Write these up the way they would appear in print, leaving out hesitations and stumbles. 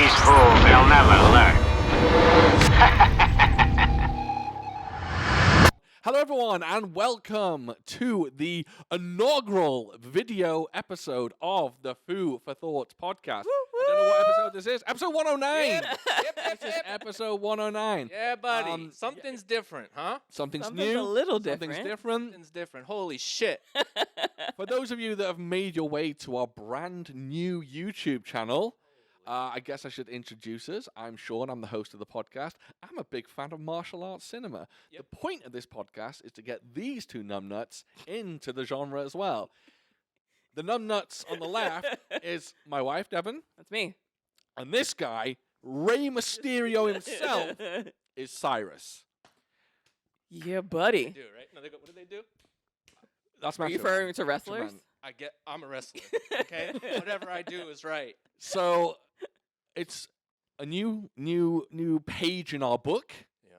These fools, they'll never learn. Hello everyone and welcome to the inaugural video episode of the Food for Thought podcast. I don't know what episode this is. Episode 109. Yep. This is episode 109. Yeah, buddy. Something's different, huh? Something's Something's new. a little Something's different. different. Something's different. Holy shit. For those of you that have made your way to our brand new YouTube channel, I guess I should introduce us. I'm Sean. I'm the host of the podcast. I'm a big fan of martial arts cinema. Yep. The point of this podcast is to get these two numbnuts into the genre as well. The numbnuts on the left is my wife, Devon, That's me. and this guy, Rey Mysterio himself, is Cyrus. Yeah, buddy. Do right? No, what do they do? That's Are you Macho Man. referring to wrestlers? Man. I'm a wrestler. Okay, whatever I do is right. So it's a new page in our book. Yeah.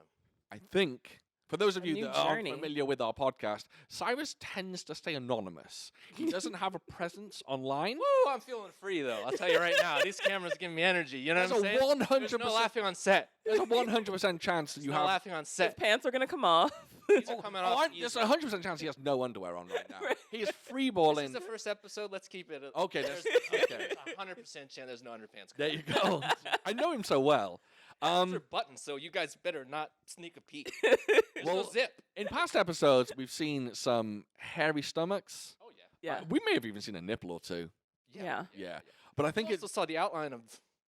I think, for those of A you new that are journey. familiar with our podcast, Cyrus tends to stay anonymous. He doesn't have a presence online. Woo! I'm feeling free though. I'll tell you right now. These cameras are giving me energy. You know There's what I'm a saying? 100%. There's no laughing on set. There's a 100% chance that There's you no have. laughing on His set. pants are gonna come off. These are coming off. There's easy. a 100% chance he has no underwear on right now. Right. He is This freeballing. is the first episode. Let's keep it. Okay, There's okay. 100% chance there's no underpants. There you go. I know him so well. Those are buttons, so you guys better not sneak a peek. There's Well, no zip. In past episodes, we've seen some hairy stomachs. Oh yeah. Yeah. We may have even seen a nipple or two. Yeah. Yeah. But I think I it's. also saw the outline of.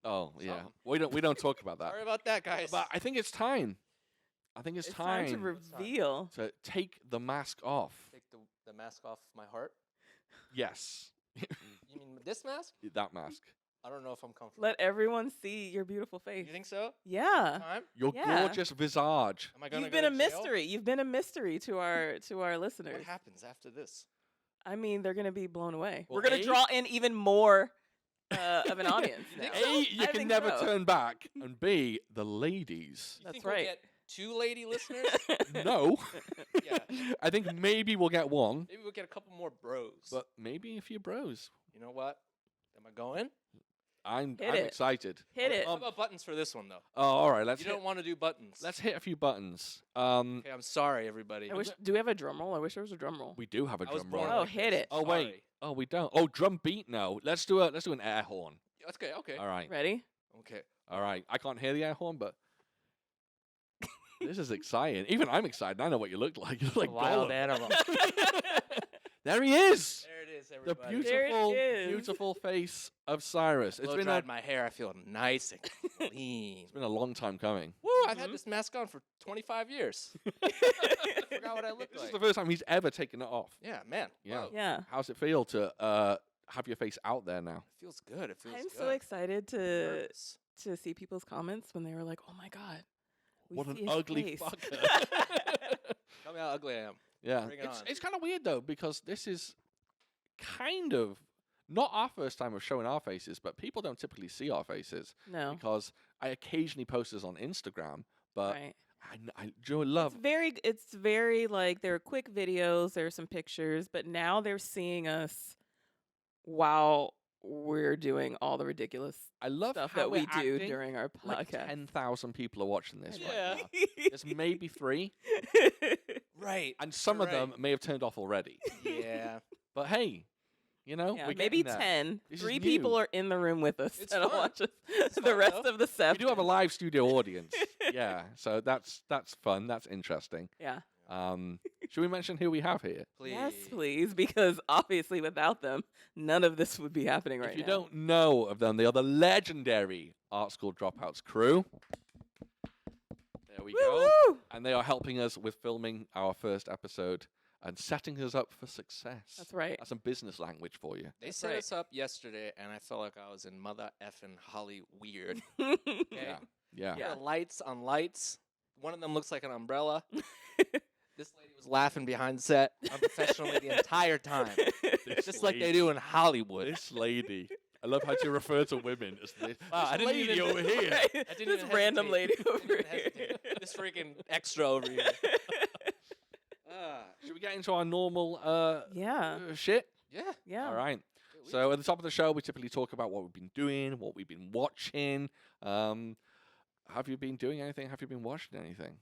Oh yeah. Something. We don't talk about that. Sorry about that, guys. But I think it's time. I think it's, It's time to reveal. to take the mask off. Take the mask off my heart. Yes, You mean this mask? that mask. I don't know if I'm comfortable. Let everyone see your beautiful face. You think so? Yeah. Time? Your Yeah. gorgeous visage. Am I gonna You've go been a to jail? mystery. You've been a mystery to our listeners. What happens after this? I mean, they're gonna be blown away. Well, We're gonna A- draw in even more of an audience. You think now. so? A, you I can think never so. turn back, and B, the ladies. You That's think right. We'll get 2 lady listeners? No, Yeah. I think maybe we'll get one, Maybe we'll get a couple more bros. but maybe a few bros. you know what? Am I going? I'm Hit it. excited. Hit it. How about buttons for this one though? Oh, all right. Let's You don't want to do buttons. hit a few buttons. Okay, I'm sorry, everybody. Do we have a drum roll? I wish there was a drum roll. We do have a I was drum born roll. Oh, like hit this. it. Oh Sorry. wait. Oh, we don't. Oh, drum beat. No. Let's do an air horn. Okay. Okay. All right. Ready? Okay. All right. I can't hear the air horn, but this is exciting. Even I'm excited. I know what you look like. You look like Wild Gollum. animal. There he is. There it is, The everybody. There it beautiful, is. beautiful face of Cyrus. It's Blow been dried my hair. I feel nice and clean. it's been a long time coming. Woo! I've had Mhm. this mask on for 25 years. I forgot what I look This like. is the first time he's ever taken it off. Yeah, man. Yeah. Whoa. Yeah. How's it feel to have your face out there now? It feels good. It feels I'm good. so excited Nervous. to see people's comments when they were like, "Oh my god, we What see an his ugly face." fucker. Tell me how ugly I am. Yeah, Bring it on. it's kind of weird though because this is kind of not our first time of showing our faces, but people don't typically see our faces No, because I occasionally post this on Instagram, but right. I do love. It's very like there are quick videos, there are some pictures, but now they're seeing us while we're doing all the ridiculous I love stuff how that we we're do acting during our like podcast. 10,000 people are watching this Yeah. right now. There's maybe 3, Right. and some of Right. them may have turned off already. Yeah. But hey, you know, Yeah, we're maybe getting there. 10. This is 3 people new. are in the room with us It's that'll fun. watch us. The fun, rest though. of the We 7. do have a live studio audience. Yeah, so that's fun. That's interesting. Yeah. Should we mention who we have here? Please. Yes, please, because obviously without them, none of this would be happening right If you now. don't know of them, they are the legendary Art School Dropouts crew. There we go. Woo-woo! And they are helping us with filming our first episode and setting us up for success. That's right. That's some business language for you. They That's set right. us up yesterday, and I felt like I was in mother effing Holly weird. Yeah. Okay? Yeah. Yeah. Yeah. Lights on lights. One of them looks like an umbrella. This lady was laughing behind set unprofessionally the entire time, just like they do in Hollywood. This lady. I love how you refer to women as this, Wow, I this didn't lady even- over here. Right. I didn't This even random hesitate. lady I didn't over even here. hesitate. This freaking extra over here. Should we get into our normal Yeah. shit? Yeah. Yeah. All right. So at the top of the show, we typically talk about what we've been doing, what we've been watching, Have you been doing anything? Have you been watching anything?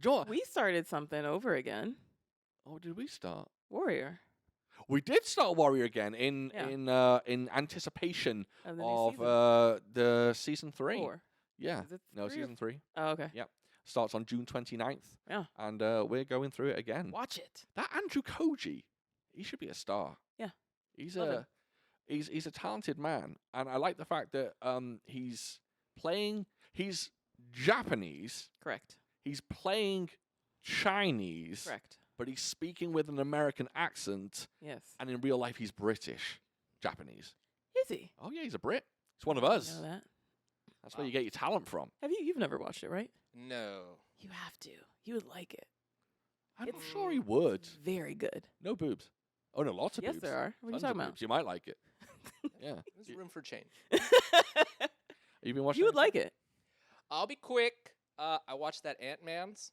Joel, We started something over again. oh, did we start? Warrior We did start Warrior again Yeah. in anticipation of the new of season. the season 3. 4. Yeah. Is it No, 3 or season 3. Oh, okay. Yep. Starts on June 29th. Yeah. And we're going through it again. Watch it. That Andrew Koji, he should be a star. Yeah. He's Love him. he's a talented man, and I like the fact that he's Japanese, Correct. he's playing Chinese, Correct. but he's speaking with an American accent, Yes. and in real life he's British, Japanese. Is he? Oh yeah, he's a Brit. He's one of I us. didn't know that. That's where you get your talent from. You've never watched it, right? No. You have to. You would like it. I'm It's sure he would. It's very good. No boobs. Oh no, lots of Yes, boobs. there are. What are you Tons talking of about? boobs. You might like it. Yeah. There's room for change. You've been watching. You would anything? like it. I'll be quick. I watched that Ant-Man's.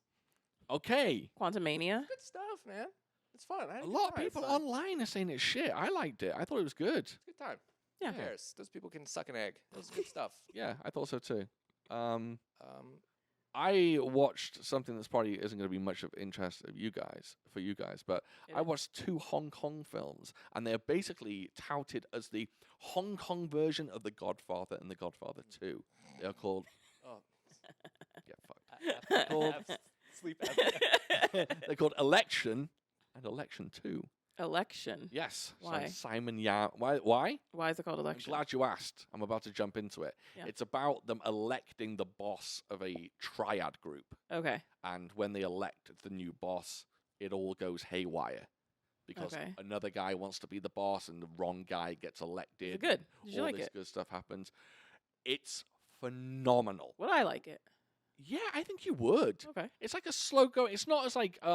Okay. Quantumania. Good stuff, man. It's fun. I had A good lot of time. people online are saying it's shit. I liked it. I thought it was good. It's a good time. Yeah. Who cares? Those people can suck an egg. It was good stuff. Yeah, I thought so too. Um, I watched something that's probably isn't going to be much of interest of you guys but It I is. watched 2 Hong Kong films, and they're basically touted as the Hong Kong version of The Godfather and The Godfather 2. They're called. oh, Get fucked. Called- sleep apnea. They're called Election and Election 2. Election. Yes. Why? Simon Yao. Why? Why is it called I'm election? glad you asked. I'm about to jump into it. Yeah. It's about them electing the boss of a triad group. Okay. And when they elect the new boss, it all goes haywire. Because Okay. another guy wants to be the boss and the wrong guy gets elected. Is it good? Did you all like this it? good stuff happens. It's phenomenal. Would I like it? Yeah, I think you would. Okay. It's like a slow go. It's not as like I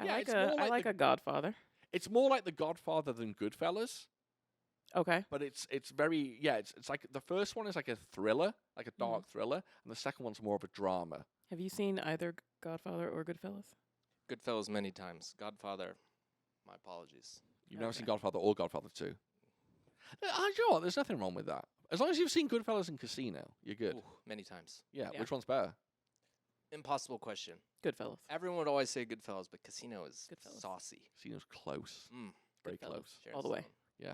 yeah, like it's more I like the- a Godfather. It's more like The Godfather than Goodfellas. Okay. But it's very it's like the first one is like a thriller, like a dark thriller, and the second one's more of a drama. Have you seen either Godfather or Goodfellas? Goodfellas many times. Godfather, my apologies. You've never seen Okay. Godfather or Godfather 2. You know what? There's nothing wrong with that. As long as you've seen Goodfellas and Casino, you're good. Ooh, many times. Yeah, Yeah. which one's better? Impossible question. Goodfellas. Everyone would always say Goodfellas, but Casino is Goodfellas. saucy. Casino's close. Mm. Very Goodfellas. close. Sharon All the way. Stone. Yeah.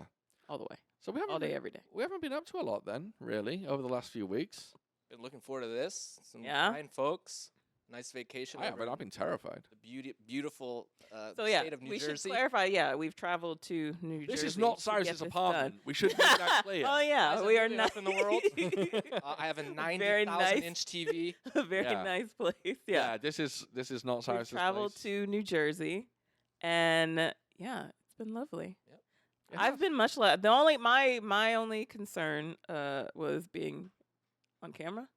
All the way. So we haven't All day, been, every day. we haven't been up to a lot then, really, over the last few weeks. Been looking forward to this. Some Yeah? fine folks. Nice vacation. I over haven't. I've been terrified. the beautiful So yeah, state of New we should Jersey. clarify. Yeah, we've traveled to New Jersey. This is not to Cyrus's get this apartment. done. We should make that clear. Oh Guys, yeah, I'm we are moving not up in the world. I have a 90,000 nice. inch TV. a very Yeah. nice place. Yeah, Yeah, this is not we've Cyrus's traveled place. to New Jersey, and yeah, it's been lovely. It I've has. been much less. The only my only concern was being on camera,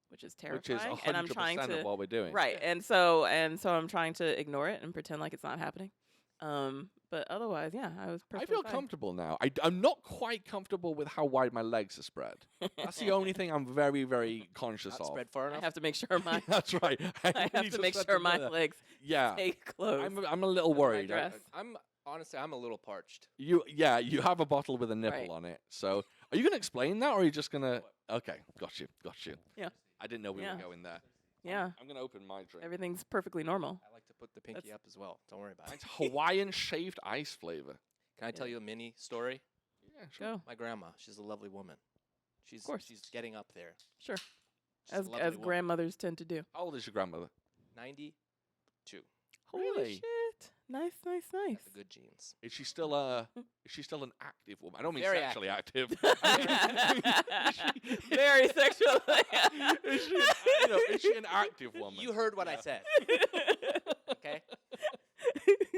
which is Which is terrifying, and I'm trying 100% to of what we're doing. right, and so I'm trying to ignore it and pretend like it's not happening. But otherwise, yeah, I was I perfectly feel fine. comfortable now. I'm not quite comfortable with how wide my legs are spread. That's the only thing I'm very, very conscious Not of. spread far I have have to make sure my That's right. I have need to make spread sure them my further. legs Yeah, stay closed. I'm a little worried. dress. I'm honestly, I'm a little parched. You have a bottle with a nipple Right. on it. So are you gonna explain that, or are you just gonna? Okay, got you. Yeah. I didn't know we Yeah. were going there. Yeah, I'm gonna open my drink. everything's perfectly normal. I like to put the pinky That's- up as well. Don't worry about it. It's Hawaiian shaved ice flavor. Can I tell you a mini story? Yeah, sure. Go, My grandma, she's a lovely woman. She's course. she's getting up there. sure. She's a As lovely woman. grandmothers tend to do. How old is your grandmother? 92. Holy Really? shit! Nice. Got the good genes. Is she still an active woman? I don't mean Very sexually active. Very sexual. Is she an active woman? You heard what I Yeah. said. Okay.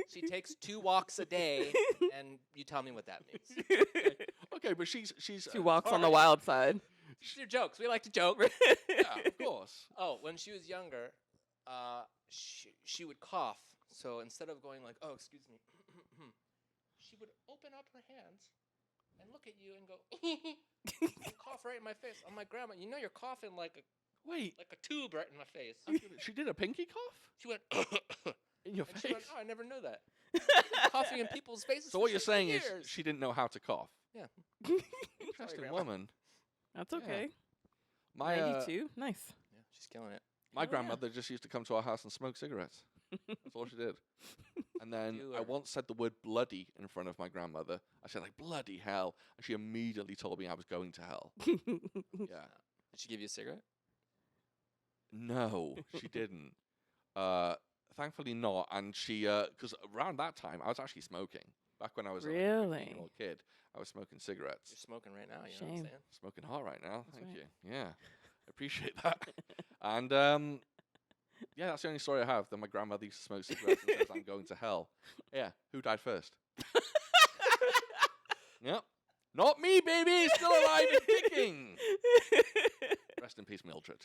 She takes 2 walks a day, and you tell me what that means. Okay, but she's She walks on the alright. wild side. These are jokes. We like to joke. Yeah, of course. Oh, when she was younger, she would cough. So instead of going like, "Oh, excuse me," she would open up her hands and look at you and go, and cough right in my face. I'm like, "Grandma, you know you're coughing like Wait, a tube right in my face." she did a pinky cough She went, in your and face. she went, "Oh, I never knew that." She's been coughing in people's faces. So for what you're for saying is years. she didn't know how to cough. Yeah. Interesting Grandma. woman. That's Yeah. okay. My 92. Nice. Yeah, she's killing it. my Oh, yeah. grandmother just used to come to our house and smoke cigarettes. That's all she did. And then I Killer. once said the word bloody in front of my grandmother. I said, like, bloody hell. And she immediately told me I was going to hell. Yeah. Did she give you a cigarette? No, she didn't. Thankfully not. And she, because around that time, I was actually smoking. Back when I was a Really? 15-year-old kid, I was smoking You're cigarettes. smoking right now. You know what I'm Shame. saying? Smoking hot right now. That's Thank right. you. Yeah. I appreciate that. And, yeah, that's the only story I have. That my grandmother used to smoke cigarettes and says I'm going to hell. Yeah. Who died first? Yep. Not me, baby. Still alive and kicking. Rest in peace, Mildred.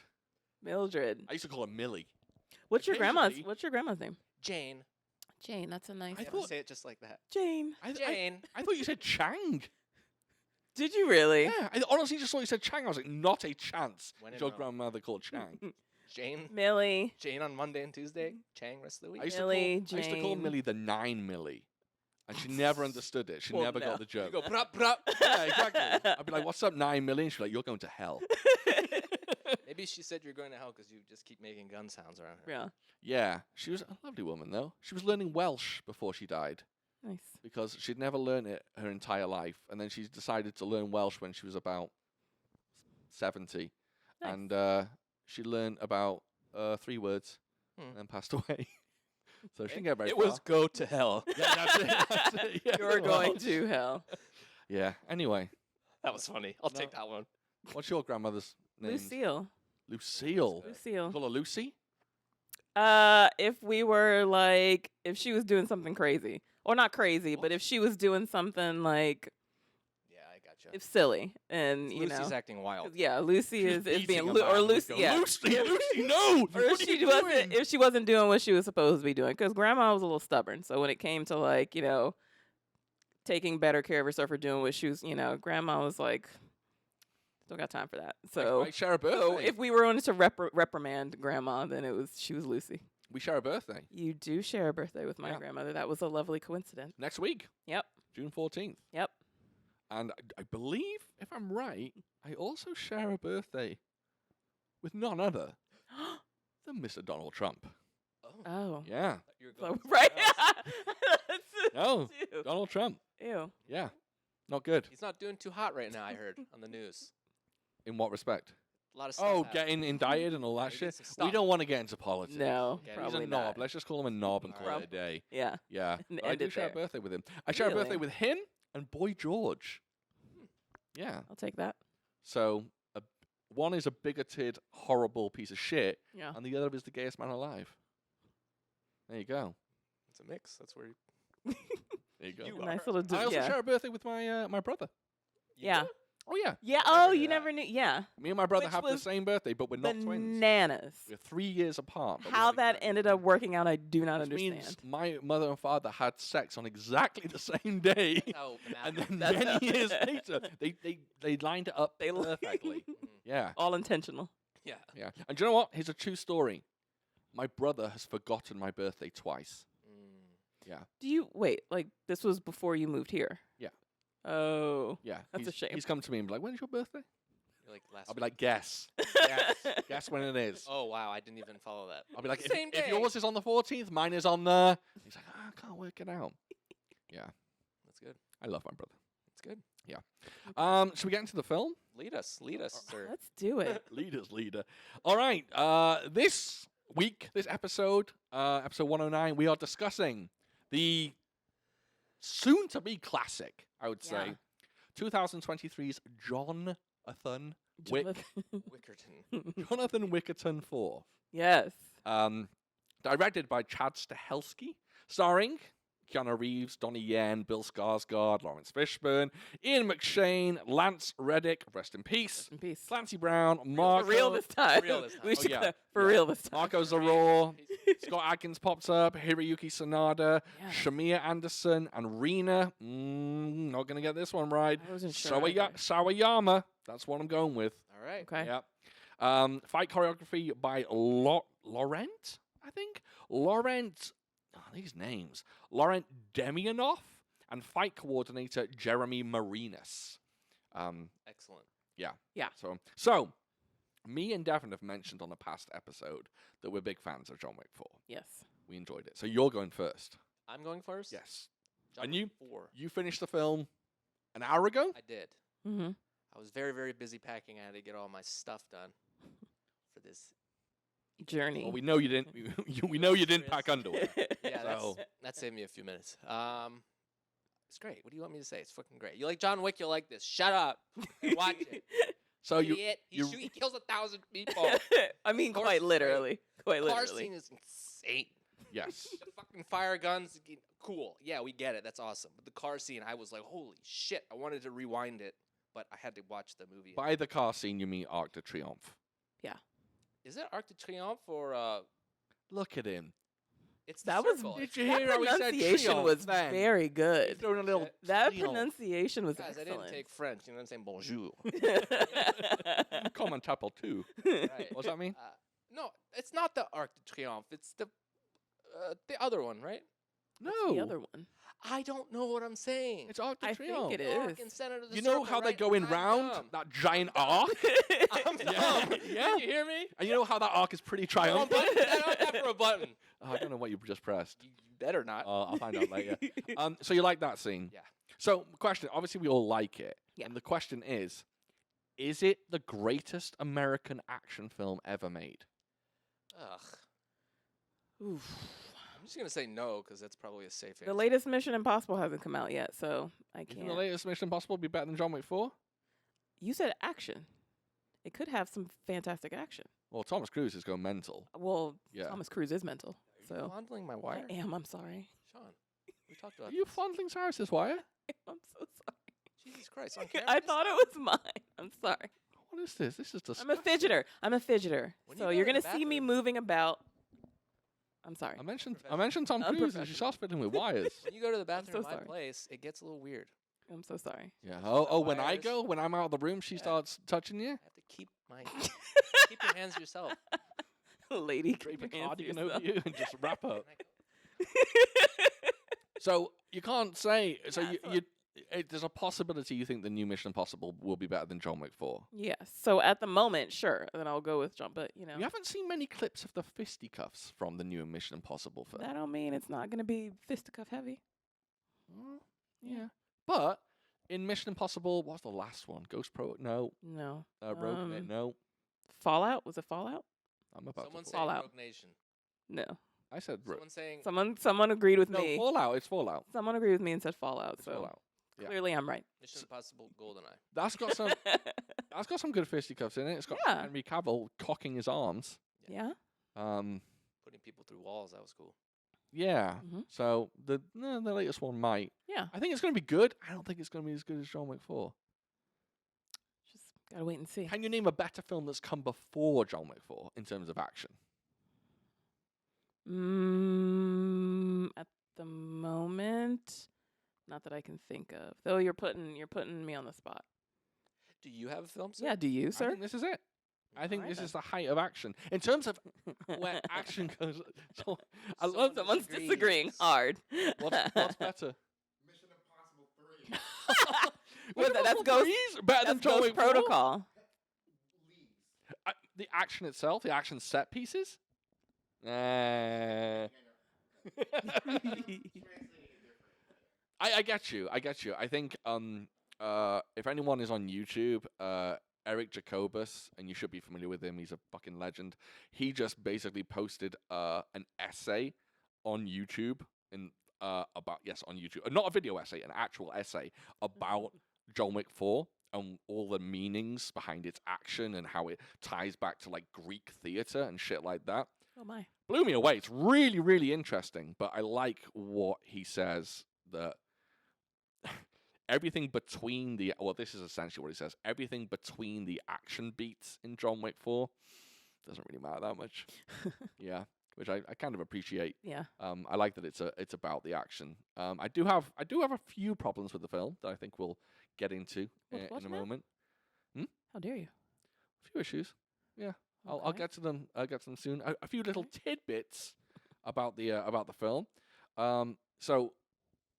Mildred. I used to call her Millie. What's your grandma's? occasionally- What's your grandma's name? Jane. Jane. That's a nice. I You one. have to thought- say it just like that. Jane. Jane. I thought you said Chang. Did you really? Yeah, I honestly just thought you said Chang. I was like, not a chance. When Is in your Rome. grandmother called Chang? Jane. Millie. Jane on Monday and Tuesday. Chang rest of the I week. used, Millie, I used to call Jane. Millie the 9 Millie. And she never understood it. She Well, never no. got the joke. You go brup brup. Yeah, exactly. I'd be like, what's up, 9 Millie? And she'd be like, you're going to hell. Maybe she said you're going to hell because you just keep making gun sounds around her. Yeah. Yeah, she was a lovely woman, though. She was learning Welsh before she died Nice. because she'd never learned it her entire life. And then she decided to learn Welsh when she was about 70. Nice. And she learned about 3 words Hmm. and then passed away. So she didn't get very It far. was go to hell. Yeah, that's it. That's it. Yeah, You're well, going to hell. Yeah. Anyway, That was funny. I'll take that one. what's your grandmother's name? Lucille. Lucille. Lucille. Call her Lucy? If we were like, if she was doing something crazy, or not crazy, but if she was doing something like, Yeah, I gotcha. if silly, and you Lucy's know, acting wild. 'cause, yeah, Lucy She's is beating being a or man and we Lucy, go, yeah, Lucy, Lucy, no! or What if are you she wasn't, doing? if she wasn't doing what she was supposed to be doing, because Grandma was a little stubborn. So when it came to like, you know, taking better care of herself or doing what she was, you know, Grandma was like, don't got time for that. So. I share a birthday. So if we were on to reprimand Grandma, then she was Lucy. we share a birthday You do share a birthday with my Yeah. grandmother. That was a lovely coincidence. next week, Yep. June 14th. Yep. And I believe, if I'm right, I also share a birthday with none other than Mr. Donald Trump. Oh. Oh. Yeah. You're So, going right. somewhere else. No, Ew. Donald Trump. Ew. Yeah. Not good. He's not doing too hot right now, I heard on the news. In what respect? A lot of stuff. Oh, happening. getting indicted and all Yeah, that he did shit. some We stuff. don't want to get into politics. No, Yeah, he's He's probably a knob. not. Let's just call him a knob and call it a Alright. day. Yeah. Yeah. And But I end do it share a there. birthday with him. I share a birthday Really? with him and Boy George. Yeah. I'll take that. So one is a bigoted, horrible piece of shit, Yeah. and the other is the gayest man alive. There you go. It's a mix. That's where There you go. You A nice are. little. I also yeah. share a birthday with my brother. Yeah. Oh yeah. Yeah. I never Oh, knew you that. never knew. Yeah. Me and my brother Which have the was same birthday, but we're not twins. Bananas. We're 3 years apart. but we How have that exactly ended the up same. working out, I do not Which understand. means my mother and father had sex on exactly the same day. Oh, And then That's many how- years later, they lined it up They li- perfectly. Yeah, All intentional. Yeah. yeah. And do you know what? Here's a true story. My brother has forgotten my birthday twice. Mm. Do you wait? Like this was before you moved here? Yeah. Oh. Yeah, That's a he's, shame. He's come to me and be like, "When's your birthday?" You're like last I'll be week. like, "Guess, guess when it is." Oh wow, I didn't even follow that. I'll be like, Same if day. yours is on the 14th, mine is on the." He's like, "I can't work it out." Yeah, That's good. I love my brother. That's good. Should we get into the film? Lead us, sir. Let's do it. Leader. All right. This week, this episode, episode 109, we are discussing the soon-to-be classic, I would say, Yeah. 2023's Jonathan Wick, Jonathan- Wickerton. Jonathan Wickerton 4. yes. Directed by Chad Stahelski, starring Keanu Reeves, Donnie Yen, Bill Skarsgård, Lawrence Fishburne, Ian McShane, Lance Reddick, rest in peace, In peace. Clancy Brown, For Marco, real this time. real this time. We Oh, should yeah. go- for Yeah. real this time. Marco Zaror, Scott Adkins pops up, Hiroyuki Sanada, Yeah. Shamir Anderson, and Rena. Not going to get this one right. I wasn't sure. Sawayama. That's what I'm going with. All right. Okay. Yep. Fight choreography by Laurent, I think. Laurent, these names. Laurent Demianoff, and fight coordinator Jeremy Marinas. Excellent. Yeah. Yeah. So me and Devin have mentioned on a past episode that we're big fans of John Wick 4. Yes. We enjoyed it. So you're going first. I'm going first. Yes. John And Wick 4. You finished the film an hour ago? I did. Mm-hmm. I was very, very busy packing. I had to get all my stuff done for this. Journey. Well, we know you didn't. We know you didn't pack underwear. Yeah, So- that saved me a few minutes. It's great. What do you want me to say? It's fucking great. You like John Wick? You'll like this. Shut up. Watch it. So you Idiot. you- He kills 1,000 people. I mean, Car quite scene. literally. Quite The car literally. scene is insane. yes. The fucking fire guns, cool. Yeah, we get it. That's awesome. But the car scene, I was like, holy shit. I wanted to rewind it, but I had to watch the movie. By the car scene, you mean Arc de Triomphe. Is it Arc de Triomphe or Look at him. it's the That was- circle? Did you That hear how he said pronunciation Triomphe was then? very He's good. throwing a little That Triomphe. pronunciation was Guys, I excellent. didn't take French. You know what I'm saying? Bonjour. Common Tapple too. Right. What's that mean? No, it's not the Arc de Triomphe. It's the other one, right? No. The other one. I don't know what I'm saying. It's Arc de I Triomphe. think it Arc is. in center of the You know circle, how they right? go in I'm round? dumb. That giant arc? I'm Yeah. dumb. Yeah. Did you hear me? And you know how that arc is pretty Come on, triumphant? button. I don't have for a button. Oh, I don't know what you just pressed. You better not. I'll find out later. So you like that scene? Yeah. So, question, obviously we all like it. Yeah. And the question is it the greatest American action film ever made? Ugh. Oof. I'm just gonna say no because that's probably a safe answer. The latest Mission Impossible hasn't come out yet, so I You think can't. the latest Mission Impossible be better than John Wick 4? You said action. It could have some fantastic action. Well, Thomas Cruise is going mental. Well, Yeah. Thomas Cruise is mental, Are you so fondling my I wire? am. I'm sorry. Sean, we talked about Are you this. fondling Cyrus's wire? I'm so sorry. Jesus Christ, on camera? I this thought time? it was mine. I'm sorry. What is this? This is I'm a disgusting. fidgeter. I'm a fidgeter. When you So go you're to the gonna see me bathroom- moving about. I'm sorry. I mentioned Tom Cruise and she Unprofessional. starts fiddling with wires. When you go to the bathroom so at my sorry. place, it gets a little weird. I'm so sorry. Yeah. Oh, when I wires. go, when I'm out of the room, she Yeah. starts touching you. I have to keep my keep your hands to yourself. Lady, Drape a keep your hands to cardigan yourself. over you and just wrap up. And I So you can't say. So Yeah, there's a possibility you think the new Mission Impossible will be better than John Wick 4. Yes. So at the moment, sure. Then I'll go with John. But you know, You haven't seen many clips of the fisticuffs from the new Mission Impossible film. that don't mean it's not gonna be fisticuff heavy. Mm, yeah. But in Mission Impossible, what's the last one? Ghost Pro? No. No. Rogue? No. Fallout? Was it Fallout? I'm about Someone to. saying Fallout. Rogue Nation. No. I said Someone saying Someone agreed with no. me. Fallout. It's Fallout. Someone agreed with me and said Fallout. It's So Fallout. Yeah. clearly I'm right. Mission Impossible GoldenEye. That's got some. That's got some good fisticuffs in it. It's got Yeah. Henry Cavill cocking his arms. Yeah. Putting people through walls. That was cool. Yeah. Mhm. So the latest one might. Yeah. I think it's going to be good. I don't think it's going to be as good as John Wick 4. Just gotta wait and see. Can you name a better film that's come before John Wick 4 in terms of action? At the moment, not that I can think of. Though you're putting me on the spot. Do you have a film? Sir? Yeah. Do you, I sir? think this is it. I think Alright this then. is the height of action in terms of where action goes. So, I Someone love Someone's disagrees. disagreeing hard. what's better. Mission Impossible 3 Well, Mission that's Impossible Ghost- 3 is better than That's John Ghost Wick 4? Protocol. leaves. The action itself, the action set pieces. I get you. I think if anyone is on YouTube, Eric Jacobus, and you should be familiar with him, he's a fucking legend. He just basically posted an essay on YouTube on YouTube, not a video essay, an actual essay about John Wick 4 and all the meanings behind its action and how it ties back to like Greek theater and shit like that. Oh my. Blew me away. It's really, really interesting. But I like what he says that everything between this is essentially what he says. Everything between the action beats in John Wick 4 doesn't really matter that much. Yeah, which I kind of appreciate. Yeah. I like that it's about the action. I do have a few problems with the film that I think we'll get into What in a now? moment. How dare you? A few issues. Yeah. I'll Okay. get to them. I'll get to them soon. A few little tidbits about the film. So,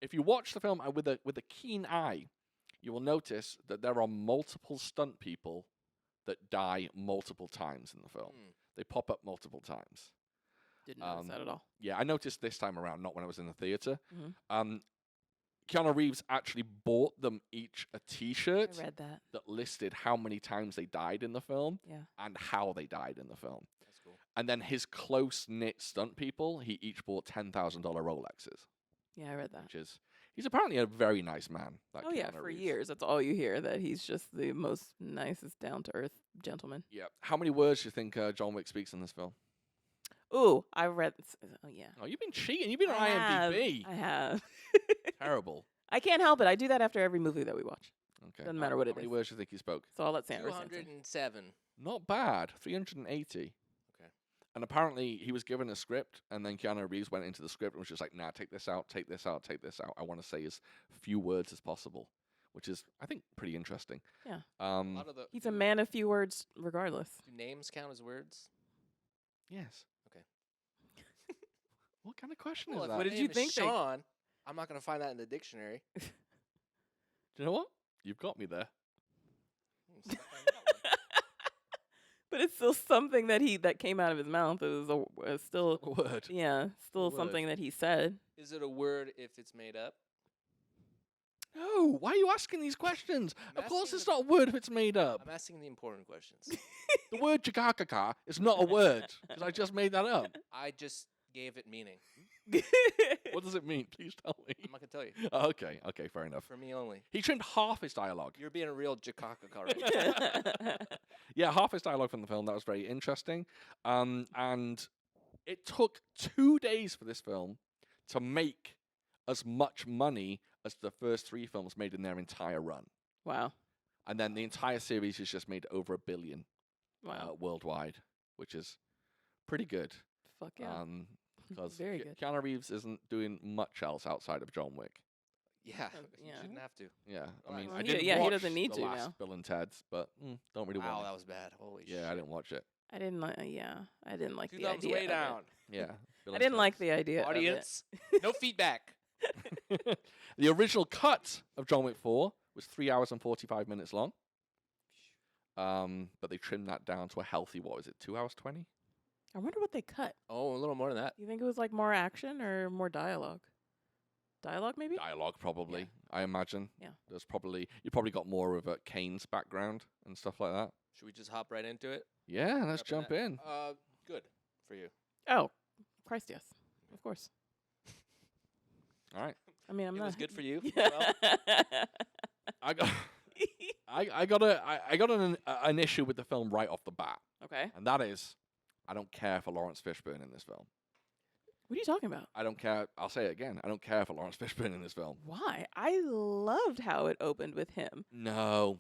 if you watch the film with a keen eye, you will notice that there are multiple stunt people that die multiple times in the film. They pop up multiple times. Didn't notice that at all. Yeah, I noticed this time around, not when I was in the theater. Mhm. Keanu Reeves actually bought them each a T-shirt I read that. that listed how many times they died in the film Yeah. and how they died in the film. That's cool. And then his close-knit stunt people, he each bought $10,000 Rolexes, Yeah, I read that. which is he's apparently a very nice man. That Oh yeah, Keanu for Reeves. years that's all you hear, that he's just the most nicest, down to earth gentleman. Yeah. How many words do you think John Wick speaks in this film? Ooh, I read. Oh yeah. Oh, you've been cheating. You've been on I have. IMDb. I have. Terrible. I can't help it. I do that after every movie that we watch. Okay. Doesn't matter what How it many is. words do you think he spoke? So I'll let Sanders answer. 207. Not bad. 380. Okay. And apparently he was given a script, and then Keanu Reeves went into the script and was just like, nah, take this out, take this out, take this out. I want to say as few words as possible, which is, I think, pretty interesting. Yeah. A lot of the He's a man of few words, regardless. do names count as words? Yes. Okay. What kind of question Well, is if that? What my did you name is think they- Sean, I'm not going to find that in the dictionary. Do you know what? You've got me there. I'm stuck on that one. But it's still something that came out of his mouth. It was still, A word. yeah, still word. something that he said. Is it a word if it's made up? No, why are you asking these questions? I'm Of course asking it's the- not a word if it's made up. I'm asking the important questions. The word chikakaka is not a word, because I just made that up. I just gave it meaning. What does it mean? Please tell me. I'm not going to tell you. Oh, okay, fair enough. For me only. He trimmed half his dialogue. You're being a real jakaka right now. Yeah, half his dialogue from the film. That was very interesting. And it took 2 days for this film to make as much money as the first 3 films made in their entire run. Wow. And then the entire series has just made over $1 billion Wow. worldwide, which is pretty good. Fuck yeah. Because Very good. Keanu Reeves isn't doing much else outside of John Wick. Yeah, you yeah. shouldn't have to. Yeah, I mean, Well, I he- didn't yeah, he watch doesn't need the to last now. Bill and Ted's, but don't really Wow, want that it. was bad. Holy shit. Yeah, I didn't watch it. I didn't like. Yeah, I didn't like Two the thumbs idea. way of down. Yeah, Bill I and didn't like Ted's. the idea. of it. Audience, no feedback. The original cut of John Wick 4 was 3 hours and 45 minutes long. But they trimmed that down to a healthy, what was it, 2 hours 20? I wonder what they cut. Oh, a little more than that. You think it was like more action or more dialogue? Dialogue, maybe. Dialogue, probably, I imagine. Yeah. There's probably, you probably got more of Kane's background and stuff like that. Should we just hop right into it? Yeah, let's Jumping jump in. Good for you. Oh, Christ, yes, of course. All right. I mean, I'm It not. was good for you. Yeah. I got, I got an issue with the film right off the bat, Okay. and that is, I don't care for Lawrence Fishburne in this film. What are you talking about? I don't care. I'll say it again. I don't care for Lawrence Fishburne in this film. Why? I loved how it opened with him. No,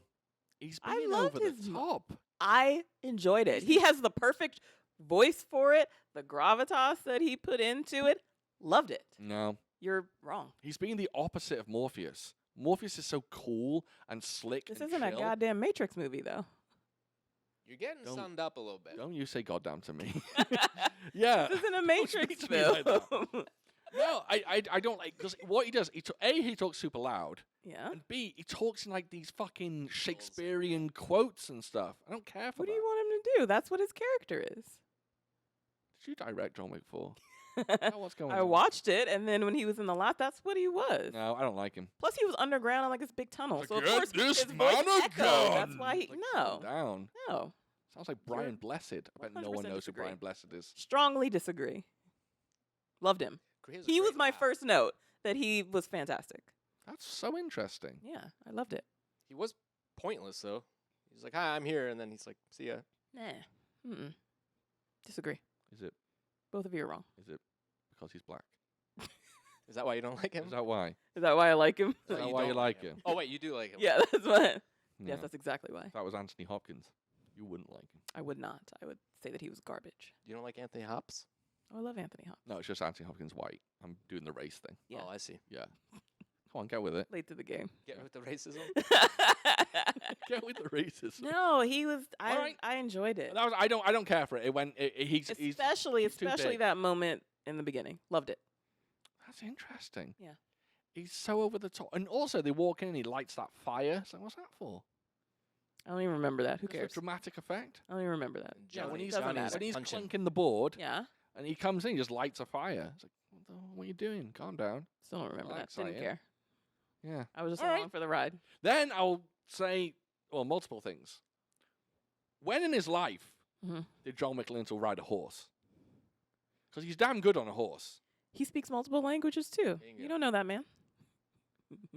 he's I being loved over his the mo- top. I enjoyed it. He has the perfect voice for it. The gravitas that he put into it. Loved it. No, You're wrong. he's being the opposite of Morpheus. Morpheus is so cool and slick. This and isn't a chill. goddamn Matrix movie, though. You're getting Don't- sunned up a little bit. Don't you say goddamn to me. Yeah. This isn't a Don't Matrix speak to me like that. film. No, I don't like, because what he does, he talks super loud, Yeah. and B, he talks in like these fucking Shakespearean quotes and stuff. I don't care for What that. do you want him to do? That's what his character is. Did you direct John Wick 4? Oh, what's going I on? watched it, and then when he was in the lot, that's what he was. No, I don't like him. Plus, he was underground in like this big tunnel, so of Get course this his voice man a echoed. That's gun! why he Like, no, calm down. no. Sounds like Brian Blessed. I bet no one 100% knows who disagree. Brian Blessed is. Strongly disagree. Loved him. a He was great my laugh. first note that he was fantastic. That's so interesting. Yeah, I loved it. He was pointless though. He's like, "Hi, I'm here," and then he's like, "See ya." Nah. Disagree. Is it Both of you are wrong. because he's black? Is that why you don't like him? Is that why? Is that why I like him? Is that you why you don't like him? Oh wait, you do like him. Yeah, that's why. No. Yes, that's exactly why. If that was Anthony Hopkins, you wouldn't like him. I would not. I would say that he was garbage. You don't like Anthony Hopkins? Oh, I love Anthony Hopkins. No, it's just Anthony Hopkins white. I'm doing the race thing. Yeah. Oh, I see. Yeah. Come on, get with it. Late to the game. Get with the racism. Get with the racism. No, he was. Alright. I enjoyed it. That was, I don't care for it. It went. He's Especially he's too big. that moment in the beginning. Loved it. That's interesting. Yeah. He's so over the top. And also, they walk in and he lights that fire. It's like, what's that for? I don't even remember that. Who Just for cares? dramatic effect. I don't even remember that. Yeah, when Johnny- he's, doesn't matter. when he's punching. clanking the board Yeah. and he comes in, he just lights a fire. It's like, what are you doing? Calm down. Still don't remember Well, that. Didn't exciting. care. Yeah. I was just All right. along for the ride. Then I'll say, well, multiple things. When in his life Mhm. did John Wick learn to ride a horse? Because he's damn good on a horse. He speaks multiple languages too. Bingo. You don't know that, man.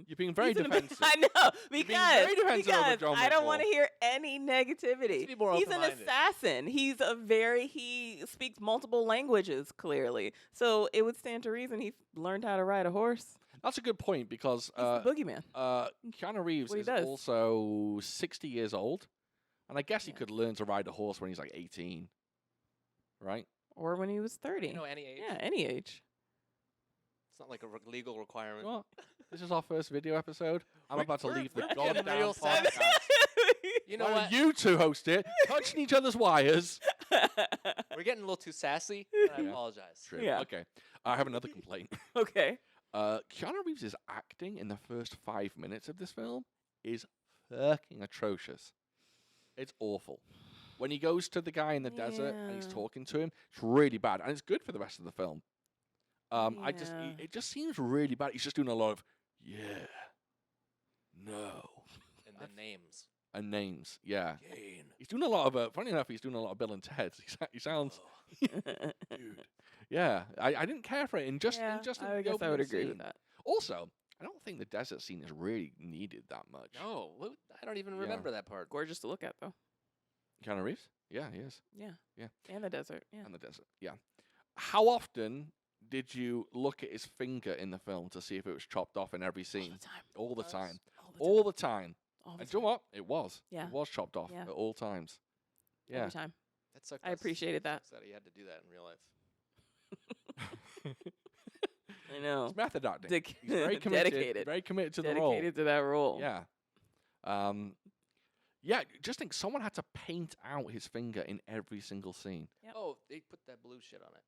You're being very He's an ama- defensive. I know You're being because, very defensive over because John I Wick don't want to 4. hear any negativity. be more He's an open-minded. assassin. He speaks multiple languages clearly. So it would stand to reason he learned how to ride a horse. That's a good point because He's the boogeyman. Keanu Reeves what he is does. also 60 years old. And I guess he Yeah. could learn to ride a horse when he's like 18. Right? Or when he was 30. You know, any age. Yeah, any age. It's not like a legal requirement. Well, this is our first video episode. I'm We're- about to we're- leave the we're getting goddamn real podcast. sensitive. You know Why what? don't you two host it, touching each other's wires. We're getting a little too sassy. And I Yeah. apologize. True. Yeah. Okay. I have another complaint. Okay. Keanu Reeves' acting in the first 5 minutes of this film is fucking atrocious. It's awful. When he goes to the guy in the desert and he's Yeah. talking to him, it's really bad, and it's good for the rest of the film. Yeah. It just seems really bad. He's just doing a lot of no, And then names. and names. Yeah, Kane. he's doing a lot of. Funny enough, he's doing a lot of Bill and Ted. He sounds, dude. Yeah, I didn't care for it. In just yeah, in just I the guess I would opening agree scene. with that. Also, I don't think the desert scene is really needed that much. No, I don't even Yeah. remember that part. Gorgeous to look at, though. Keanu Reeves? Yeah, he is. Yeah. Yeah. And the desert. Yeah. And the desert. Yeah. How often did you look at his finger in the film to see if it was chopped off in every All scene? the time. All the Us. time. All the time. All the time. All the And do you know time. what? It was. Yeah. It was chopped off Yeah. at all times. Yeah. Every time. That sucked. I appreciated that. That he had to do that in real life. I know. It's method acting. Dic- He's very committed. dedicated. Very committed to the role. Dedicated to that role. Yeah. Yeah, just think someone had to paint out his finger in every single scene. Yep. Oh, they put that blue shit on it.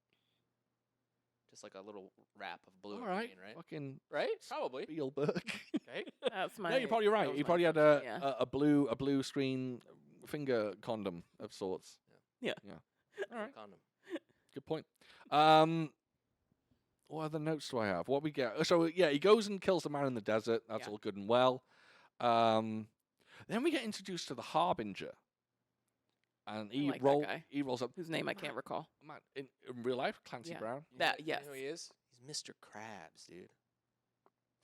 Just like a little wrap of blue. All or right. green, right? Fucking Right? Probably. Spielberg. Okay. That's my. No, you're probably that right. was He my probably had first Yeah. a blue screen finger condom of sorts. Yeah. Yeah. All right. Condom. Good point. What other notes do I have? What we get? So yeah, he goes and kills the man in the desert. That's Yeah. all good and well. Then we get introduced to the Harbinger, and he like that guy. he rolls up. Whose name I can't recall. Man, in real life, Clancy Yeah. Brown. You That- know, you know yes. who he is? He's Mr. Krabs, dude.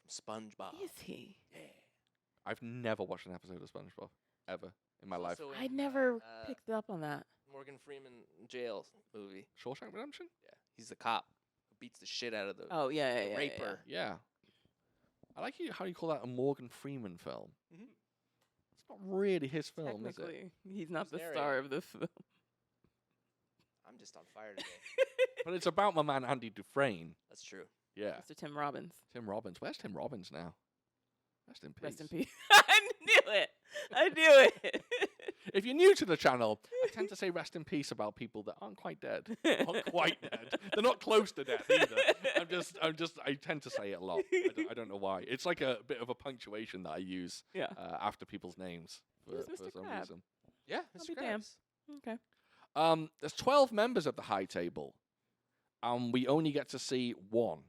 From SpongeBob. Is he? Yeah. I've never watched an episode of SpongeBob ever in my He's life. also I in, never picked up on that. Morgan Freeman jail movie. Shawshank Redemption. Yeah. He's the cop who beats the shit out of the Oh yeah, yeah, yeah, yeah, raper. Yeah. I like how you call that a Morgan Freeman film. Mhm. It's not really his Yeah. film, is it? Technically, he's not Who's the star narrating? of the film. I'm just on fire today. But it's about my man Andy Dufresne. That's true. Yeah. Mr. Tim Robbins. Tim Robbins. Where's Tim Robbins now? Rest in peace. Rest in peace. I knew it. I knew it. If you're new to the channel, I tend to say rest in peace about people that aren't quite dead. Not quite dead. They're not close to death either. I tend to say it a lot. I don't know why. It's like a bit of a punctuation that I use Yeah. after people's names for Who's Mr. some Crab? reason. Yeah, I'll Mr. be damned. Krabs. Okay. There's 12 members of the High Table, and we only get to see one.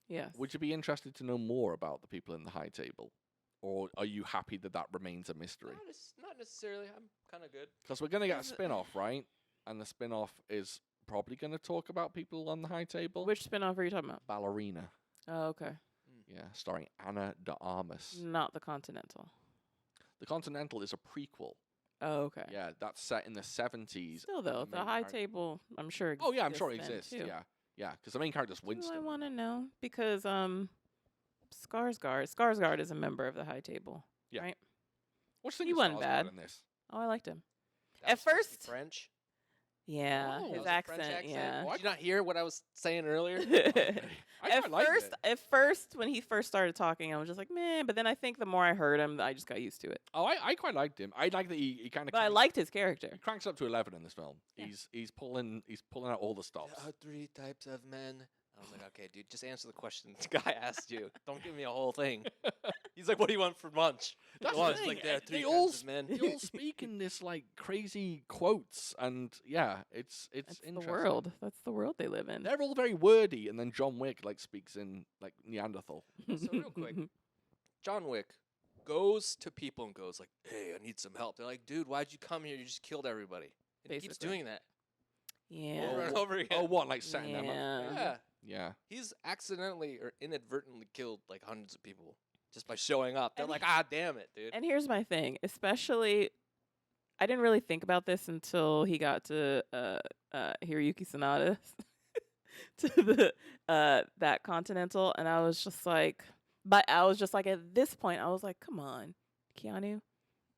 Yes. Would you be interested to know more about the people in the High Table? Or are you happy that remains a mystery? Not necessarily. I'm kind of good. Because we're going to get a Is it- spin-off, right? And the spin-off is probably going to talk about people on the High Table. Which spin-off are you talking about? Ballerina. Oh, okay. Yeah, starring Anna de Armas. Not the Continental. The Continental is a prequel. Oh, okay. Yeah, that's set in the 70s. Still though, and the main high character- table, I'm sure. Oh, yeah, I'm sure it then, exists. too. Yeah, yeah, because the main character's Do I Winston. want to know because Skarsgård is a member of the high table. Yeah. Right. What's the he thing wasn't bad. in this? Oh, I liked him. That At was supposed to be first- French. Yeah, Oh, That his was a French accent. Yeah. Did you not hear what I was saying earlier? I At quite liked first, it. at first, when he first started talking, I was just like, man. But then I think the more I heard him, I just got used to it. Oh, I quite liked him. I like that he kind of. But I liked his character. He cranks up to 11 in this film. Yeah. He's pulling out all the stops. There are 3 types of men: I was like, okay, dude, just answer the question the guy asked you. Don't give me a whole thing. He's like, what do you want for lunch? That's Lunch, the thing. like, there are three They all, answers, man. they all speak in this like crazy quotes, and yeah, it's That's the interesting. world. That's the world they live in. They're all very wordy, and then John Wick like speaks in like Neanderthal. So real quick, John Wick goes to people and goes like, hey, I need some help. They're like, dude, why'd you come here? You just killed everybody. And he keeps Basically. doing that Yeah. over and over again. Oh, what, like setting them up? Yeah. Yeah. Yeah. He's accidentally or inadvertently killed like hundreds of people just by showing up. They're And like, ah, damn it, dude. And here's my thing, especially, I didn't really think about this until he got to Hiroyuki Sanada to the that Continental, and I was just like, at this point, I was like, come on, Keanu,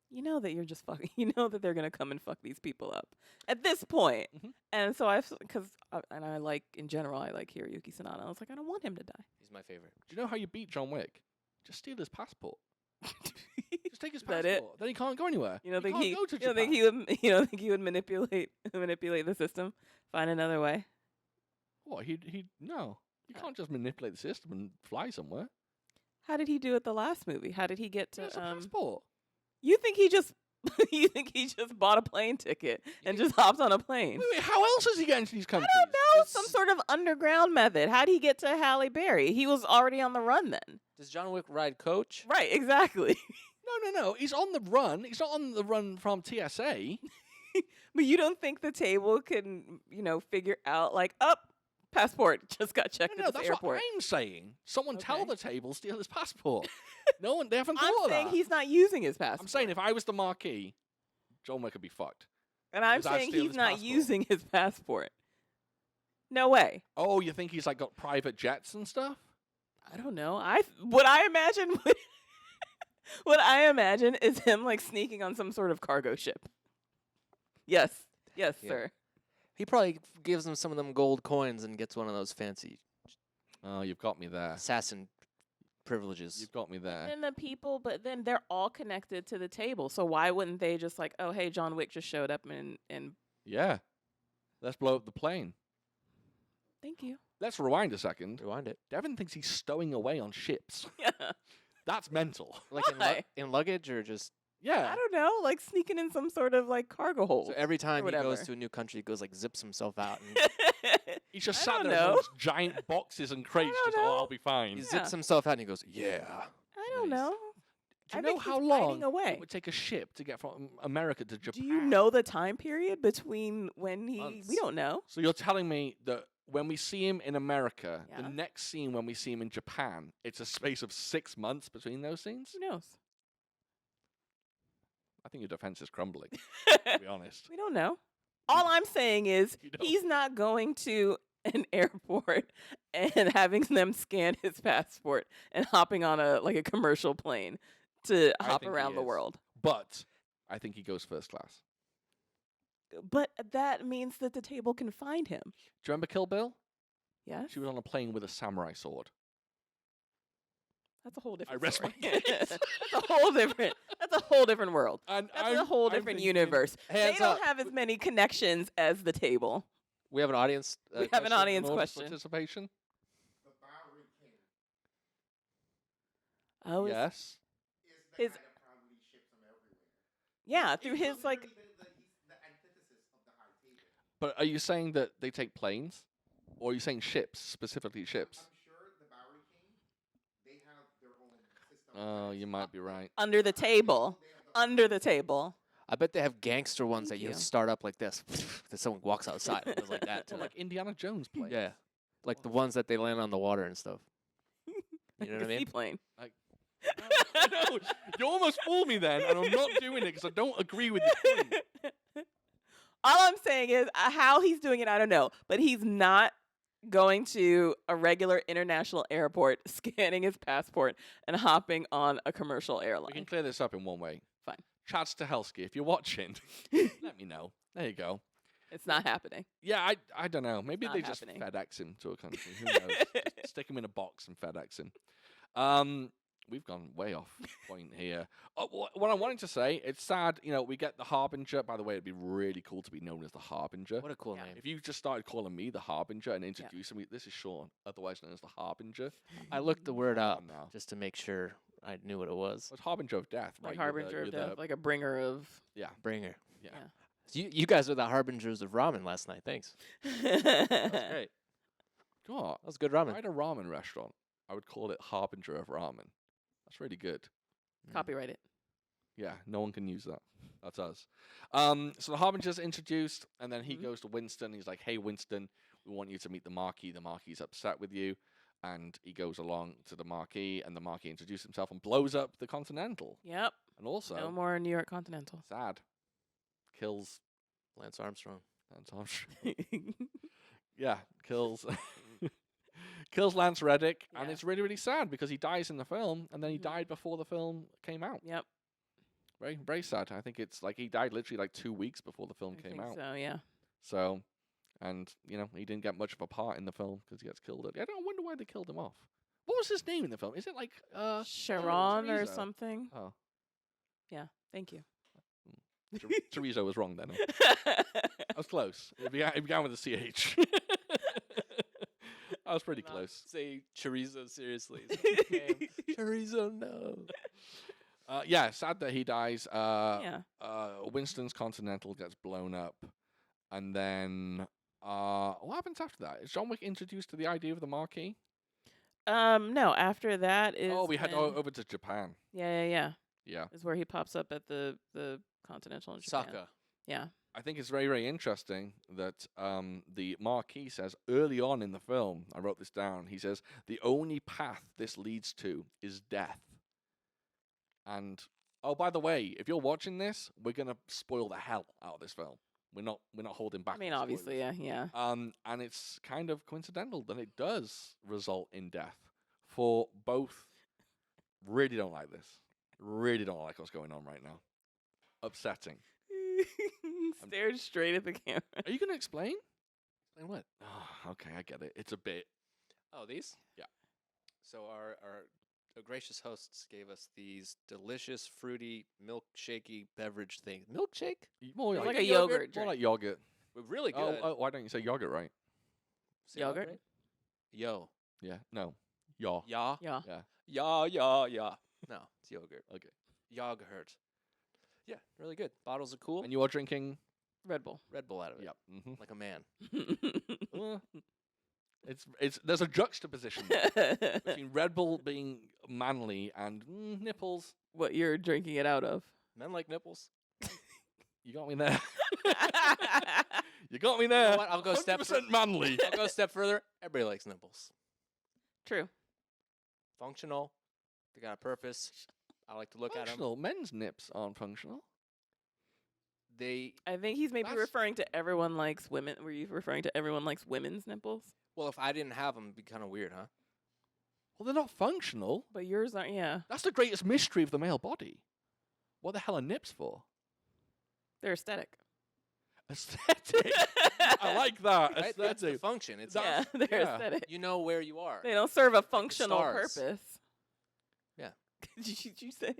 you know that you're just fucking, you know that they're gonna come and fuck these people up at this point. Mhm. And so and I like, in general, I like Hiroyuki Sanada. I was like, I don't want him to die. He's my favorite. Do you know how you beat John Wick? Just steal his passport. Just take his Is that passport. it? Then he can't go anywhere. You don't think can't he? go to You don't think Japan. he would manipulate the system, find another way? What? He no. You Uh, can't just manipulate the system and fly somewhere. How did he do it the last movie? How did he get to? It's a passport. You think he just? You think he just bought a plane ticket and just hopped on a plane? Wait, how else is he getting to these I countries? don't know. It's- Some sort of underground method. How did he get to Halle Berry? He was already on the run then. Does John Wick ride coach? Right. Exactly. No. He's on the run. He's not on the run from TSA. But you don't think the table can, figure out like, up passport just got checked No, at the that's airport. what I'm saying. Someone tell Okay. the table steal his passport. No one. They haven't I'm thought of saying that. he's not using his passport. I'm saying if I was the marquee, John Wick could be fucked. And I'm Because I'd saying steal he's his not passport. using his passport. No way. Oh, you think he's like got private jets and stuff? I don't know. What I imagine what I imagine is him like sneaking on some sort of cargo ship. Yes. Yes, Yeah. sir. He probably gives them some of them gold coins and gets one of those fancy Oh, you've got me there. assassin privileges. You've got me there. And the people, but then they're all connected to the table. So why wouldn't they just like, oh hey, John Wick just showed up and Yeah. Let's blow up the plane. thank you. Let's rewind a second. Rewind it. Devin thinks he's stowing away on ships. Yeah. That's mental. Like Why? in luggage or just Yeah. I don't know, like sneaking in some sort of like cargo hole. so every time he goes whatever. to a new country, he goes like zips himself out and He's just I sat don't there know. amongst giant boxes and crates. don't Just, know. oh, I'll be fine. he Do zips Yeah. himself out and he goes, yeah. I don't Nice. know. you I know think how he's long hiding away. it would take a ship to get from America to Japan? Do you know the time period between when Months. we don't know. So you're telling me that when we see him in America, Yeah. the next scene when we see him in Japan, it's a space of 6 months between those scenes? Who knows? I think your defense is crumbling, to be honest. We don't know. All I'm saying is You don't. he's not going to an airport and having them scan his passport and hopping on a commercial plane to I hop think he around the is. world. But I think he goes first class. But that means that the table can find him. Do you remember Kill Bill? Yes? She was on a plane with a samurai sword. That's a whole different rest my story. case. That's a whole different world. And That's a whole different universe. They Hands don't up. have as many connections as the table. We have an audience. We have an audience Audience question. participation? The Bowery King Oh, Yes. is the His- guy that probably ships them everywhere. yeah, through He's his like literally he's the antithesis of the high table. But are you saying that they take planes? Or are you saying ships, specifically ships? I'm sure the Bowery King, they have their own system. Oh, you might be right. under the table. They have the Under the table. I bet they have gangster ones Thank that you you. start up like this. That someone walks outside and goes like that. To Well, them. like Indiana Jones planes. Yeah. Like the ones that they land on the water and stuff. You know what I The mean? seaplane. No, you almost fooled me then, and I'm not doing it because I don't agree with your point. All I'm saying is how he's doing it, I don't know. But he's not going to a regular international airport, scanning his passport, and hopping on a commercial We airline. can clear this up in one way. Fine. Chad Stahelski, if you're watching, let me know. There you go. It's not happening. Yeah, I don't know. Maybe not they just happening. FedEx him to a country. Who knows? Just stick him in a box and FedEx him. we've gone way off point here. What I wanted to say, it's sad, we get the Harbinger. By the way, it'd be really cool to be known as the Harbinger. What a cool Yeah. name. If you just started calling me the Harbinger and introducing me, this is Sean, otherwise known as the Harbinger. I looked the word Come up on now. just to make sure I knew what it was. It's Harbinger of Death, right? Like You're harbinger of you're death, like a bringer of. Bringer. Yeah. Yeah. So you guys are the harbingers of ramen last night. Thanks. That's great. God, That was good if I ramen. had a ramen restaurant, I would call it Harbinger of Ramen. That's really good. Copyright it. Yeah, no one can use that. That's us. So the Harbinger's introduced, and then he Mhm. goes to Winston. He's like, "Hey, Winston, we want you to meet the Marquis. The Marquis's upset with you." And he goes along to the Marquis, and the Marquis introduces himself and blows up the Continental. Yep. And also, No more New York Continental. sad, kills Lance Armstrong. Lance Armstrong. Yeah, kills kills Lance Reddick, and Yeah. it's really, really sad because he dies in the film, and then he Mhm. died before the film came out. Yep. Very, very sad. I think it's like he died literally like 2 weeks before the film I came think out. so, yeah. So, and he didn't get much of a part in the film because he gets killed. I wonder why they killed him off. What was his name in the film? Is it like Sharon or Chorizo. something. Oh, Thank you. Chorizo was wrong then. I was close. It began with a CH. I was pretty close. Say chorizo seriously. Chorizo, no. Yeah, sad that he dies. Yeah. Winston's Continental gets blown up, and then what happens after that? Is John Wick introduced to the idea of the Marquis? No, after that is Oh, we head when- over to Japan. Yeah. Yeah, Is where he pops up at the Continental in Japan. Saka. Yeah. I think it's very, very interesting that the Marquis says early on in the film, I wrote this down, he says, the only path this leads to is death. And, oh, by the way, if you're watching this, we're going to spoil the hell out of this film. We're not holding back. I mean, on obviously, spoilers. yeah. And it's kind of coincidental that it does result in death for both. Really don't like this. Really don't like what's going on right now. Upsetting. Stared straight at the camera. Are you going to explain? Explain what? Oh, okay, I get it. It's a bit. Oh, these? Yeah. So our gracious hosts gave us these delicious, fruity, milkshakey beverage things. Milkshake? More It's like, like a yogurt More drink. like yogurt. But really Oh, good. why don't you say yogurt right? Say what, Yogurt? right? Yo. Yeah. No. Yaw. Ya. Yeah. Ya. No, it's yogurt. Okay. Yogurt. Yeah, really good. Bottles are cool. And you are drinking. Red Bull. Red Bull out of it. Yep. Mm-hmm. Like a man. It's there's a juxtaposition there between Red Bull being manly and nipples. What you're drinking it out of. Men like nipples. You got me there. You got me You there. know what? I'll go step 100% manly. I'll go a step further. Everybody likes nipples. True. Functional. They got a purpose. I like to look at them. Functional. Men's nips aren't functional. They I think he's maybe That's- referring to everyone likes women. Were you referring to everyone likes women's nipples? well, if I didn't have them, it'd be kind of weird, huh? Well, they're not functional. But yours aren't. Yeah. That's the greatest mystery of the male body. What the hell are nips for? They're aesthetic. Aesthetic. I like that. Right? That's the Aesthetic. function. It's Yeah, they're yeah. aesthetic. you know where you are. They don't serve a functional stars. purpose. Yeah. Did you say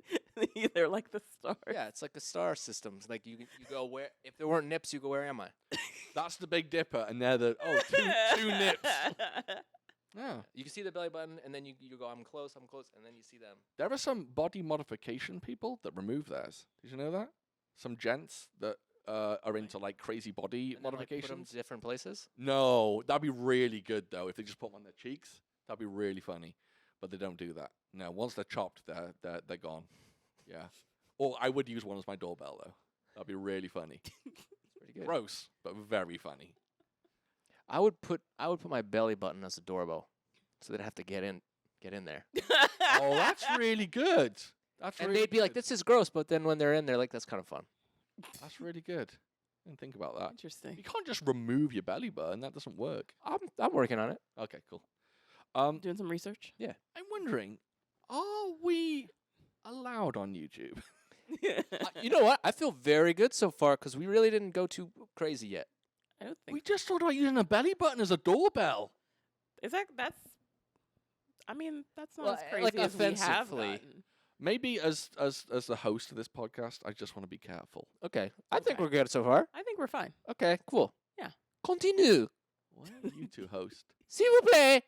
they're like the stars? Yeah, it's like a star system. It's like you go where if there weren't nips, you go where am I? That's the Big Dipper, and they're the two nips. Yeah. You can see the belly button, and then you go I'm close, and then you see them. There are some body modification people that remove theirs. Did you know that? Some gents that are into like crazy body And then, like, put 'em modifications. to different places. No, that'd be really good though if they just put them on their cheeks. That'd be really funny. But they don't do that. No, once they're chopped, they're gone. Yeah. Or I would use one as my doorbell though. That'd be really funny. Pretty good. Gross, but very funny. I would put my belly button as a doorbell, so they'd have to get in there. Oh, that's really good. That's And really they'd be like, good. "This is gross," but then when they're in, they're like, "That's kind of fun." That's really good. I didn't think about that. Interesting. You can't just remove your belly button. That doesn't work. I'm working on it. Okay, cool. Doing some research. I'm wondering, are we allowed on YouTube? You know what? I feel very good so far because we really didn't go too crazy yet. I don't think We just talked about using a belly button as a doorbell. is that's. I mean, that's not Well, as crazy like, as we have offensively. gotten. Maybe as the host of this podcast, I just want to be careful. Okay. I think Okay. we're good so far. I think we're fine. Okay, cool. Yeah. Continue. Why are you two host? S'il vous plaît.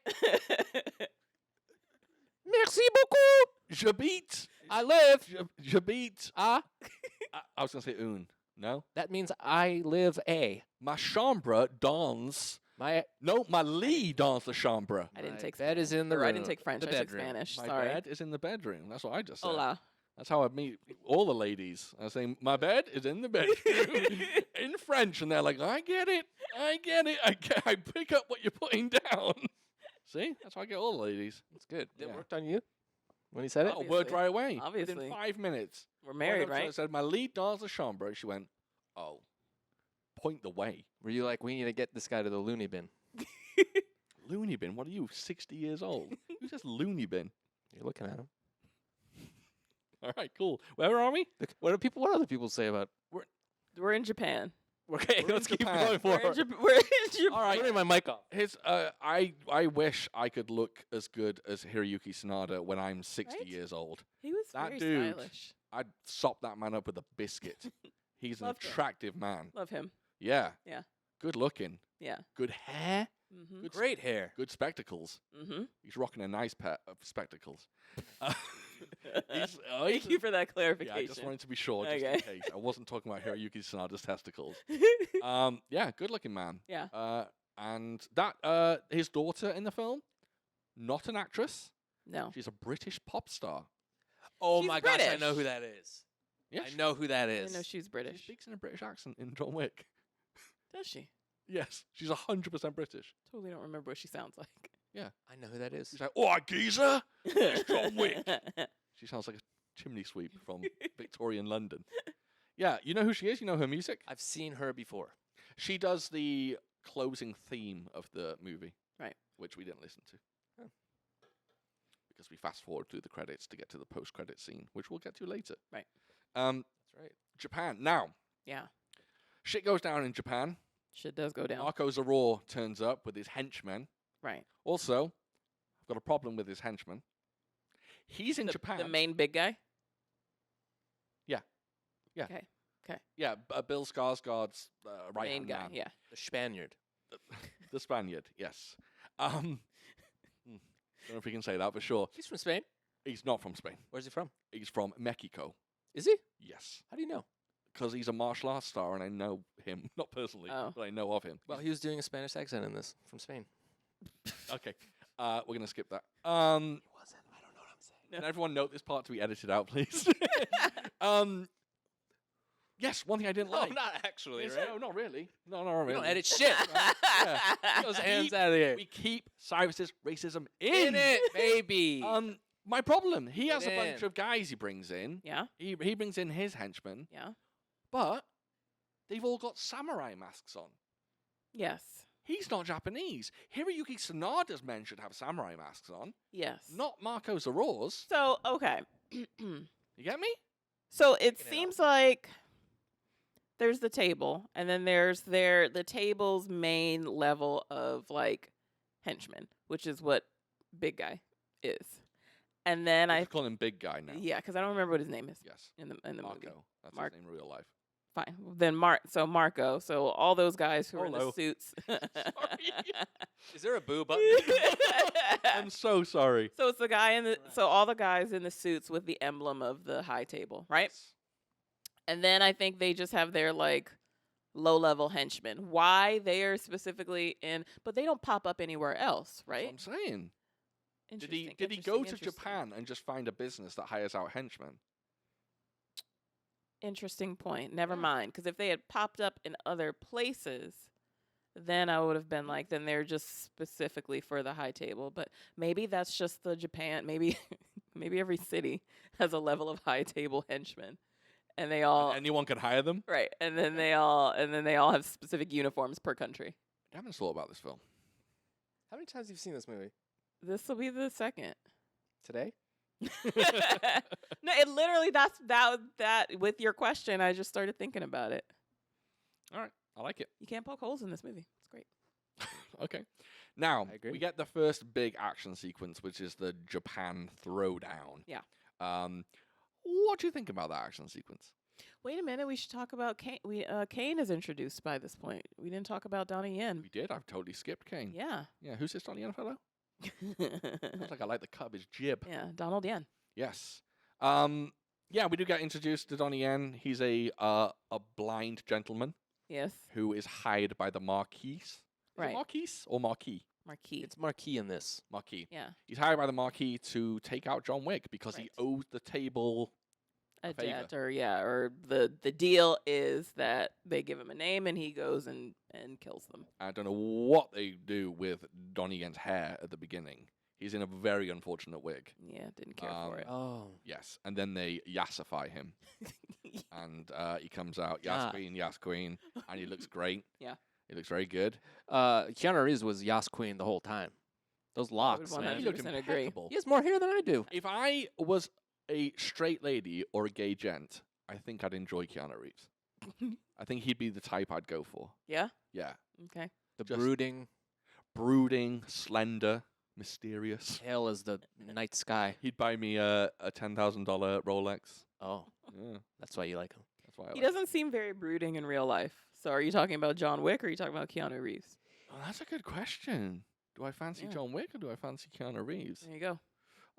Merci beaucoup. J'habite. I live. J'habite. Ah. I was gonna say un. No. That means I live a. Ma chambre dans. My Ma lit dans la chambre. I didn't My take bed is Spanish. in the Or I didn't room. take French. The I took bedroom. Spanish. My Sorry. bed is in the bedroom. That's what I just said. Hola. That's how I meet all the ladies. I say, my bed is in the bedroom in French. And they're like, I get it. I pick up what you're putting down. See? That's how I get all the ladies. That's good. It Yeah. worked on you when he said it. Oh, word Obviously. right away. Obviously. Within 5 minutes. We're married, Went up to her right? and said, my lit dans la chambre. And she went, oh, point the way. Were you like, we need to get this guy to the loony bin? Loony bin? What are you, 60 years old? Who says loony bin? You're looking at him. All right, cool. Where are we? What other people say about? We're in Japan. Okay, We're let's in keep Japan. going We're in, forward. We're in Japan. All right. Turning my mic off. I wish I could look as good as Hiroyuki Sanada when I'm 60 Right? years old. He was That very dude. stylish. I'd sop that man up with a biscuit. He's an Loved him. attractive man. Love him. Yeah. Yeah. Good looking. Yeah. Good hair. Mm-hmm. Good, Great hair. good spectacles. Mm-hmm. He's rocking a nice pair of spectacles. He's Thank you for that yeah, clarification. I just wanted to be sure, just in Okay. case. I wasn't talking about Hiroyuki Sanada's testicles. Yeah, good looking man. Yeah. And that his daughter in the film, not an actress. No. She's a British pop star. Oh She's my gosh, I know British. who that is. Yeah, I know who that I is. didn't know she was she British. speaks in a British accent in John Wick. Does she? Yes, she's 100% British. Totally don't remember what she sounds like. I know who that is. She's like, "Oh, geezer!" It's John Wick. She sounds like a chimney sweep from Victorian London. Yeah, you know who she is. You know her music. I've seen her before. She does the closing theme of the movie, Right. Which we didn't listen to. Oh. Because we fast forward through the credits to get to the post-credit scene, which we'll get to later. Right. That's right. Japan. Now, Yeah. shit goes down in Japan. Shit does go down. Marco Zaror turns up with his henchmen. Right. Also, I've got a problem with his henchmen. He's in Japan. The main big guy? Yeah. Yeah. Okay. Yeah, Bill Skarsgård's right Main hand guy, man. yeah. The Spaniard. The Spaniard, yes. Don't know if we can say that for sure. He's from Spain. He's not from Spain. Where's he from? He's from Mexico. Is he? Yes. How do you know? Because he's a martial arts star and I know him. Not personally, Oh. but I know of him. Well, he was doing a Spanish accent in this from Spain. Okay. We're going to skip that. He wasn't. I don't know what I'm saying. Can everyone note this part to be edited out, please? Yes, one thing I didn't like. No, not actually, is- right? No, not really. No, not We really. don't edit shit. Yeah. Get those hands out of here. We keep Cyrus's racism In it, baby. My problem, he has a Get bunch in. of guys he brings in. Yeah. He brings in his henchmen, Yeah. but they've all got samurai masks on. Yes. He's not Japanese. Hiroyuki Sanada's men should have samurai masks on, Yes. not Marco Zaror's. So, okay. You get me? So it Picking it seems like there's the table, and then there's the table's main level of like henchmen, which is what big guy is. And then I call him Big Guy now. yeah, because I don't remember what his name is Yes. in the movie. Marco. That's Mark- his name in real life. Fine. Then Marco. So all those guys who are in the Hello. suits. Is there a boo button? I'm so sorry. So it's the guy in the so all the guys in the suits with the emblem of the high table, right? And then I think they just have their like low-level henchmen. Why they are specifically in, but they don't pop up anywhere else, That's right? what I'm saying. Did he Interesting, go to interesting. Japan and just find a business that hires out henchmen? Interesting point. Never Yeah. mind, because if they had popped up in other places, then I would have been like, then they're just specifically for the high table. But maybe that's just the Japan. Maybe, maybe every city has a level of high table henchmen, and they all And anyone can hire them? right, and then they all have specific uniforms per country. I haven't thought about this film. How many times have you seen this movie? This will be the second. Today? No, it literally that with your question, I just started thinking about it. All right. I like it. You can't poke holes in this movie. It's great. Okay. Now, I agree. we get the first big action sequence, which is the Japan throwdown. Yeah. What do you think about that action sequence? Wait a minute. We should talk about Kane. Kane is introduced by this point. We didn't talk about Donnie Yen. We did. I've totally skipped Kane. Yeah. Yeah. Who's this Donnie Yen fellow? Looks like I like the cut of his jib. Yeah. Donald Yen. Yes. Yeah, we do get introduced to Donnie Yen. He's a blind gentleman Yes. who is hired by the Marquis. Is it Right. Marquis or Marquis? Marquis. It's marquee in this. Marquis. Yeah. He's hired by the Marquis to take out John Wick because he Right. owes the table. A favor. debt, or the deal is that they give him a name and he goes and kills them. I don't know what they do with Donnie Yen's hair at the beginning. He's in a very unfortunate wig. Yeah, didn't care for it. Oh. Yes, and then they yassify him, and he comes out, Yeah. Yas Queen, and he looks great. Yeah. He looks very good. Keanu Reeves was Yas Queen the whole time. Those locks, would man. He looked 100% agree. impeccable. He has more hair than I do. If I was a straight lady or a gay gent, I think I'd enjoy Keanu Reeves. I think he'd be the type I'd go for. Yeah. Yeah. Okay. The Just- brooding, Brooding, slender, mysterious. pale as the night sky. He'd buy me a $10,000 Rolex. Oh, Yeah, that's why you like him. that's why I He like doesn't seem very brooding in real life. So are you talking about John Wick or are you talking about Keanu Reeves? Oh, that's a good question. Do I fancy Yeah. John Wick or do I fancy Keanu Reeves? There you go.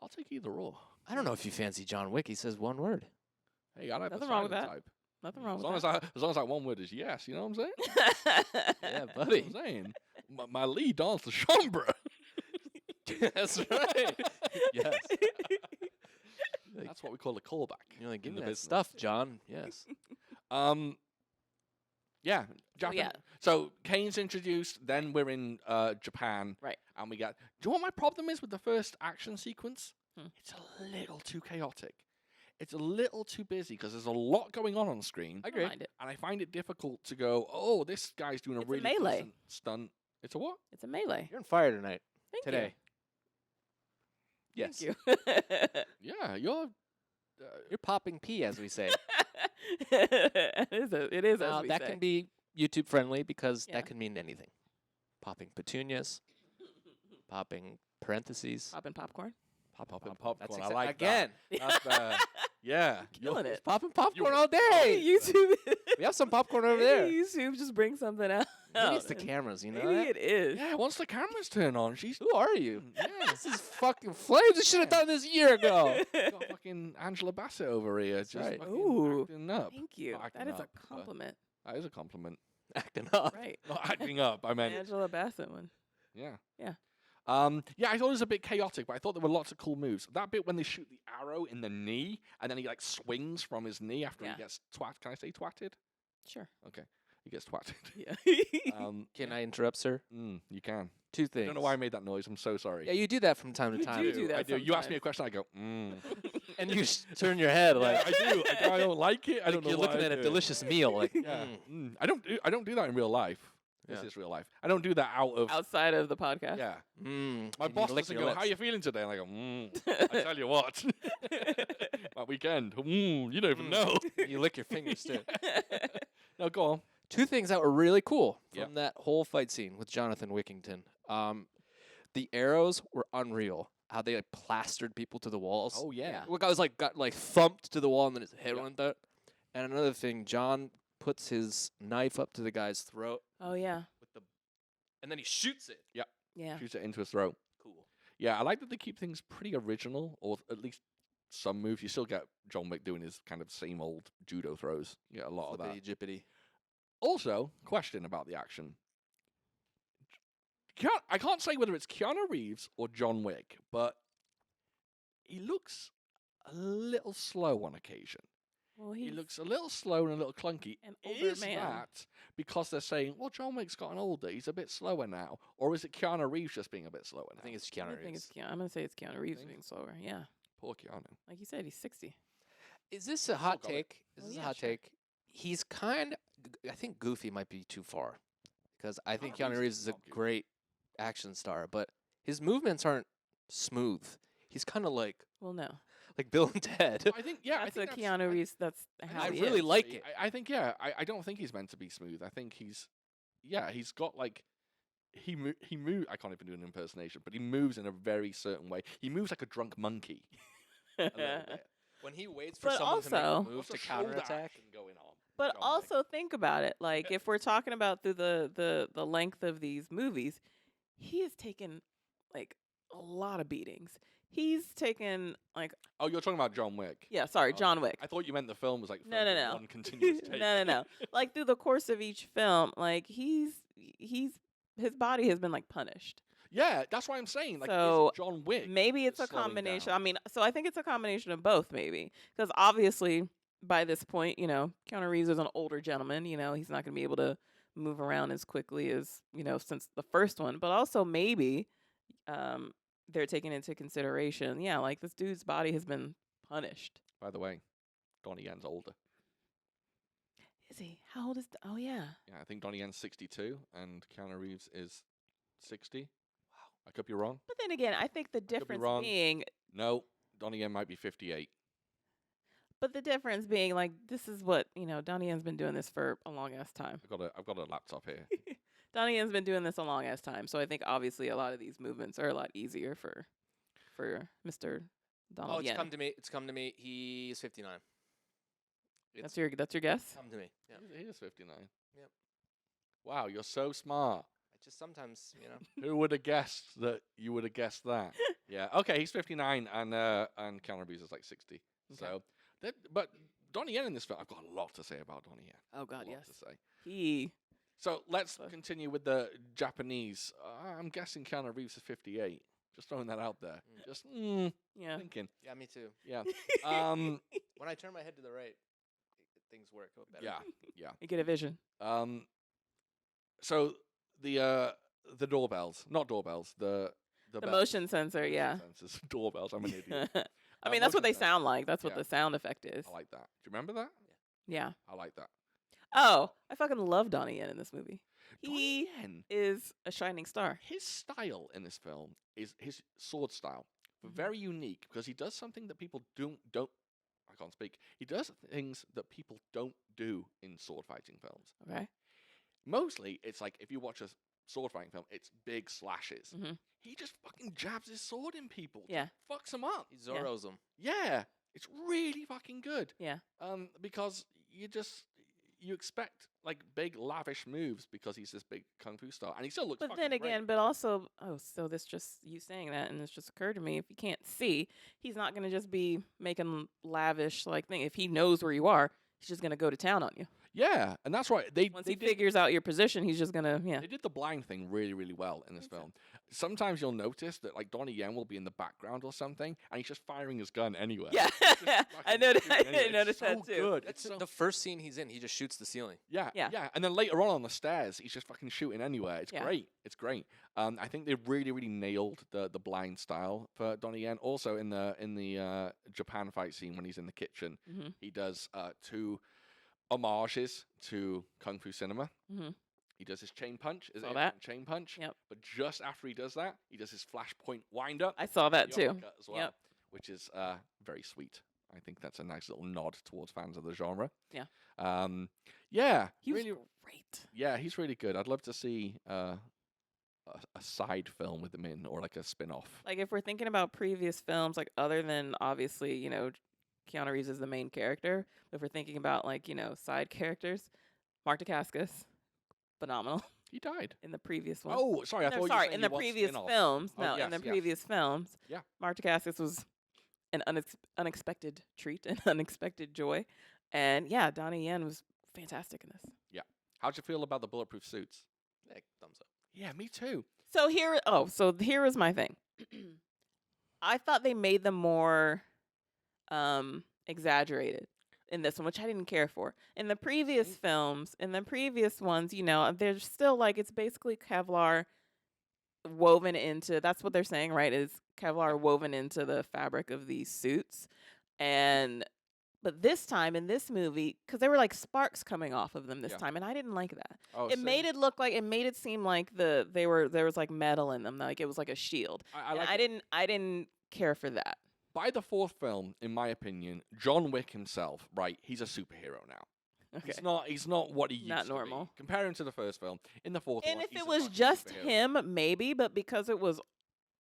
I'll take either or. I don't know if you fancy John Wick. He says one word. Hey, I like the Nothing wrong with silent that. type. Nothing wrong As with long as that one word is yes, you know what I'm saying? that. Yeah, That's buddy. what I'm saying. My lead dance the chambre. That's right. Yes. That's what we call a callback. You're like, give in me the that business. stuff, John. Yes. Yeah, Japan. yeah. So Kane's introduced, then we're in Japan. Right. And we get. Do you know what my problem is with the first action sequence? Hmm. It's a little too chaotic. It's a little too busy because there's a lot going on screen. I Don't agree. mind it. And I find it difficult to go, oh, this guy's doing a It's a really melee. decent stunt. It's a what? It's a melee. You're on fire tonight. Thank Today. you. Yes. Thank you. Yeah, you're. You're popping pee, as we say. It is Now, as we that say. can be YouTube friendly because Yeah. that can mean anything. Popping petunias, popping parentheses. Popping popcorn. Popping That's popcorn. I exa- like again. that. That's, yeah. Killing it. Popping popcorn You- all day. YouTube. We have some popcorn over there. YouTube just bring something out. Maybe it's the cameras, you know Maybe that? it is. Yeah, once the cameras turn on, she's. Who are you? Yeah. This is fucking flames. We should have done this a year ago. Got fucking Angela Bassett over here. Just right. fucking Ooh. acting up. Thank you. Not That acting is a up, but- compliment. That is a compliment. Acting up. Right. Not acting up. I meant. Angela Bassett one. Yeah. Yeah. Yeah, I thought it was a bit chaotic, but I thought there were lots of cool moves. That bit when they shoot the arrow in the knee, and then he like swings from his knee after Yeah. he gets twat. Can I say twatted? Sure. Okay, he gets twatted. Yeah. Can I interrupt, sir? You can. Two I things. don't know why I made that noise. I'm so sorry. Yeah, you do that from time to You time. do that I do. You ask me a sometimes. question, I go. And you turn your head like, Yeah, I do. I don't like it. I don't know you're why looking I at a do it. delicious meal. Like, Yeah. mm. I don't do that in real life. This Yeah. is real life. I don't do that out of. Outside of the podcast. Yeah. Mm. My You boss lick doesn't your go, "How lips. you feeling today?" And I go, I tell you what, that weekend, you don't even know. You lick your fingers too. No, go on. Two things that were really cool Yep. from that whole fight scene with Jonathan Wickington. The arrows were unreal. How they like plastered people to the walls. Oh yeah. Yeah. One guy was like got like thumped to the wall and then his head Yep. went there. And another thing, John puts his knife up to the guy's throat Oh yeah. with the, and then he shoots it. Yeah. Shoots it into his throat. Cool. Yeah, I like that they keep things pretty original, or at least some moves. You still get John Wick doing his kind of same old judo throws. You get a lot of that. Flippity jippity. Also, question about the action. I can't say whether it's Keanu Reeves or John Wick, but he looks a little slow on occasion. Well, He he's looks a little slow and a little clunky. an older Is man. that because they're saying, well, John Wick's gotten older, he's a bit slower now? Or is it Keanu Reeves just being a bit slower now? I think it's I Keanu think Reeves. it's I'm gonna say it's Keanu Reeves Think? being slower. Yeah. Poor Keanu. Like you said, he's 60. Is this a hot got it. take? Is Oh, this yeah, a hot sure. take? He's kind. I think Goofy might be too far, because I think Keanu Keanu Reeves Reeves is is a not goofy. great action star, but his movements aren't smooth. He's kind of like Well, no. Bill and Ted. I think, yeah, I That's think a that's, Keanu I- Reeves. That's how I he really is. like it. I think, yeah, I don't think he's meant to be smooth. I think he's got like, he moves. I can't even do an impersonation, but he moves in a very certain way. He moves like a drunk monkey. A little bit. When he waits for But someone to make a also- move Lots to of shoulder counterattack. action going on. But John Wick. also think about it. Like if we're talking about through the length of these movies, he has taken like a lot of beatings. He's taken like Oh, you're talking about John Wick. yeah, sorry, Oh, John Wick. I thought you meant the film was like No, filmed no, in no. one continuous take. No. Like through the course of each film, like he's his body has been like punished. Yeah, that's what I'm saying. Like, So, is it John Wick? Maybe it's a that's slowing combination. down? I mean, so I think it's a combination of both, maybe, because obviously by this point, you know, Keanu Reeves is an older gentleman. You know, he's not going to be able to move around as quickly as since the first one. But also maybe they're taking into consideration, yeah, like this dude's body has been punished. By the way, Donnie Yen's older. Is he? How old is? Oh yeah. Yeah, I think Donnie Yen's 62 and Keanu Reeves is 60. Wow, I could be wrong. But then again, I think the difference wrong. being, No, Donnie Yen might be 58. but the difference being, like, this is what Donnie Yen's been doing this for a long ass time. I've got a laptop here. Donnie Yen's been doing this a long ass time, so I think obviously a lot of these movements are a lot easier for Mr. Donald Oh, it's Yen. come to me. It's come to me. He's 59. That's your guess. Come to me. Yeah. He is 59. Yep. Wow, you're so smart. I just sometimes, Who would have guessed that you would have guessed that? Yeah. Okay, he's 59 and Keanu Reeves is like 60. Okay. So, but Donnie Yen in this film, I've got a lot to say about Donnie Yen. Oh God, A lot yes. to say. He. So let's So- continue with the Japanese. I'm guessing Keanu Reeves is 58. Just throwing that out there. Just Yeah. thinking. Yeah, me too. Yeah. When I turn my head to the right, things work a little better. Yeah. You get a vision. So the doorbells, not doorbells, the The bells. motion sensor, Motion yeah. sensors. Doorbells. I'm an idiot. I mean, that's what they motion sensor. sound like. That's what Yeah. the sound effect is. I like that. Do you remember that? Yeah. I like that. Oh, I fucking love Donnie Yen in this movie. Donnie He Yen, is a shining star. his style in this film is his sword style. Mhm. Very unique because he does something that people don't. I can't speak. He does things that people don't do in sword fighting films. Okay. Mostly, it's like if you watch a sword fighting film, it's big slashes. Mhm. He just fucking jabs his sword in people. Yeah. Fucks them up. He Zorro's them. Yeah, it's really fucking good. Yeah. Because you expect like big lavish moves because he's this big kung fu star, and he still looks. But fucking then great. again, but also, so this just you saying that, and this just occurred to me. If you can't see, he's not gonna just be making lavish like thing. If he knows where you are, he's just gonna go to town on you. Yeah, and that's right. Once he figures out your position, he's just gonna They did the blind thing really, really well in this film. Sometimes you'll notice that like Donnie Yen will be in the background or something, and he's just firing his gun anywhere. Yeah, Just I fucking noticed. shooting anywhere. I It's noticed so that too. Good. That's It's so the first scene he's in. He just shoots the ceiling. Yeah, Yeah. yeah. And then later on the stairs, he's just fucking shooting anywhere. It's Yeah. great. It's great. I think they really, really nailed the blind style for Donnie Yen. Also in the Japan fight scene when he's in the kitchen, Mhm. he does 2 homages to Kung Fu cinema. Mhm. He does his chain punch. Is Saw it that. chain punch? Yep. But just after he does that, he does his flashpoint wind up. I saw that the too. uppercut as well, Yep. which is very sweet. I think that's a nice little nod towards fans of the genre. Yeah. Yeah. He was really, great. yeah, he's really good. I'd love to see a side film with him in, or like a spin-off. Like if we're thinking about previous films, like other than obviously, Keanu Reeves is the main character. But if we're thinking about like, side characters, Mark Dacascos, phenomenal He died. in the previous one. Oh, sorry. I No, thought you sorry, were saying in he the wants previous spin-off. films. Oh, No, yes, in the yes. previous films. Yeah. Mark Dacascos was an unexpected treat, an unexpected joy. And yeah, Donnie Yen was fantastic in this. How'd you feel about the bulletproof suits? Thumbs up. Yeah, me too. So here is my thing. I thought they made them more exaggerated in this one, which I didn't care for. In the previous films, in the previous ones, they're still like it's basically Kevlar woven into. That's what they're saying, right? Is Kevlar woven into the fabric of these suits, but this time in this movie, because there were like sparks coming off of them this Yeah. time, and I didn't like that. Oh, It made it seem like there was like metal in them, like it was like a shield. I And like I it. didn't care for that. By the 4th film, in my opinion, John Wick himself, right? He's a superhero now. Okay. He's not what he used Not to normal. be. Compare him to the first film. In the fourth And one, if he's it a was fucking just superhero. him, maybe, but because it was Oh,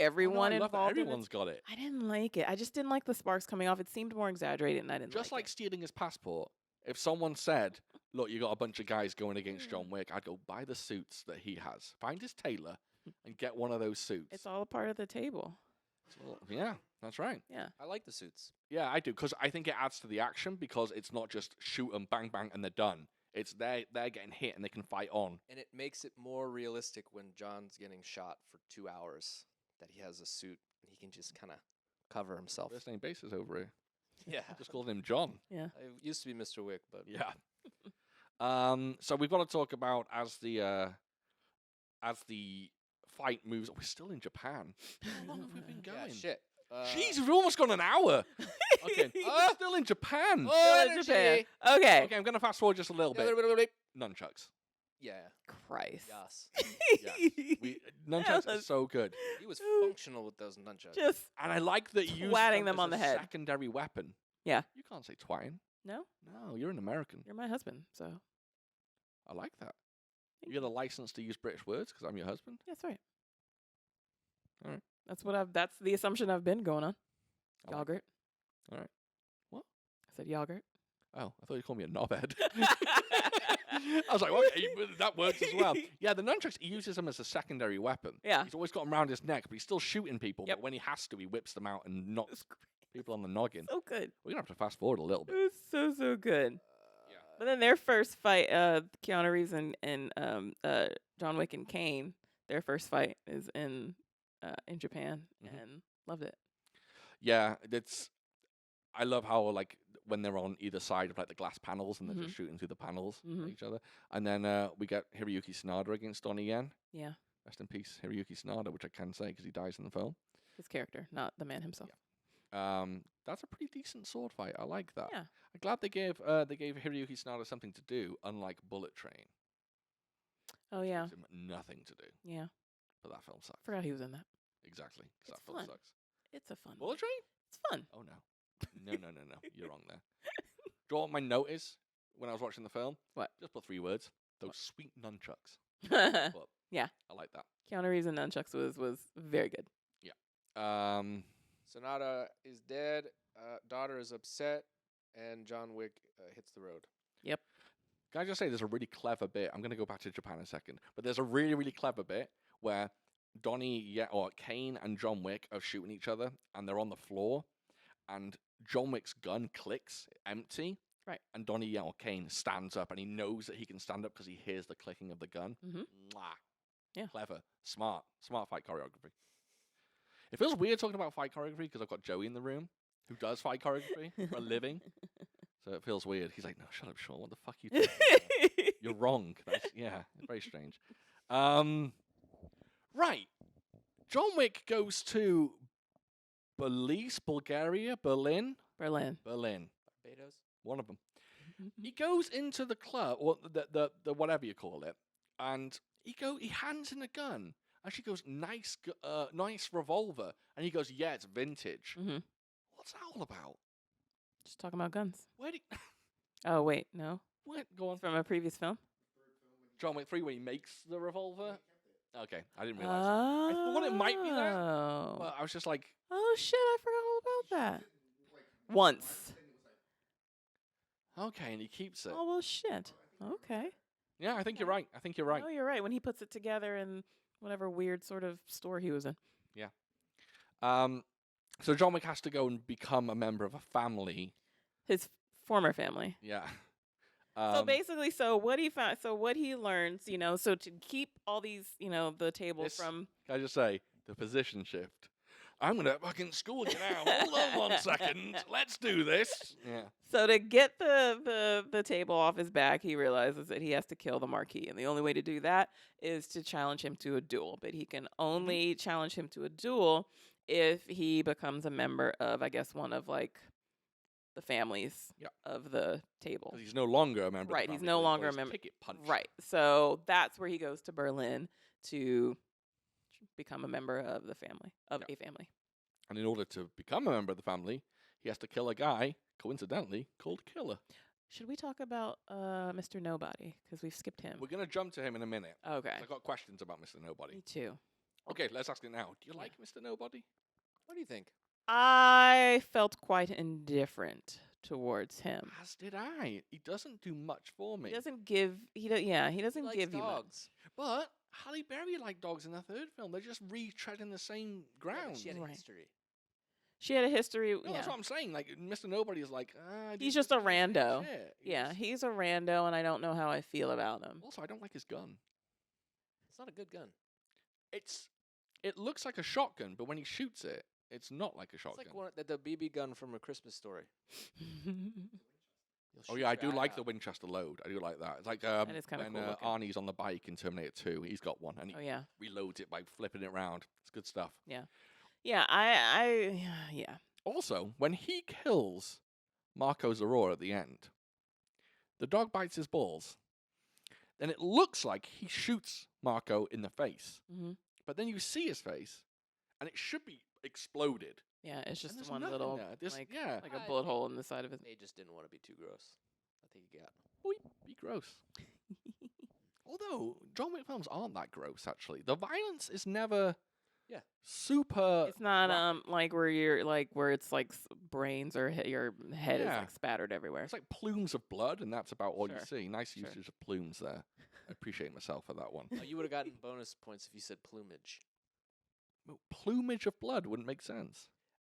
no, everyone I love that involved in it, everyone's got it. I didn't like it. I just didn't like the sparks coming off. It seemed more exaggerated, and I didn't Just like like stealing his passport. If someone said, "Look, you got a bunch of guys going against John Wick," I'd go buy the suits that he has. Find his tailor and get one of those suits. it. It's all a part of the table. Well, yeah, that's right. Yeah. I like the suits. Yeah, I do because I think it adds to the action because it's not just shoot them, bang, bang, and they're done. It's they're getting hit and they can fight on. And it makes it more realistic when John's getting shot for 2 hours that he has a suit and he can just kind of cover himself. First name basis over here. Yeah. Just called him John. Yeah. I used to be Mr. Wick, but Yeah. So we've got to talk about as the fight moves. We're still in Japan. How long have we been yeah, going? shit. Jeez, we've almost gone an hour. Okay, we're still in Japan. Oh, Still in Japan. energy. Okay. Okay, I'm gonna fast forward just a little bit. Nunchucks. Yeah. Christ. Yes. Nunchucks are was- so good, He was functional with those nunchucks. Just and I like that you use Twatting them as on the a head. secondary weapon. Yeah. You can't say twatting. no. No, you're an American. You're my husband, so I like that. thank You get a license to use British words because I'm your husband. That's right. All right. That's the assumption I've been going on. I like Yogurt. All right. What? I said yogurt. Oh, I thought you called me a knobhead. I was like, okay, but that works as well. Yeah, the nunchucks, he uses them as a secondary weapon. Yeah. He's always got them around his neck, but he's still shooting people. Yep. But when he has to, he whips them out and knocks It's people on the noggin. so good. We're going to have to fast forward a little It bit. was so good. Yeah. But then their first fight, Keanu Reeves and John Wick and Kane, their first fight is in Japan, Mhm. and loved it. Yeah, I love how, like, when they're on either side of, like, the glass panels and they're just shooting through the panels at each other. And then we get Hiroyuki Sanada against Donnie Yen. Yeah, Rest in peace, Hiroyuki Sanada, which I can say because he dies in the film. his character, not the man himself. That's a pretty decent sword fight. I like that. Yeah. I'm glad they gave Hiroyuki Sanada something to do, unlike Bullet Train. Oh yeah, Gives him nothing to do. yeah. But that film sucks. Forgot he was in that. Exactly. 'Cause It's that film fun. sucks. It's a fun. Bullet Train? It's fun. Oh no. No. You're wrong there. Do you know what my note is when I was watching the film? What? Just put 3 words. Those sweet nunchucks. Keanu But Yeah. I like that. Reeves and nunchucks was very good. Sonata is dead. Daughter is upset, and John Wick hits the road. Can I just say there's a really clever bit? I'm going to go back to Japan in a second, but there's a really, really clever bit where Kane and John Wick are shooting each other, and they're on the floor, and John Wick's gun clicks empty, Right. And Kane stands up, and he knows that he can stand up because he hears the clicking of the gun. Mhm. Mwah. Yeah. Clever, smart fight choreography. It feels weird talking about fight choreography because I've got Joey in the room who does fight choreography for a living. So it feels weird. He's like, no, shut up, Sean. What the fuck are you talking about? You're wrong. It's very strange. Right. John Wick goes to Belize, Bulgaria, Berlin. Berlin. Barbados. One of them. He goes into the club, or the whatever you call it, and he hands in a gun, and she goes, nice revolver, and he goes, yeah, it's vintage. Mm-hmm. What's that all about? Just talking about guns. Where did Oh wait, no. go on? It's from a previous film. John Wick 3 when he makes the revolver. Okay, I didn't realize. I thought it might be that, Oh. but I was just like, Oh shit! I forgot all about that. Once. okay, and he keeps it. Oh well, shit. Okay. Yeah, I think you're right. No, you're right. When he puts it together in whatever weird sort of store he was in. So John Wick has to go and become a member of a family. His former family. Yeah. So basically, what he learns, so to keep all these, the tables This- from. Can I just say the position shift? I'm gonna fucking school you now. Hold on 1 second. Let's do this. Yeah. So to get the table off his back, he realizes that he has to kill the Marquis, and the only way to do that is to challenge him to a duel. But he can only challenge him to a duel if he becomes a member of, I guess, one of like the families Yep. of the table. 'Cause he's no longer a member. Right, Of the he's family, no 'cause longer got a his member- Ticket punched. Right. So that's where he goes to Berlin to become a member of the family, of a family. And in order to become a member of the family, he has to kill a guy, coincidentally, called Killer. Should we talk about Mr. Nobody? Because we've skipped him. We're gonna jump to him in a minute. Okay. I got questions about Mr. Nobody. Me too. Okay, let's ask it now. Do you Yeah. like Mr. Nobody? What do you think? I felt quite indifferent towards him. As did I. He doesn't do much for me. He doesn't give. He doesn't He likes give you much. dogs. But Halle Berry liked dogs in the third film. They're just retreading the same Yeah, but ground. she had a Right. history. She had a history. No, that's what I'm saying. Like Mr. Nobody is like, He's just a rando. Shit. Yeah, he's a rando, and I don't know how I feel about him. Also, I don't like his gun. It's not a good gun. It looks like a shotgun, but when he shoots it, it's not like a It's shotgun. like the BB gun from A Christmas Story. You'll Oh shoot yeah, I your do eye like the out. Winchester load. I do like that. It's like is kinda when cool looking. Arnie's on the bike in Terminator 2. He's got one, and he Oh yeah, reloads it by flipping it around. It's good stuff. yeah. I yeah. Also, when he kills Marco Zaror at the end, the dog bites his balls. Then it looks like he shoots Marco in the face, hmm but then you see his face, and it should be exploded. Yeah, it's And just there's one nothing little there. There's- like yeah, like a I bullet think- hole in the side of his. They just didn't want to be too gross. I think you got. be gross. Although John Wick films aren't that gross, actually. The violence is never, Yeah. super. It's not graphic. like where you're like where it's like brains or your head is Yeah. like spattered everywhere. It's like plumes of blood, and that's about all you Sure. see. Nice Sure. usage of plumes there. I appreciate myself for that one. Oh, you would have gotten bonus points if you said plumage. Well, plumage of blood wouldn't make sense.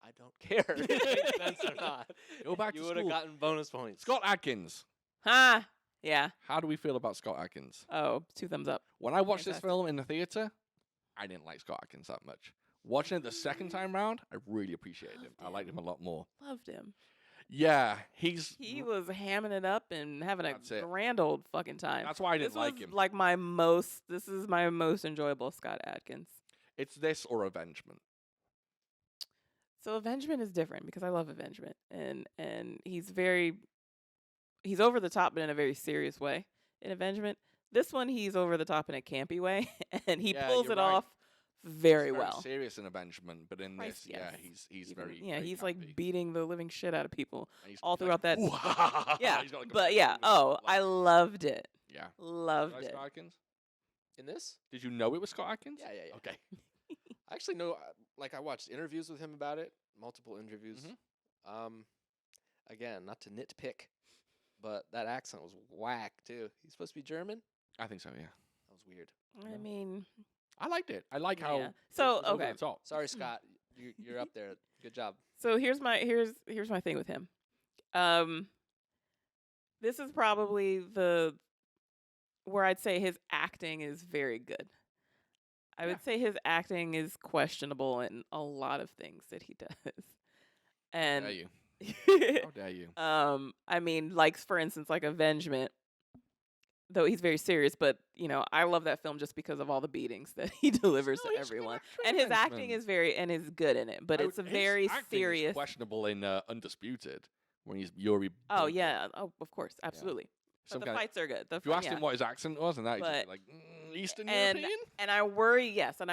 I don't care if it makes sense or not. Go back you to would have school. gotten bonus points. Scott Adkins. Huh? Yeah. How do we feel about Scott Adkins? Oh, 2 thumbs up. When I watched this Fantastic. film in the theater, I didn't like Scott Adkins that much. Watching it the second time round, I really appreciated him. I liked him a lot more. Loved him. Yeah, he was hamming it up and having a That's it. grand old fucking time. That's why I This didn't like was him. like this is my most enjoyable Scott Adkins. It's this or Avengement. So Avengement is different because I love Avengement and he's over the top but in a very serious way in Avengement. This one he's over the top in a campy way and he Yeah, pulls you're it right. off very He's well. serious in Avengement, but in Christ, this, yeah, yes. he's Even- very yeah, very he's campy. like beating the living shit out of people. And he's all like, throughout that- "Ooh." Yeah, He's got, like, a but big yeah, movie oh, like- I loved it. yeah. Loved Like it. Scott Adkins? In this? Did you know it was Scott Adkins? Yeah, yeah, yeah. Okay. I actually know. Like I watched interviews with him about it, multiple interviews. Mhm. Again, not to nitpick, but that accent was whack too. He's supposed to be German. I think so. Yeah. That was weird. I mean, I liked it. I like how. Yeah. So, it was over okay. the top. Sorry, Scott. You're up there. Good job. so here's my thing with him. This is probably where I'd say his acting is very good. I Yeah. would say his acting is questionable in a lot of things that he does. How And dare you? How dare you? I mean, like for instance, like Avengement, though he's very serious, but I love that film just because of all the beatings that he delivers No, to he's a good everyone. actor in And his acting Avengement. is good in it, but it's a His very acting is serious. questionable in Undisputed when he's Yuri. Oh Boyka. yeah, oh of course, absolutely. Some But the kind of- fights are good. if you asked him what his accent was, and that, he's But- like Eastern and- European. And I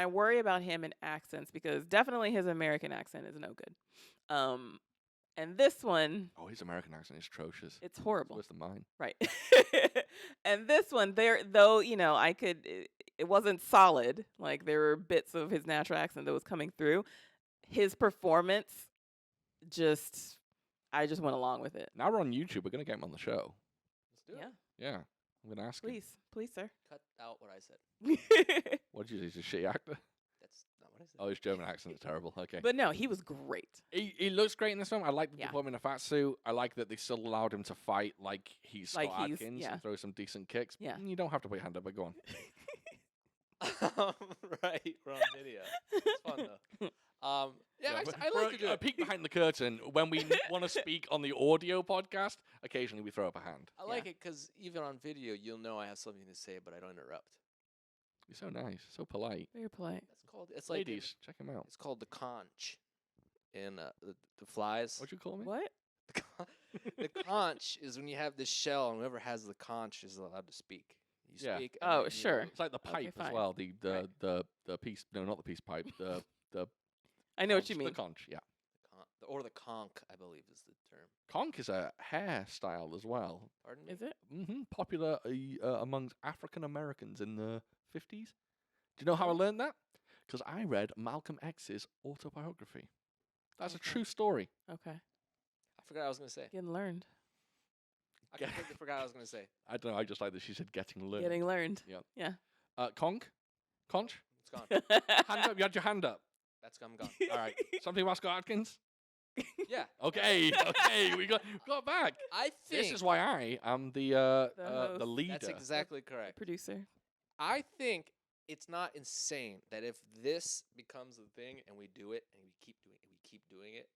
worry about him in accents because definitely his American accent is no good. And this one, Oh, his American accent is atrocious. it's It's horrible. worse than mine. Right. And this one, it wasn't solid. Like there were bits of his natural accent that was coming through. His performance, I just went along with it. Now we're on YouTube. We're gonna get him on the show. Let's do Yeah, it. Yeah, I'm gonna ask him. please, sir. Cut out what I said. What did you say? He's a shitty actor. That's not what I said. Oh, his German accent is terrible. Okay. But no, he was great. He looks great in this film. I like that Yeah. they put him in a fat suit. I like that they still allowed him to fight like he's Like Scott he's- Adkins yeah. and throw some decent kicks. Yeah. You don't have to put your hand up, but go on. Right, we're on video. It's fun though. Yeah, actually, I For like to do a it. peek behind the curtain. When we want to speak on the audio podcast, occasionally we throw up a hand. I like it because even on video, you'll know I have something to say, but I don't interrupt. You're so nice, so polite. Very polite. That's called. It's like Ladies, check him out. it's called the conch in the flies. What'd you call me? What? The conch is when you have this shell, and whoever has the conch is allowed to speak. You Yeah. speak. Oh, then sure. It's like the Okay, pipe as fine. well. The Right. piece. No, not the peace pipe. The I know what conch, you mean. The conch. Yeah. Or the conch, I believe, is the term. Conch is a hairstyle as well. Pardon me? Is it? Popular amongst African Americans in the 50s. Do you know how I learned that? Because I read Malcolm X's autobiography. That's a Okay. true story. Okay. I forgot what I was going to say. Getting learned. I completely forgot what I was going to say. I don't know. I just like that she said getting learned. Getting learned. Conch? Conch? It's gone. Hand up. You had your hand up. That's gone. Gone. All right. Something about Scott Adkins? Yeah. Okay. We got back. I think This is why I am the host. leader. that's exactly correct. Producer. I think it's not insane that if this becomes the thing and we do it and we keep doing it,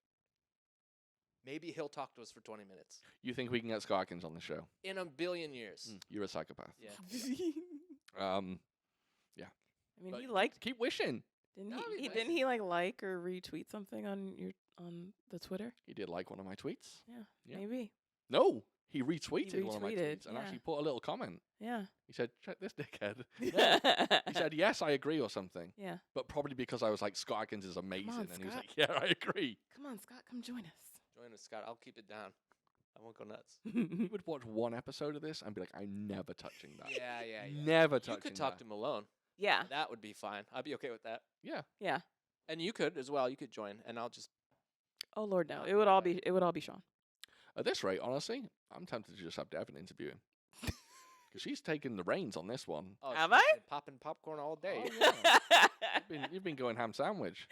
maybe he'll talk to us for 20 minutes. You think we can get Scott Adkins on the show? In a billion years. You're a psychopath. Yeah. I mean, But he liked. Keep wishing. Didn't No, he? he's Didn't nice. he like or retweet something on the Twitter? He did like one of my tweets. Yeah. Maybe. No, he retweeted one of my retweeted, tweets and yeah. actually put a little comment. Yeah. He said, "Check this dickhead." yeah. He said, "Yes, I agree" or something. But probably because I was like, Scott Adkins is amazing, and he was Scott. like, "Yeah, I agree." Come on, Scott. Come join us. Join us, Scott. I'll keep it down. I won't go nuts. He would watch one episode of this and be like, "I'm never touching that. Yeah. Never touching." You could talk that. to him alone. Yeah. That would be fine. I'd be okay with that. Yeah. Yeah. And you could as well. You could join, and I'll just. Oh Lord, no. It would all be. It would all be Sean. At this rate, honestly, I'm tempted to just have Devin interview him because she's taking the reins on this one. Oh, Have she's I? been popping popcorn all day. Oh, yeah. You've been going ham sandwich,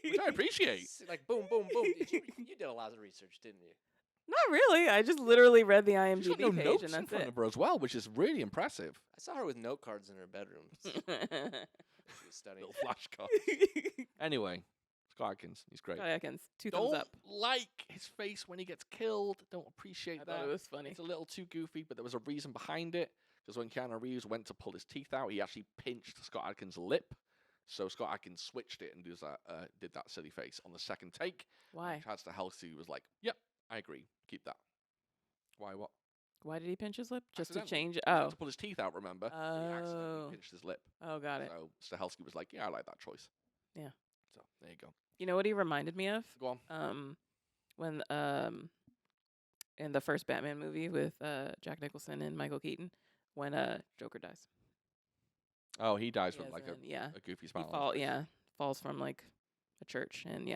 which I appreciate. Like boom, boom, boom. You did a lot of research, didn't you? Not really. I just literally read the She's got IMDb no page notes and in that's front it. of her as well, which is really impressive. I saw her with note cards in her bedroom. She was studying. Little flashcards. Anyway, Scott Adkins, he's great. Scott Adkins, 2 thumbs Don't up. like his face when he gets killed. Don't appreciate I that. thought it was funny. It's a little too goofy, but there was a reason behind it. Because when Keanu Reeves went to pull his teeth out, he actually pinched Scott Adkins' lip. So Scott Adkins switched it and did that silly face on the second take. Why? Chad Stahelski was like, "Yep, I agree. Keep that." Why? What? Why did he pinch his lip? Just to Accidentally. change it? He went Oh. to pull his teeth out. Remember? He accidentally Oh. pinched his lip. Oh, got it. So Stahelski was like, "Yeah, I like that choice." Yeah. So there you go. You know what he reminded me of? Go on. When in the first Batman movie with Jack Nicholson and Michael Keaton, when Joker dies. Oh, he dies He with has like a a goofy he smile. on his face. falls from like a church and he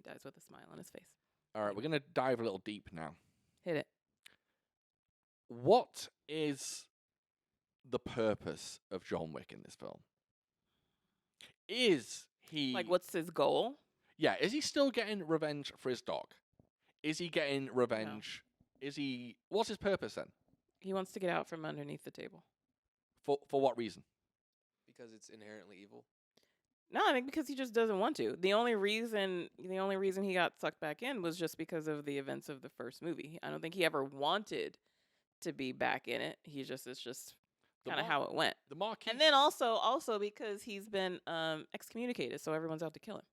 dies with a smile on his face. All right, we're gonna dive a little deep now. Hit it. What is the purpose of John Wick in this film? Is he Like, what's his goal? Yeah, is he still getting revenge for his dog? Is he getting revenge? What's his purpose then? He wants to get out from underneath the table. For what reason? Because it's inherently evil. No, I think because he just doesn't want to. The only reason he got sucked back in was just because of the events of the first movie. I don't think he ever wanted to be back in it. It's just The kind of Mar- how it went. The Marquis And then also because he's been excommunicated, so everyone's out to kill him.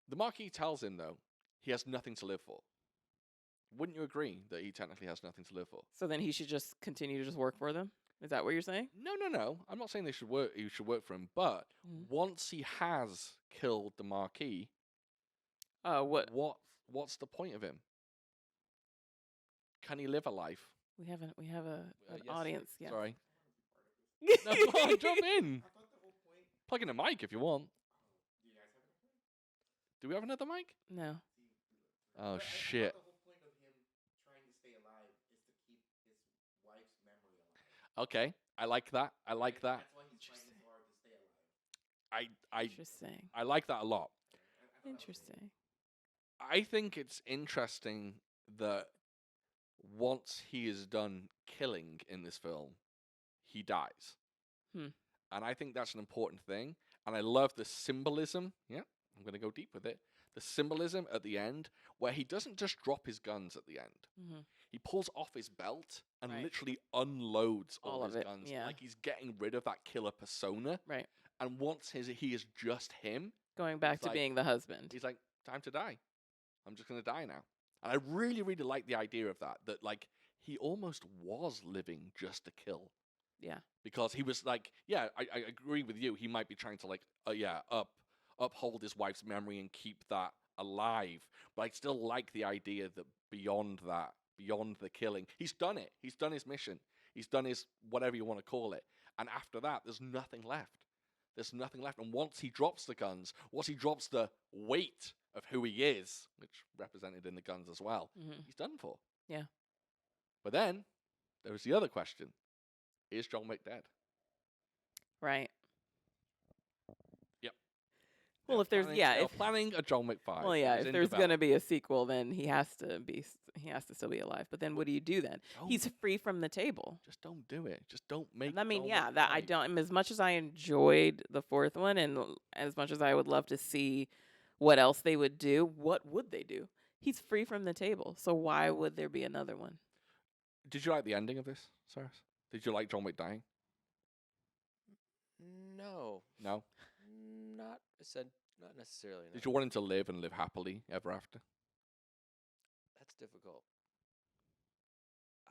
The Marquis tells him though he has nothing to live for. Wouldn't you agree that he technically has nothing to live for? So then he should just continue to just work for them? Is that what you're saying? No. I'm not saying they should work. He should work for him, but Mhm. once he has killed the Marquis, Oh, what? what's the point of him? Can he live a life? We have an yes. audience. Yeah. Sorry. No, come on, jump in. I thought the whole point. Plug in a mic if you want. Do you guys have a point? Do we have another mic? No. Oh But I shit. thought the whole point of him trying to stay alive is to keep his wife's memory alive. Okay, I like that. I like that. That's why he's fighting so hard to stay alive. Interesting. I like that a lot. Interesting. I think it's interesting that once he is done killing in this film, he dies. Hmm. And I think that's an important thing. And I love the symbolism. Yeah, I'm going to go deep with it. The symbolism at the end, where he doesn't just drop his guns at the end. Mm-hmm. He pulls off his belt and Right. literally unloads all All of his it, guns. yeah. Like he's getting rid of that killer persona. Right. And once he is just him, Going back It's to like- being the husband. he's like, time to die. I'm just going to die now. And I really, really like the idea of that, like he almost was living just to kill. Yeah. Because he was like, yeah, I agree with you. He might be trying to like, uphold his wife's memory and keep that alive. But I still like the idea that beyond that, beyond the killing, he's done it. He's done his mission. He's done his whatever you want to call it. And after that, there's nothing left. There's nothing left. And once he drops the guns, once he drops the weight of who he is, which represented in the guns as well, he's done for. Yeah. But then there was the other question. Is John Wick dead? Right. Yep. Well, if there's they're planning a John Wick 5. well, yeah, It's if in there's going to development. be a sequel, then he has to still be alive. But then what do you do then? He's free from the table. Just don't do it. Just don't make. I mean, John yeah, Wick that I 5. don't. As much as I enjoyed the fourth one, and as much as I would love to see what else they would do, what would they do? He's free from the table, so why would there be another one? Did you like the ending of this, Cyrus? Did you like John Wick dying? No, No. not not necessarily. No. Did you want him to live and live happily ever after? That's difficult.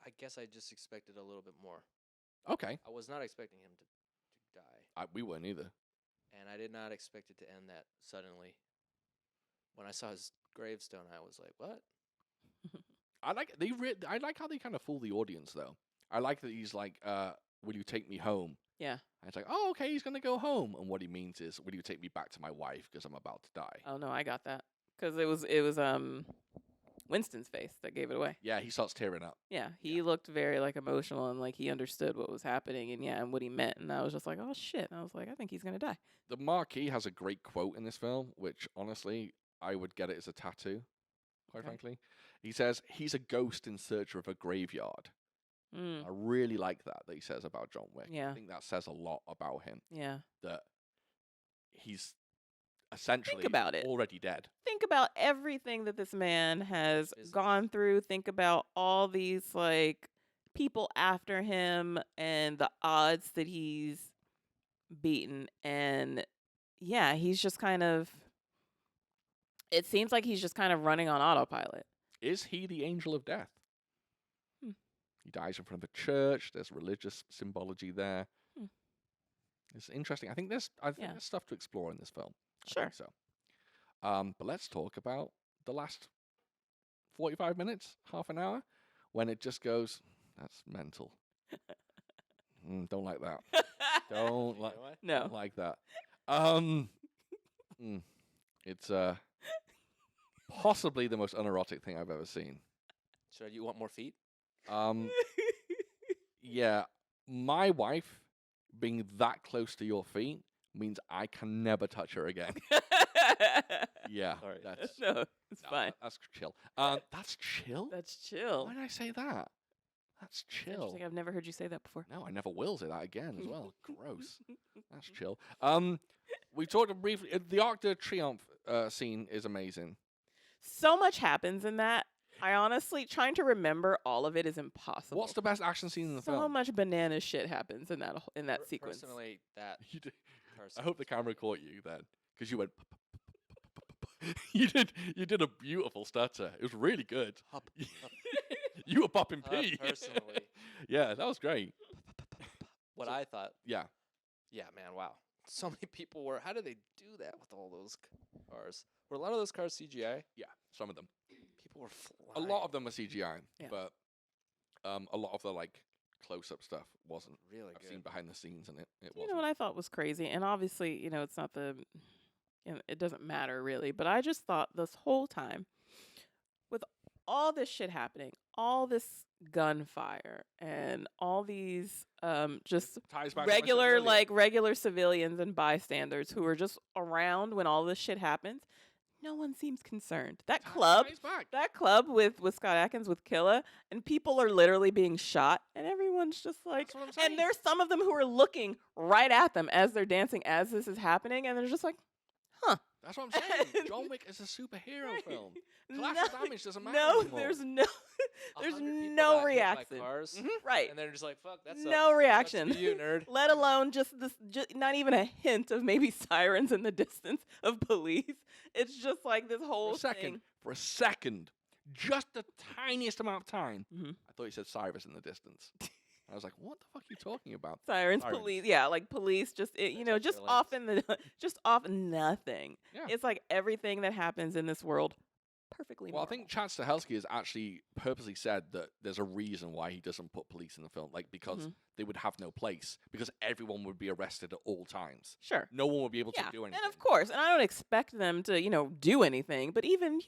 I guess I just expected a little bit more. Okay. I was not expecting him to die, We weren't either. and I did not expect it to end that suddenly. When I saw his gravestone, I was like, "What?" I like how they kind of fool the audience though. I like that he's like, "Will you take me home?" Yeah. And it's like, "Oh, okay, he's gonna go home," and what he means is, "Will you take me back to my wife because I'm about to die?" Oh no, I got that because it was Winston's face that gave it away. Yeah, he starts tearing up. Yeah, he looked very like emotional and like he understood what was happening and what he meant. And I was just like, oh shit. And I was like, I think he's gonna die. The Marquis has a great quote in this film, which honestly, I would get it as a tattoo, quite Okay. frankly. He says, he's a ghost in search of a graveyard. Mm, I really like that he says about John Wick. Yeah. I think that says a lot about him, yeah. that he's essentially about it. already dead. Think about everything that this man has Business. gone through. Think about all these like people after him and the odds that he's beaten. And yeah, he's just kind of. It seems like he's just kind of running on autopilot. Is he the angel of death? Hmm. He dies in front of a church. There's religious symbology there. Hmm. It's interesting. I think there's Yeah. stuff to explore in this film. I Sure. think so. But let's talk about the last 45 minutes, half an hour, when it just goes, that's mental. Don't like that. Don't like. You know what? No. Don't like that. It's possibly the most unerotic thing I've ever seen. Should you want more feet? Yeah, my wife being that close to your feet means I can never touch her again. Yeah, Sorry. that's No, it's no, fine. That's chill. That's chill. That's chill. Why did I say that? That's It's chill. interesting. I've never heard you say that before. No, I never will say that again as well. Gross. That's chill. We talked briefly. The Arc de Triomphe scene is amazing. So much happens in that. I honestly, trying to remember all of it is impossible. What's the best action scene in the so film? much banana shit happens in that sequence. Personally, that You did, car I hope the sequence camera caught you then, because you went. You did a beautiful stutter. It was really good. Hop, You were popping P. personally, Yeah, that was great. what So- I thought, Yeah. yeah, man, wow. So many people were. How did they do that with all those cars? Were a lot of those cars CGI? Yeah, some of them. People were A flying. lot of them are CGI, Yeah. but a lot of the like close-up stuff wasn't. really I've good. seen behind the scenes, and it You wasn't. know what I thought was crazy, and obviously, it's not it doesn't matter really, but I just thought this whole time, with all this shit happening, all this gunfire, and all these just Ties back to my regular civilian. regular civilians and bystanders who are just around when all this shit happens, no one seems concerned. That club. Ties back. That club with Scott Adkins with Killa, and people are literally being shot, and everyone's just like, That's what I'm saying. and there's some of them who are looking right at them as they're dancing as this is happening, and they're just like, That's what I'm saying. John Wick is a superhero Right. film. no, Collateral damage doesn't matter no, anymore. there's no, there's 100 people no got hit by reaction, Cars, right? and they're just like, "Fuck, that's No reaction. You nerd." Let alone just not even a hint of maybe sirens in the distance of police. It's just like this whole For a second, just the tiniest amount of time, Mhm. I thought you said Cyrus in the distance. I was like, what the fuck are you talking about? Sirens, Sirens. police, yeah, like police, just Protect just your off legs. in the, just off nothing. Yeah. It's like everything that happens in this world, perfectly Well, I normal. think Chad Stahelski has actually purposely said that there's a reason why he doesn't put police in the film, like because they would have no place, because everyone would be arrested at all times. Sure. No one would be able to Yeah, do anything. and of course, and I don't expect them to, do anything, but even,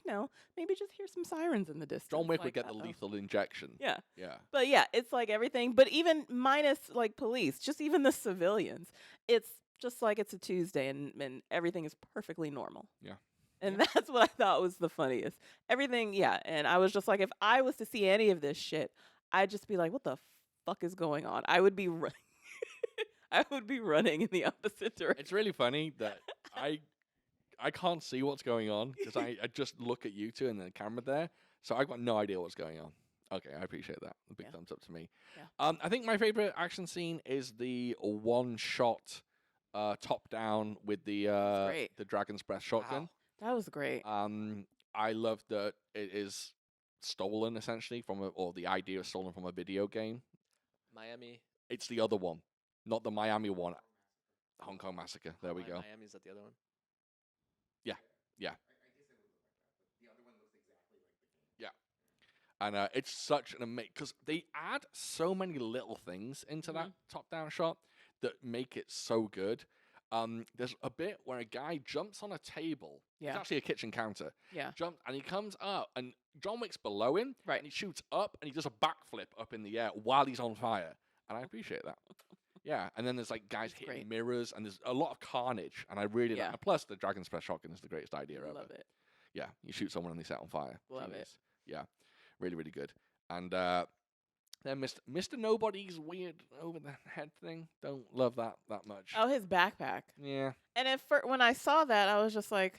maybe just hear some sirens in the distance. John Wick like would get that, the though. lethal injection. Yeah. Yeah. But yeah, it's like everything, but even minus like police, just even the civilians, it's just like it's a Tuesday and everything is perfectly normal. Yeah. And that's what I thought was the funniest. Everything, yeah. And I was just like, if I was to see any of this shit, I'd just be like, what the fuck is going on? I would be running. I would be running in the opposite direction. It's really funny that I can't see what's going on because I just look at you two and the camera there, so I've got no idea what's going on. Okay, I appreciate that. A big thumbs up to me. Yeah. I think my favorite action scene is the one shot, top down with the great. Dragon's Breath shotgun. That was great. I love that it is stolen essentially or the idea is stolen from a video game. Miami. It's the other one, not the Miami one. Hong Kong Massacre. There we go. Miami, is that the other one? Yeah. I guess it would look like that, but the other one looks exactly like the game. And it's such an amazing, because they add so many little things into that top-down shot that make it so good. There's a bit where a guy jumps on a table. Yeah. It's actually a kitchen counter. Yeah. And he comes up, and John Wick's below him. Right. And he shoots up, and he does a backflip up in the air while he's on fire. And I appreciate that. Yeah. And then there's like guys It's hitting great. mirrors, and there's a lot of carnage. And I really Yeah. like. Plus, the Dragon's Breath shotgun is the greatest idea ever. Love it. Yeah, you shoot someone and they set on fire. Love it. Genius. Yeah, really, really good. And then Mr. Nobody's weird over the head thing. Don't love that much. Oh, his backpack. Yeah. And when I saw that, I was just like,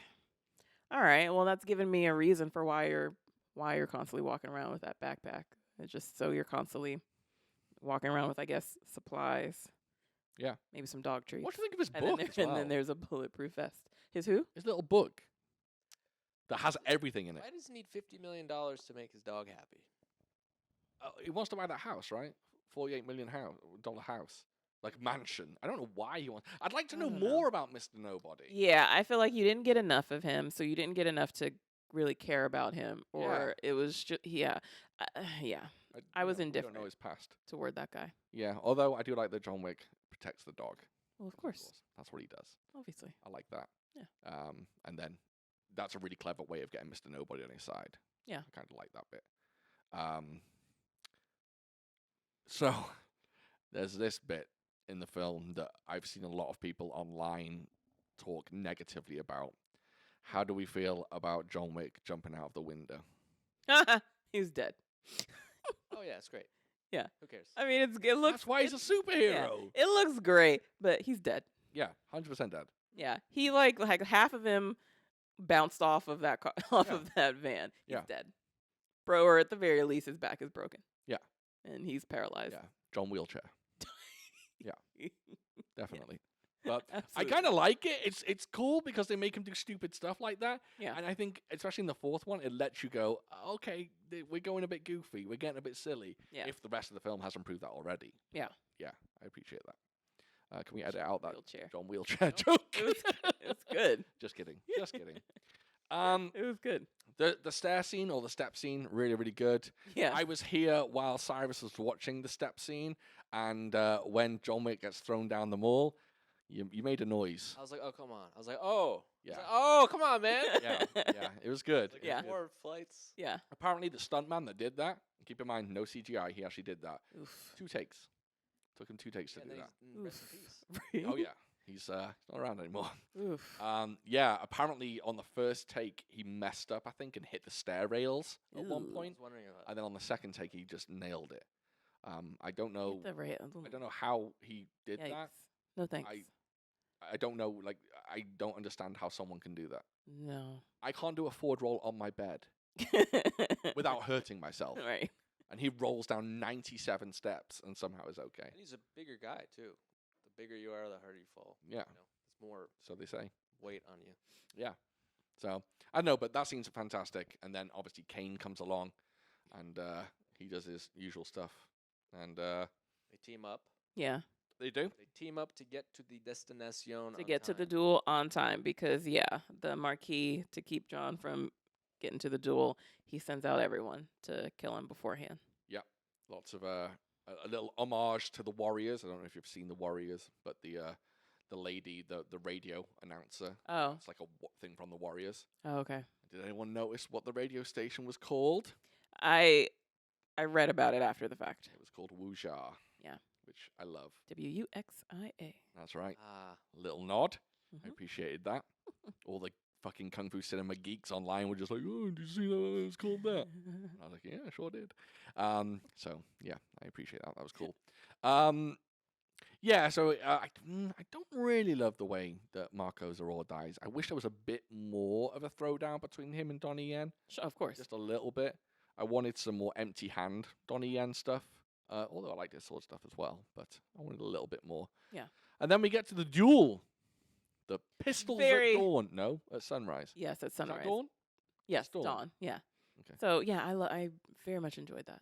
all right, well, that's giving me a reason for why you're constantly walking around with that backpack. It's just so you're constantly walking around with, I guess, supplies. Yeah. Maybe some dog treats. What do you think of his and book then, as well? and then there's a bulletproof vest. His who? His little book that has everything in it. Why does he need $50 million to make his dog happy? He wants to buy that house, right? $48 million house. Like mansion. I don't know why he wants. I'd like to know don't know. more about Mr. Nobody. Yeah, I feel like you didn't get enough of him, so you didn't get enough to really care about him, or it was just yeah. I was We don't indifferent. know his past. Toward that guy. Yeah, although I do like that John Wick protects the dog. Well, of course, That's what he does. obviously. I like that. Yeah. And then that's a really clever way of getting Mr. Nobody on his side. Yeah. I kind of like that bit. So there's this bit in the film that I've seen a lot of people online talk negatively about. How do we feel about John Wick jumping out of the window? He's dead. Oh yeah, it's great. Yeah. Who cares? I mean, it looks. That's why he's a Yeah, superhero. it looks great, but he's dead. Yeah, 100% dead. Yeah, he like half of him bounced off of that car, off Yeah. of that van. He's Yeah. dead, bro. Or at the very least, his back is broken. Yeah. and he's paralyzed. Yeah, John Wheelchair. Yeah, Definitely. But I absolutely. kind of like it. It's cool because they make him do stupid stuff like that. Yeah. And I think, especially in the fourth one, it lets you go, okay, we're going a bit goofy. We're getting a bit silly. Yeah. If the rest of the film hasn't proved that already. Yeah. Yeah, I appreciate that. Can we edit out that Wheelchair. John Wheelchair No, joke? It's good. Just kidding. Just kidding. It was good. The stair scene or the step scene, really, really good. Yeah. I was here while Cyrus was watching the step scene, and when John Wick gets thrown down the mall, you made a noise. I was like, oh come on. I was like, oh. I was Yeah. like, oh come on, man. Yeah, it was good. Like, It was Yeah. good. More flights. Yeah. Apparently, the stuntman that did that, keep in mind, no CGI, he actually did that. Oof. 2 takes. Took him 2 takes to And do then that. he's rest in peace. Really? Oh, yeah. He's not around anymore. Oof. Yeah, apparently on the first take, he messed up, I think, and hit the stair rails at one Ooh. I point. was wondering about And then on the second take, he just nailed it. I don't know. I don't know how he did that. Yikes. No thanks. I don't know. Like, I don't understand how someone can do that. No. I can't do a forward roll on my bed without hurting myself. Right. And he rolls down 97 steps and somehow is okay. And he's a bigger guy too. The bigger you are, the harder you fall. Yeah. It's more So they say. weight on you. Yeah. So I don't know, but that seems fantastic. And then obviously Kane comes along and he does his usual stuff. And They team up. Yeah, They do. They team up to get to the destination to get to the duel on time because the Marquis, to keep John from getting to the duel, he sends out everyone to kill him beforehand. Lots of a little homage to the Warriors. I don't know if you've seen the Warriors, but the lady, the radio announcer. Oh. It's like a thing from the Warriors. Oh, okay. Did anyone notice what the radio station was called? I read about it after the fact. It was called Wuxia. Yeah. Which I love. WUXIA. That's right. Ah, Little nod. I Mhm. appreciated that. All the fucking Kung Fu Cinema geeks online were just like, oh, did you see that? It's called that. And I was like, yeah, I sure did. So, yeah, I appreciate that. That was cool. Yeah, so I don't really love the way that Marco Zaror dies. I wish there was a bit more of a throwdown between him and Donnie Yen. Of course. Just a little bit. I wanted some more empty hand Donnie Yen stuff. Although I like his sword stuff as well, but I wanted a little bit more. Yeah. And then we get to the duel. The pistols Very- at dawn. No, at sunrise. Yes, at Is that sunrise. dawn? Yes, Dawn. dawn. Yeah. Okay. So yeah, I very much enjoyed that.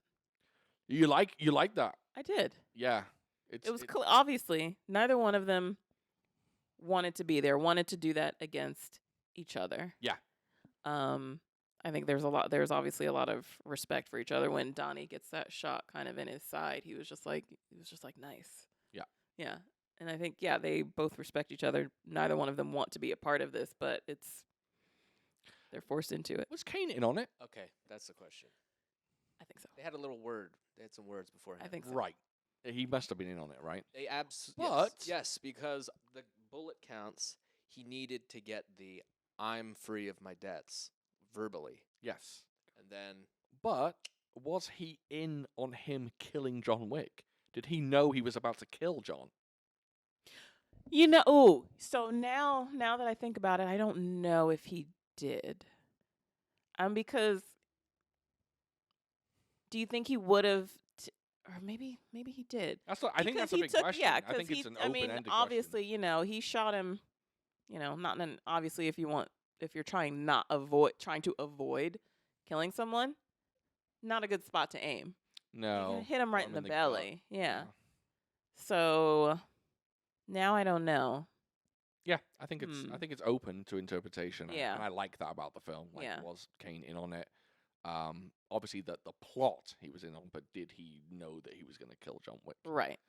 You like that? I did. Yeah. It was obviously neither one of them wanted to be there, wanted to do that against each other. Yeah. I think there's obviously a lot of respect for each other. When Donnie gets that shot kind of in his side, he was just like nice. Yeah. Yeah. And I think they both respect each other. Neither one of them want to be a part of this, but they're forced into it. Was Kane in on it? okay. That's the question. I think so. They had a little word. They had some words beforehand. I think so. Right. He must have been in on it, right? They But- yes, because the bullet counts. He needed to get the "I'm free of my debts" verbally, Yes. and then But was he in on him killing John Wick? Did he know he was about to kill John? So now that I think about it, I don't know if he did. Because do you think he would have, or maybe he did? I think Because that's a he big took- question. Yeah, I 'cause think it's an I mean, open-ended obviously, he shot him. Not then. Obviously, if you're trying to avoid killing someone, not a good spot to aim. question. You're No. gonna hit him right him in the gut. belly. Yeah. Yeah. So now I don't know. Yeah, I think it's open to interpretation. Yeah. And I like that about the film. Like, Yeah. was Kane in on it? Obviously, the plot he was in on, but did he know that he was going to kill John Wick? Right.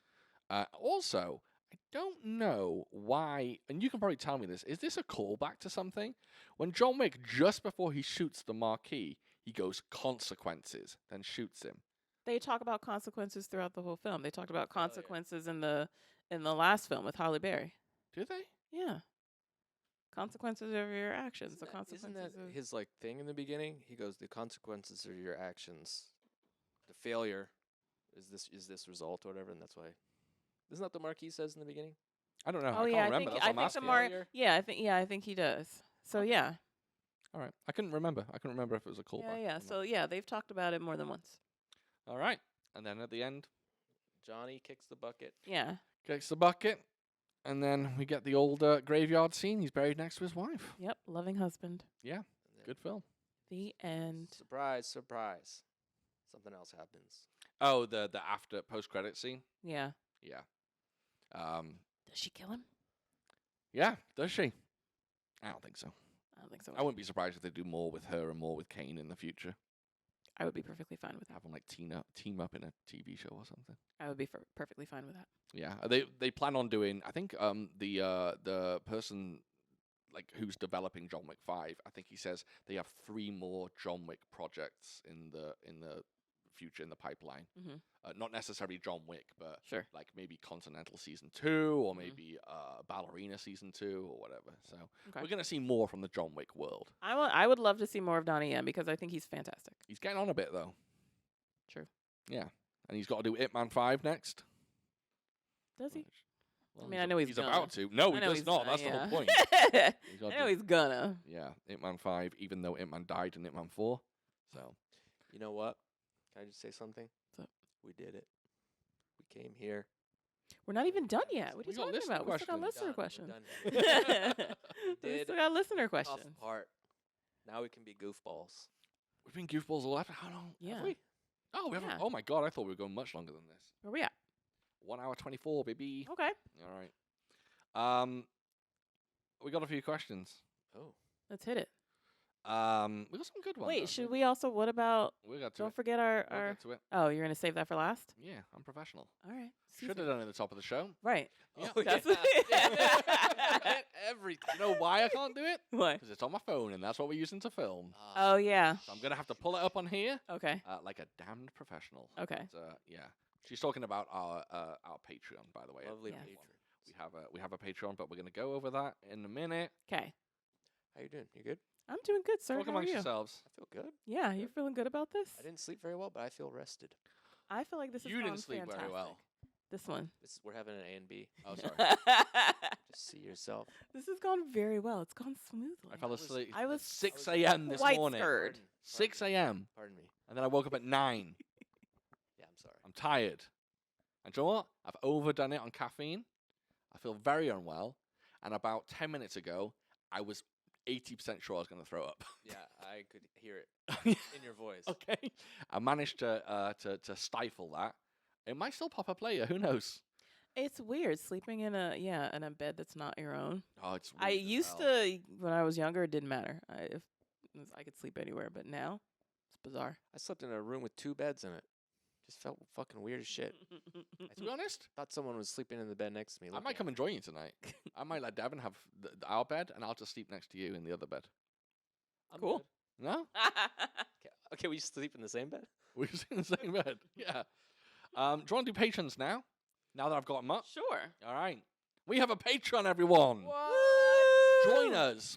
Also, I don't know why, and you can probably tell me this. Is this a callback to something? When John Wick, just before he shoots the Marquis, he goes consequences, then shoots him. They talk about consequences throughout the whole film. They talked about consequences in the last film with Halle Berry. Do they? Yeah. Consequences of your actions. The isn't consequences that of his thing in the beginning? He goes, "The consequences are your actions. The failure is this result or whatever," and that's why. Isn't that the Marquis says in the beginning? I don't know. Oh I yeah, can't remember. That's what I'm asking. I think he does. So yeah. All right. I couldn't remember. I couldn't remember if it was a callback. Yeah. or not. So yeah, they've talked about it more than once. All right. And then at the end, Johnny kicks the bucket. Yeah. kicks the bucket, and then we get the old graveyard scene. He's buried next to his wife. Yep. Loving husband. Yeah. and then Good film. The end. Surprise, surprise. Something else happens. Oh, the after post-credit scene. Yeah. Yeah. Does she kill him? Yeah. Does she? I don't think so. I don't think so. I wouldn't be surprised if they do more with her and more with Kane in the future. I would be perfectly fine with that. Have them like team up in a TV show or something. I would be perfectly fine with that. Yeah, they plan on doing. I think the person like who's developing John Wick 5. I think he says they have 3 more John Wick projects in the future in the pipeline. Mhm. Not necessarily John Wick, but Sure. like maybe Continental Season 2 or Mhm. maybe Ballerina Season 2 or whatever. So Okay. we're gonna see more from the John Wick world. I would love to see more of Donnie Yen because I think he's fantastic. He's getting on a bit though. True. Yeah, and he's got to do Ip Man 5 next. Does he? Well, mean, I know he's about gonna. to. No, I he know does he's not. gonna, That's the yeah. whole point. He's I gotta know do- he's gonna. Yeah, Ip Man 5, even though Ip Man died in Ip Man 4. So, You know what? Can I just say something? What's up? We did it. We came here. We're not even done yet. What are We you got talking listener about? We still got questions. listener We're questions. done. We did still got listener Tough questions. part. Now we can be goofballs. we've been goofballs all after how long? Yeah. Have we? Oh, we haven't. Yeah. Oh my god, I thought we were going much longer than this. Where we at? 1 hour 24, baby. Okay. All right. We got a few questions. Oh. Let's hit it. We got some good ones. Wait, actually. should we also? What about? We got to Don't it. forget We'll our. get to it. Oh, you're gonna save that for last. Yeah, I'm professional. All right. Should have done it at the top of the show. Right. Yeah. Oh, That's Everything. You know why I can't do it? What? Because it's on my phone, and that's what we're using to film. Oh yeah. So I'm gonna have to pull it up on here, Okay. like a damned professional. Okay. But, yeah. She's talking about our Patreon, by the way. Lovely Yes. patrons. We have a Patreon, but we're gonna go over that in a minute. Okay. How you doing? You good? I'm doing good, sir. Talk How are amongst you? yourselves. I feel good. Yeah, you feeling good about this? I didn't sleep very well, but I feel rested. I feel like this is You didn't sleep very well. This one. We're having an A and B. Oh, sorry. Just see yourself. This has gone very well. It's gone smoothly. I fell asleep I was at 6 a.m. this quite morning. scared. 6 a.m. Pardon me. And then I woke up at 9. Yeah, I'm sorry. I'm tired. And do you know what? I've overdone it on caffeine. I feel very unwell. And about 10 minutes ago, I was 80% sure I was going to throw up. Yeah, I could hear it in your voice. Okay. I managed to stifle that. It might still pop up later. Who knows? It's weird sleeping in a bed that's not your own. Oh, it's I weird as used hell. to when I was younger. It didn't matter. I could sleep anywhere, but now it's bizarre. I slept in a room with 2 beds in it. Just felt fucking weird as shit. To be honest, Thought someone was sleeping in the bed next to me. I looking might at come me. and join you tonight. I might let Devin have our bed, and I'll just sleep next to you in the other bed. I'm Cool. good. No? Okay, we sleep in the same bed? We're just in the same bed. Yeah. Do you want to do patrons now? Now that I've got them up? Sure. All right. We have a Patreon, everyone. Join us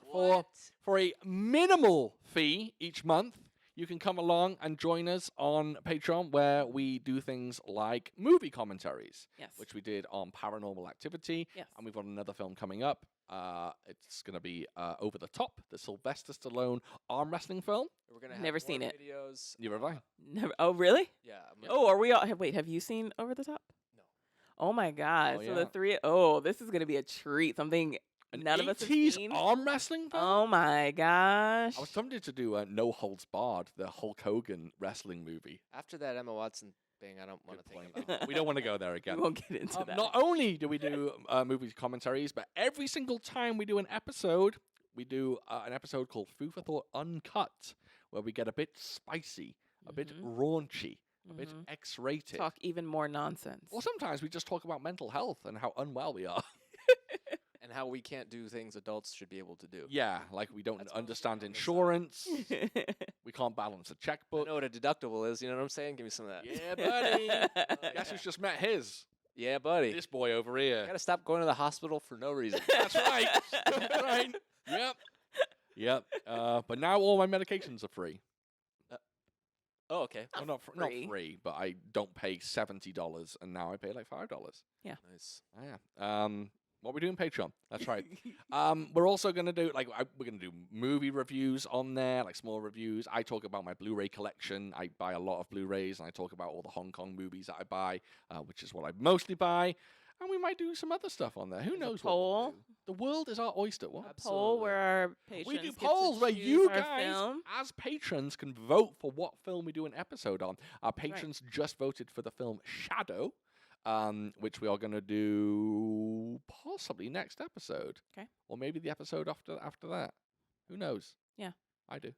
for a minimal fee each month. You can come along and join us on Patreon, where we do things like movie commentaries, Yes. which we did on Paranormal Activity. Yes. And we've got another film coming up. It's going to be Over the Top, the Sylvester Stallone arm wrestling film. We're gonna have Never more seen it. Videos. Neither have I. Never. Oh, really? Yeah. Oh, are we all? Wait, have you seen Over the Top? No. Oh my God! Oh, so yeah. the three. Oh, this is gonna be a treat. Something An none of us have 80s seen. arm wrestling film? Oh my gosh! I was tempted to do No Holds Barred, the Hulk Hogan wrestling movie. After that Emma Watson thing, I don't want Good to think point. about it. We don't want to go there We again. won't get into that. Not only do we do movie commentaries, but every single time we do an episode, we do an episode called Food for Thought Uncut, where we get a bit spicy, a bit raunchy, a bit X-rated. Talk even more nonsense. Or sometimes we just talk about mental health and how unwell we are. And how we can't do things adults should be able to do. Yeah, like we don't That's what understand I'm gonna say. insurance. We can't balance a I checkbook. know what a deductible is, you know what I'm saying? Give me some of that. Yeah, buddy. Guess yeah. who's just met his? Yeah, buddy. This boy over You here. gotta stop going to the hospital for no reason. That's right. That's right. Yep. Yep. But now all my medications are free. Oh, okay. Well, not free. free, but I don't pay $70, and now I pay like $5. Nice. Oh, yeah. What we do in Patreon. That's right. We're also gonna do we're gonna do movie reviews on there, like small reviews. I talk about my Blu-ray collection. I buy a lot of Blu-rays, and I talk about all the Hong Kong movies that I buy, which is what I mostly buy. And we might do some other stuff on there. Who There's a knows what we'll poll. do. The world is our oyster. What? A poll where our patrons We do get to polls where choose you our guys, film. as patrons, can vote for what film we do an episode on. Our patrons just voted for the film Shadow, which we are going to do possibly next episode. Okay. Or maybe the episode after that. Who knows? Yeah. I do.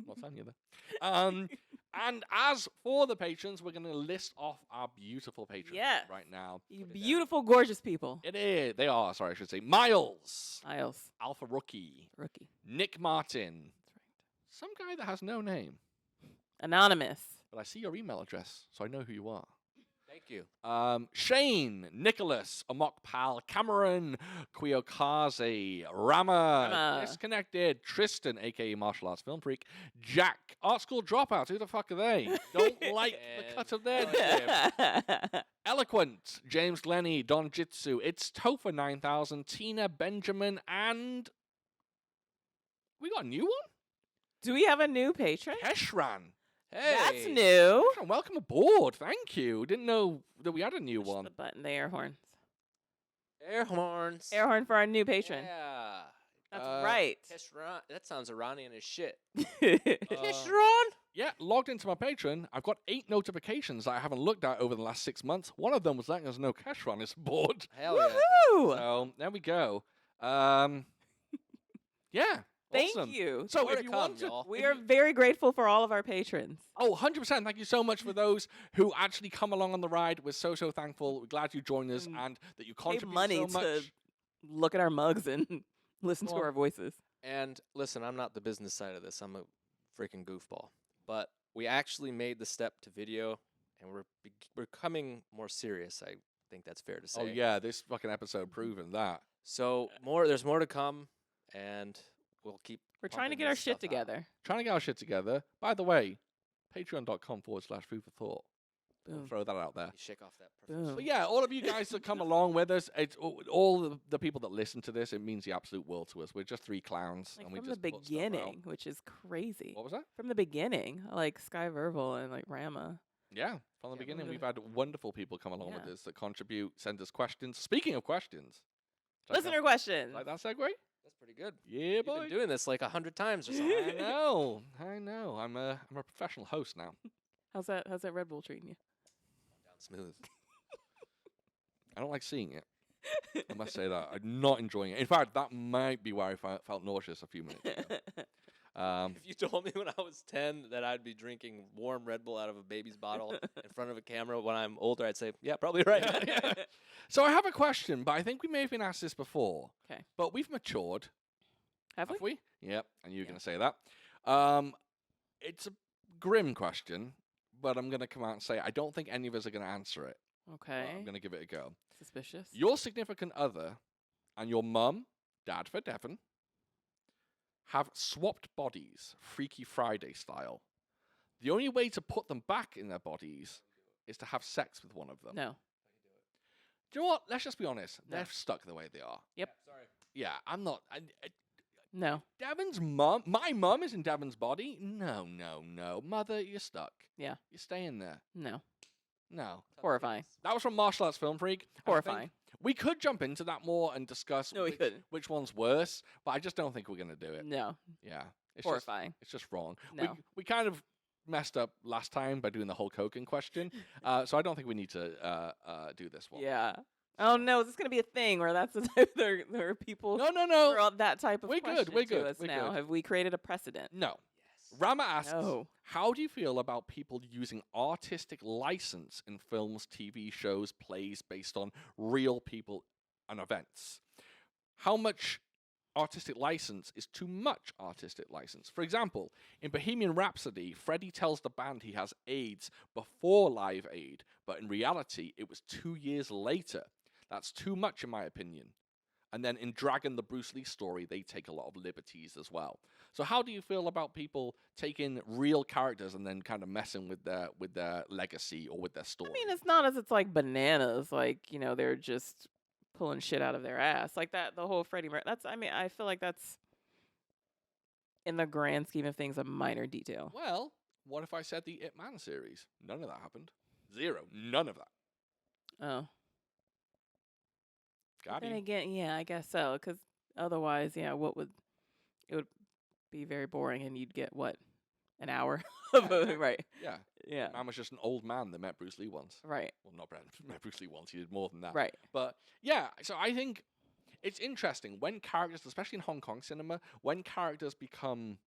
Not telling you that. And as for the patrons, we're going to list off our beautiful patrons Yes. right now. You Put it down. beautiful, gorgeous people. It is. They are. Sorry, I should say. Miles. Miles, Alpha Rookie. rookie. Nick Martin. That's Some guy that has no name. right. Anonymous. But I see your email address, so I know who you are. Thank you. Shane, Nicholas, Amok Pal, Cameron, Kwiyokaze, Rama, Disconnected, Tristan, aka Martial Arts Film Freak, Jack, Art School Dropouts, who the fuck are they? Don't like the And- cut of their jib. Eloquent, James Glenny, Don Jitsu, It's Tofa 9000, Tina, Benjamin, and we got a new one? Do we have a new patron? Keshran. Hey. That's new. Keshran, welcome aboard. Thank you. Didn't know that we had a new Push one. the button, the air horns. Air horns. Air horn for our new patron. Yeah. That's Uh, right. Keshran. That sounds Iranian as shit. Keshran? Yeah, logged into my Patreon. I've got 8 notifications that I haven't looked at over the last 6 months. One of them was letting us know Keshran is aboard. Hell yeah. Woohoo! So there we go. Yeah. Thank awesome. you. So More if to you come, want to, y'all. We if are you- very grateful for all of our patrons. Oh, 100%. Thank you so much for those who actually come along on the ride. We're so thankful. We're glad you joined us And and that you Pay contribute money so to much. look at our mugs and listen to Well, our voices. And listen, I'm not the business side of this. I'm a freaking goofball. But we actually made the step to video, and we're becoming more serious. I think that's fair to say. Oh, yeah. This fucking episode proving that. So there's more to come, and we'll keep. We're trying to pumping get our this shit stuff out. together. Trying to get our shit together. By the way, patreon.com/food for thought. I'll Boom. throw that out there. You shake off that. Boom. But yeah, all of you guys that come along with us, it's all the people that listen to this, it means the absolute world to us. We're just 3 clowns. Like and we from the just put stuff out. beginning, which is crazy. What was that? From the beginning, like Sky Verbal and like Rama. Yeah, from the Yeah, beginning, we we've had wonderful people come along with Yeah. us that contribute, send us questions. Speaking of questions, like Listener questions. that segue? That's pretty good. Yeah, You've boy. been doing this like 100 times or I something. know, I know. I'm a professional host now. How's that Red Bull treating you? Down smooth. I don't like seeing it. I must say that I'm not enjoying it. In fact, that might be why I felt nauseous a few minutes ago. If you told me when I was 10 that I'd be drinking warm Red Bull out of a baby's bottle in front of a camera when I'm older, I'd say, yeah, probably right. Yeah. So I have a question, but I think we may have been asked this before. 'Kay. But we've matured, Have we? have we? Yep. And you're Yeah. going to say that. It's a grim question, but I'm going to come out and say I don't think any of us are going to answer it. But Okay. I'm going to give it a go. Suspicious. Your significant other and your mum, dad for Devon, have swapped bodies, Freaky Friday style. The only way to put them back in their bodies is to have sex with one of them. No. Do you know what? Let's just be honest. No. They're stuck the way they are. Sorry. Yeah, I'm not. No. Devon's mum, my mum is in Devon's body. No. Mother, you're stuck. Yeah. You're staying there. No. No. Horrifying. That was from Martial Arts Film Freak. and I think Horrifying. We could jump into that more and discuss No, we couldn't. which one's worse, but I just don't think we're going to do it. No. Yeah. It's Horrifying. Just, it's just wrong. No. We kind of messed up last time by doing the Hulk Hogan question, so I don't think we need to do this one. Yeah. Oh no, is this gonna be a thing where that's the type there are people No. throw out that type of We're good, question we're to good, us we're now? good. Have we created a precedent? No. Rama asks, No. how do you feel about people using artistic license in films, TV shows, plays based on real people and events? How much artistic license is too much artistic license? For example, in Bohemian Rhapsody, Freddie tells the band he has AIDS before Live Aid, but in reality, it was 2 years later. That's too much, in my opinion. And then in Dragon, the Bruce Lee story, they take a lot of liberties as well. So how do you feel about people taking real characters and then kind of messing with their legacy or with their story? I mean, it's not as it's like bananas, like, they're just pulling shit out of their ass. Like that, the whole Freddie Mercury, I feel like that's, in the grand scheme of things, a minor detail. Well, what if I said the Ip Man series? None of that happened. Zero. None of that. Oh. Got Then you. again, yeah, I guess so. Because otherwise, it would be very boring, and you'd get what, an hour of exactly. right? Yeah. Yeah, Man was just an old man that met Bruce Lee once. right, Well, not met Bruce Lee once. He did more than that. right. But yeah, so I think it's interesting when characters, especially in Hong Kong cinema, when characters become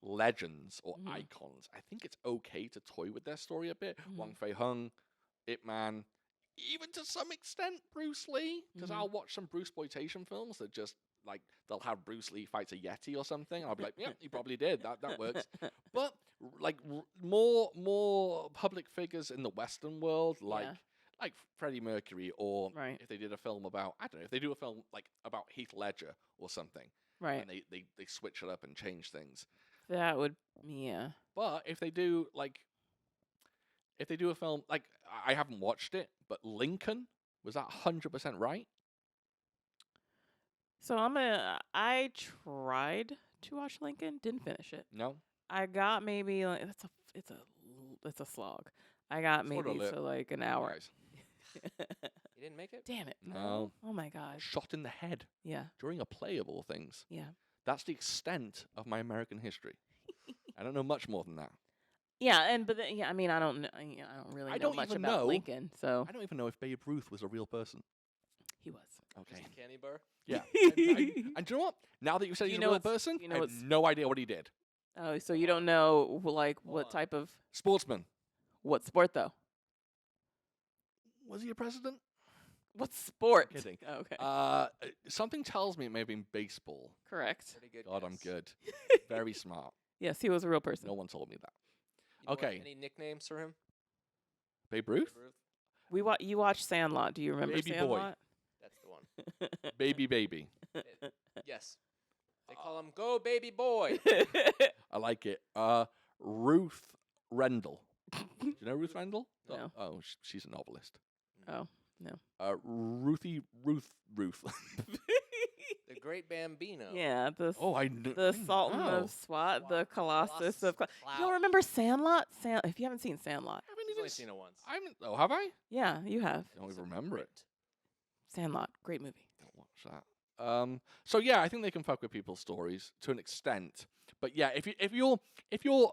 legends or Mhm. icons, I think it's okay to toy with their story a bit. Mhm. Wang Fei Hung, Ip Man, even to some extent Bruce Lee, because Mhm. I'll watch some Bruceploitation films that just like they'll have Bruce Lee fights a Yeti or something, and I'll be like, yeah, he probably did. That works. But like more public figures in the Western world, Yeah. like Freddie Mercury, or Right. if they did a film about, I don't know, if they do a film like about Heath Ledger or something, Right. and they switch it up and change things. That would, yeah. But if they do a film like I haven't watched it, but Lincoln, was that 100% right? So I tried to watch Lincoln, didn't finish it. No. I got maybe like it's a slog. I got Spoiler maybe alert. to like an hour. Guys. You didn't make it. Damn it. No. Oh my God. Shot in the head Yeah. during a play of all things. Yeah. That's the extent of my American history. I don't know much more than that. Yeah, but then, I mean, I don't really I know don't much even about know. Lincoln, so I don't even know if Babe Ruth was a real person. he was. Okay. Just a candy bar. Yeah. And do you know what? Now that you said Do he's you a know real what's- person, you know I have what's- no idea what he did. Oh, so you don't know like Hold what on. type of Sportsman. what sport though? Was he a president? What sport? Kidding. Okay. Something tells me it may have been baseball. Correct. Pretty good. God, I'm guess. good. Very smart. Yes, he was a real person. No one told me that. You know what- Okay. Any nicknames for him? Babe Ruth? Babe Ruth? You watched Sandlot. Do you remember Baby boy. Sandlot? That's the one. Baby. Yes. They call him Go Baby Boy. I like it. Ruth Rendell. Do you know Ruth Rendell? No. Oh, she's a novelist. Oh, no. Ruth. The Great Bambino. Yeah, Oh, I kn- the I Sultan know. of SWAT, the Colossus Colossus of. Clout. You don't remember Sandlot? If you haven't seen Sandlot, I haven't I've even only seen it once. I haven't. Oh, have I? yeah, you have. I don't even remember it. Sandlot, great movie. Don't watch that. So yeah, I think they can fuck with people's stories to an extent. But yeah, if you're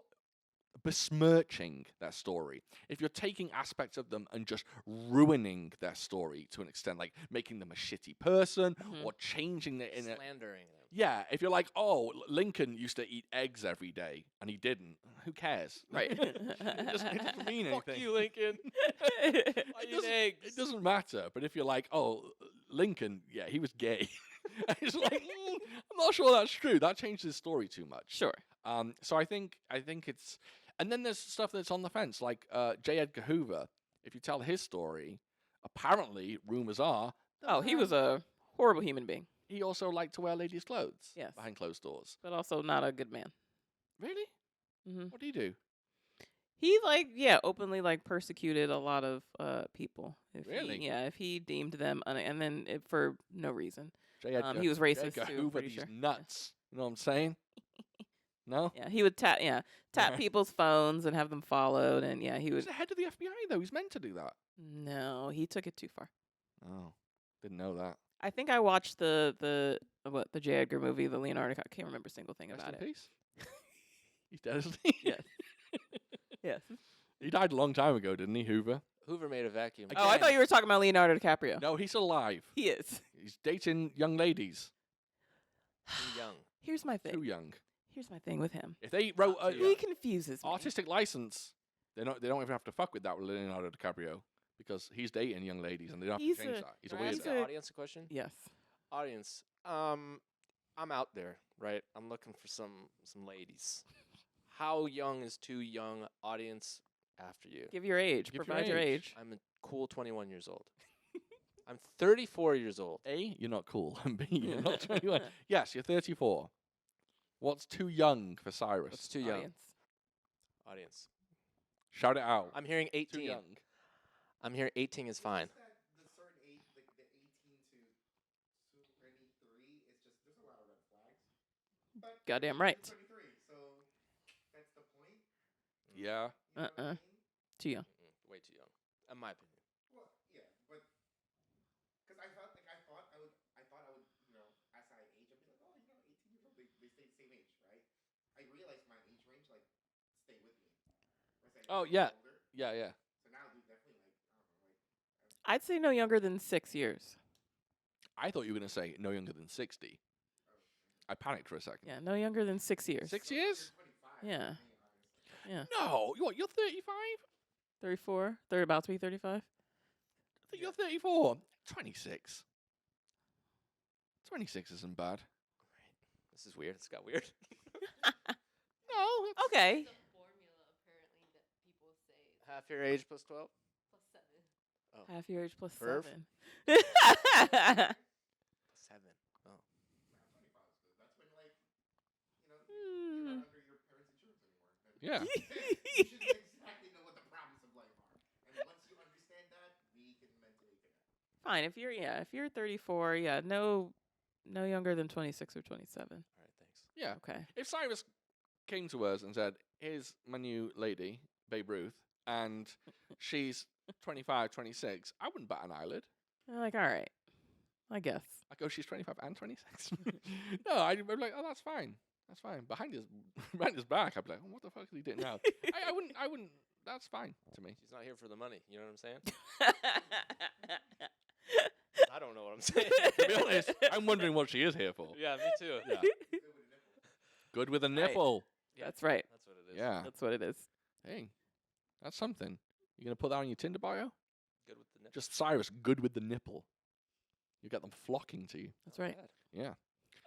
besmirching their story, if you're taking aspects of them and just ruining their story to an extent, like making them a shitty person Mhm. or changing it in a Slandering them. yeah, if you're like, oh, Lincoln used to eat eggs every day and he didn't, who cares? Right. it doesn't mean anything. Fuck you, Lincoln. It I eat doesn't- eggs. It doesn't matter. But if you're like, oh, Lincoln, yeah, he was gay. It's like, I'm not sure that's true. That changed his story too much. Sure. So I think it's, and then there's stuff that's on the fence, like J. Edgar Hoover. If you tell his story, apparently rumors are, Oh, he was a horrible human being, he also liked to wear ladies' clothes Yes. behind closed doors. but also not a good man. Really? Hmm What do you do? He openly persecuted a lot of people. If Really? if he deemed them, and then for no reason. J. Edgar, He was J. racist Edgar too. Hoover, Pretty these sure. nuts. You know what I'm saying? No? Yeah, he would tap Right. people's phones and have them followed, and yeah, he He's would. the head of the FBI, though. He's meant to do that. No, he took it too far. Oh, didn't know that. I think I watched the J. Edgar movie, the Leonardo. I can't remember a single thing Rest about in it. peace. He's dead, isn't he? Yes. Yes. He died a long time ago, didn't he, Hoover? Hoover made a vacuum. Again. Oh, I thought you were talking about Leonardo DiCaprio. No, he's alive. He is. He's dating young ladies. Too young. Here's my Too thing. young. Here's my thing with him. If they wrote Not too a young. He confuses me. artistic license, they don't even have to fuck with that with Leonardo DiCaprio because he's dating young ladies and they don't have He's to change a- that. He's a Can I ask weirdo. the audience a question? Yes. Audience, I'm out there, right? I'm looking for some ladies. How young is too young? Audience, after you. Give your age. Give your Provide your age. age. I'm a cool 21 years old. I'm 34 years old. A, you're not cool, and B, you're not 21. Yes, you're 34. What's too young for Cyrus? What's too young? Audience. Audience. Shout it out. I'm hearing too 18. young. I'm hearing 18 is fine. It's just that the certain age, like the 18 to 23, is just there's a lot of red flags. But Goddamn you're right. 23, so that's the point. Yeah. You know what I mean? Too young. Way too young, in my opinion. Well, yeah, but because I thought I would, you know, as I age, I'd be like, oh, you know, 18 years old, they stay the same age, right? I realized my age range like stay with me. As I Oh, get yeah. older, Yeah. so now, dude, definitely like I don't know, like I'd say no younger than 6 years. I thought you were going to say no younger than 60. I panicked for a second. Yeah, no younger than 6 years. 6 years? 25. Yeah. for me, honestly. Yeah. No. What, you're 35? 34. They're about to be 35. I think you're 34. 26. 26 isn't bad. This is weird. This got weird. No. Okay. Formula apparently that people say Half your age plus 12. plus 7. Oh. Half your age plus Perv? 7. 7. Oh. 25 is good. That's when like, you know, you're not under your parents' insurance anymore. Yeah. You should exactly know what the problems of life are, and once you understand that, we can mentally connect. Fine. If you're 34, no younger than 26 or 27. All right. Thanks. Yeah. Okay. If Cyrus came to us and said, here's my new lady, Babe Ruth, and she's 25, 26, I wouldn't bat an eyelid. I'm like, all right, I guess. I go, she's 25 and 26. No, I'm like, oh, that's fine. That's fine. Behind his back, I'd be like, oh, what the fuck is he doing now? I wouldn't. That's fine to me. She's not here for the money. You know what I'm saying? I don't know what I'm saying. To be honest, I'm wondering what she is here for. Yeah, me too. Yeah. Good with a nipple. Yeah, That's right. That's what it is. Yeah. That's what it is. Hey, that's something. You gonna put that on your Tinder bio? Good with the nipple. Just Cyrus, good with the nipple. You get them flocking to you. That's right. Bad. Yeah. Are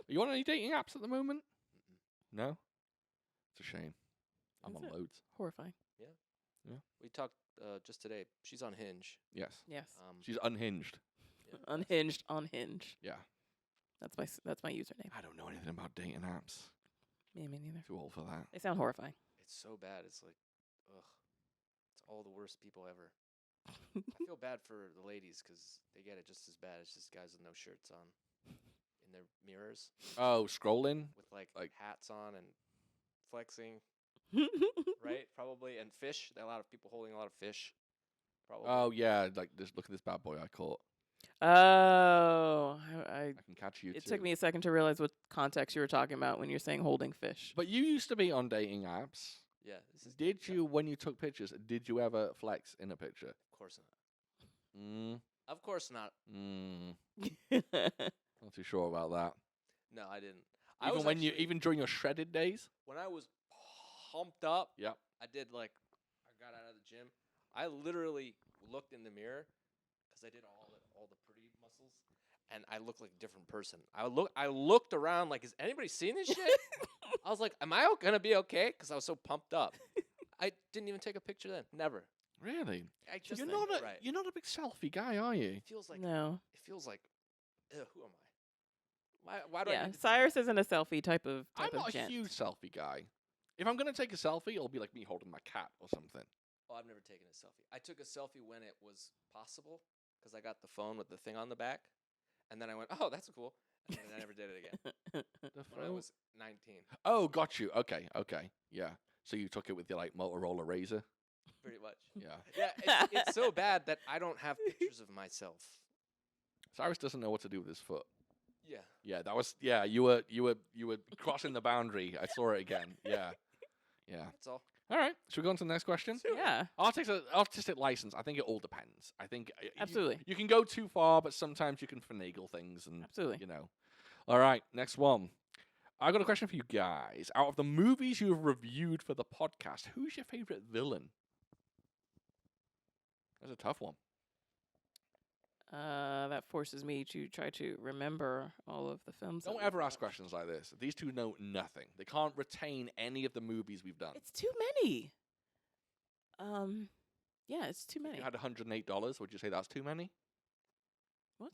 you on any dating apps at the moment? No. It's a shame. I'm Is on it? loads. Horrifying. We talked just today. She's on Hinge. Yes. Yes. She's unhinged. Yeah, Unhinged on Hinge. Yeah. That's my username. I don't know anything about dating apps. Me neither. Too old for that. They sound horrifying. It's so bad. It's like, ugh. It's all the worst people ever. I feel bad for the ladies because they get it just as bad. It's just guys with no shirts on in their mirrors Oh, scrolling. with like Like- hats on and flexing, right? Probably. And fish. A lot of people holding a lot of fish. Probably. Oh yeah, like just look at this bad boy I caught. Oh, I can catch you. it too. took me a second to realize what context you were talking about when you're saying holding fish. But you used to be on dating apps. Yeah. This is. Did yeah, you, when you took pictures, did you ever flex in a picture? Of course not. Mm, Of course not. not too sure about that. No, I didn't. Even when you, even during your shredded days. when I was pumped up, Yep. I did like I got out of the gym. I literally looked in the mirror because I did all the pretty muscles, and I looked like a different person. I looked around like, is anybody seeing this shit? I was like, am I gonna be okay? Because I was so pumped up. I didn't even take a picture then. Never. Really? I just You're not a right. you're not a big selfie guy, are you? It feels like No. who am I? Why do I? Yeah, need to do Cyrus isn't a selfie type of I'm not a gent. huge selfie guy. If I'm gonna take a selfie, it'll be like me holding my cat or something. Oh, I've never taken a selfie. I took a selfie when it was possible because I got the phone with the thing on the back, and then I went, "Oh, that's cool," and then I never did it again. The When I phone- was 19, Oh, got you. Okay, yeah. So you took it with your like Motorola Razr. pretty much. Yeah. Yeah, it's so bad that I don't have pictures of myself. Cyrus doesn't know what to do with his foot. Yeah. Yeah, that was. Yeah, you were crossing the boundary. I saw it again. Yeah. That's all. All right. Should we go on to the next question? Yeah. Artistic license. I think it all depends. I think Absolutely. you can go too far, but sometimes you can finagle things, and Absolutely. you know. All right. Next one. I got a question for you guys. Out of the movies you have reviewed for the podcast, who's your favorite villain? That's a tough one. That forces me to try to remember all of the films. that Don't we've ever ask watched. questions like this. These two know nothing. They can't retain any of the movies we've done. It's too many. Yeah, it's too If many. you had $108, would you say that's too many? What?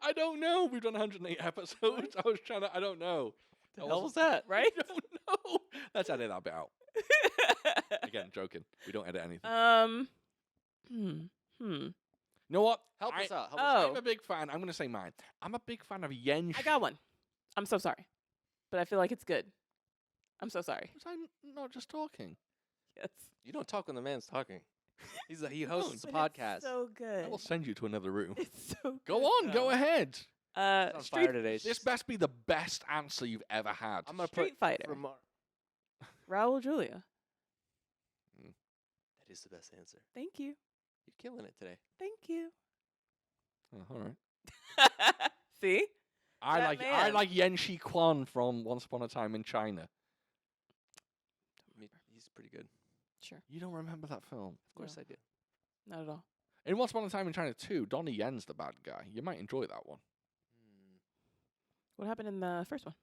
I don't know. We've done 108 episodes. I was trying to. I don't know. The hell was that? Right? I don't know. Let's edit that bit out. Again, joking. We don't edit anything. You know what? Help I- us out. Help us Oh. I'm a big fan. I'm going to say mine. I'm a big fan of Yen. I got one. I'm so sorry, but I feel like it's good. I'm so sorry. Was I not just talking? Yes. You don't talk when the man's talking. He hosts the But it's podcast. so good. I will send you to another room. It's so Go good, on. Go though. ahead. He's on Street- fire today. This best be the best answer you've ever had. I'm gonna Street put Fighter. Raul Julia. That is the best answer. Thank you. You're killing it today. Thank you. Oh, all right. See? I That man. like Yen Shi Kwan from Once Upon a Time in China. He's pretty good. Sure. You don't remember that film? Of course No. I do. Not at all. In Once Upon a Time in China 2, Donnie Yen's the bad guy. You might enjoy that one. Hmm. What happened in the first one?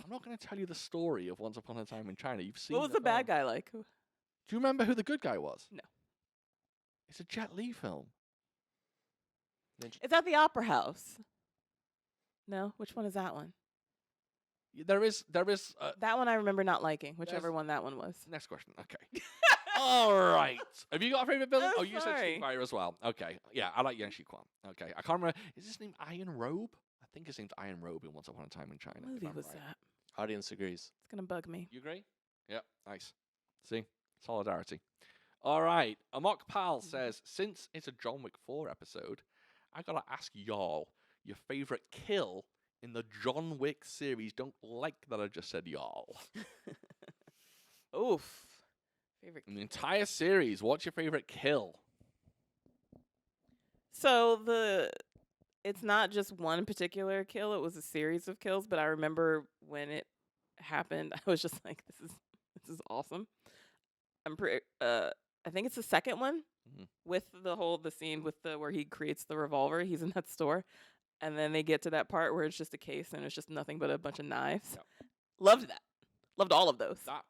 I'm not going to tell you the story of Once Upon a Time in China. You've seen. What was the bad film. guy like? Do you remember who the good guy was? No. It's a Jet Li film. It's at the Opera House. No? Which one is that one? There is. That one I remember not liking, whichever There's- one that one was. Next question. Okay. All right. Have you got a favorite villain? I'm Oh, you said sorry. Street Fighter as well. Okay. Yeah, I like Yen Shi Kwan. Okay. I can't remember. Is his name Iron Robe? I think his name's Iron Robe in Once Upon a Time in China. What if movie I'm was right. that? Audience agrees. It's gonna bug me. You agree? Yep. Nice. See? Solidarity. All right. Amok Pal says, since it's a John Wick 4 episode, I gotta ask y'all your favorite kill in the John Wick series. Don't like that I just said y'all. Oof. Favorite. In the entire series, what's your favorite kill? So it's not just one particular kill, it was a series of kills, but I remember when it happened, I was just like, this is awesome. I think it's the second one with the scene with where he creates the revolver. He's in that store, and then they get to that part where it's just a case and it's just nothing but a bunch of knives. Yep. Loved that. Loved all of those. That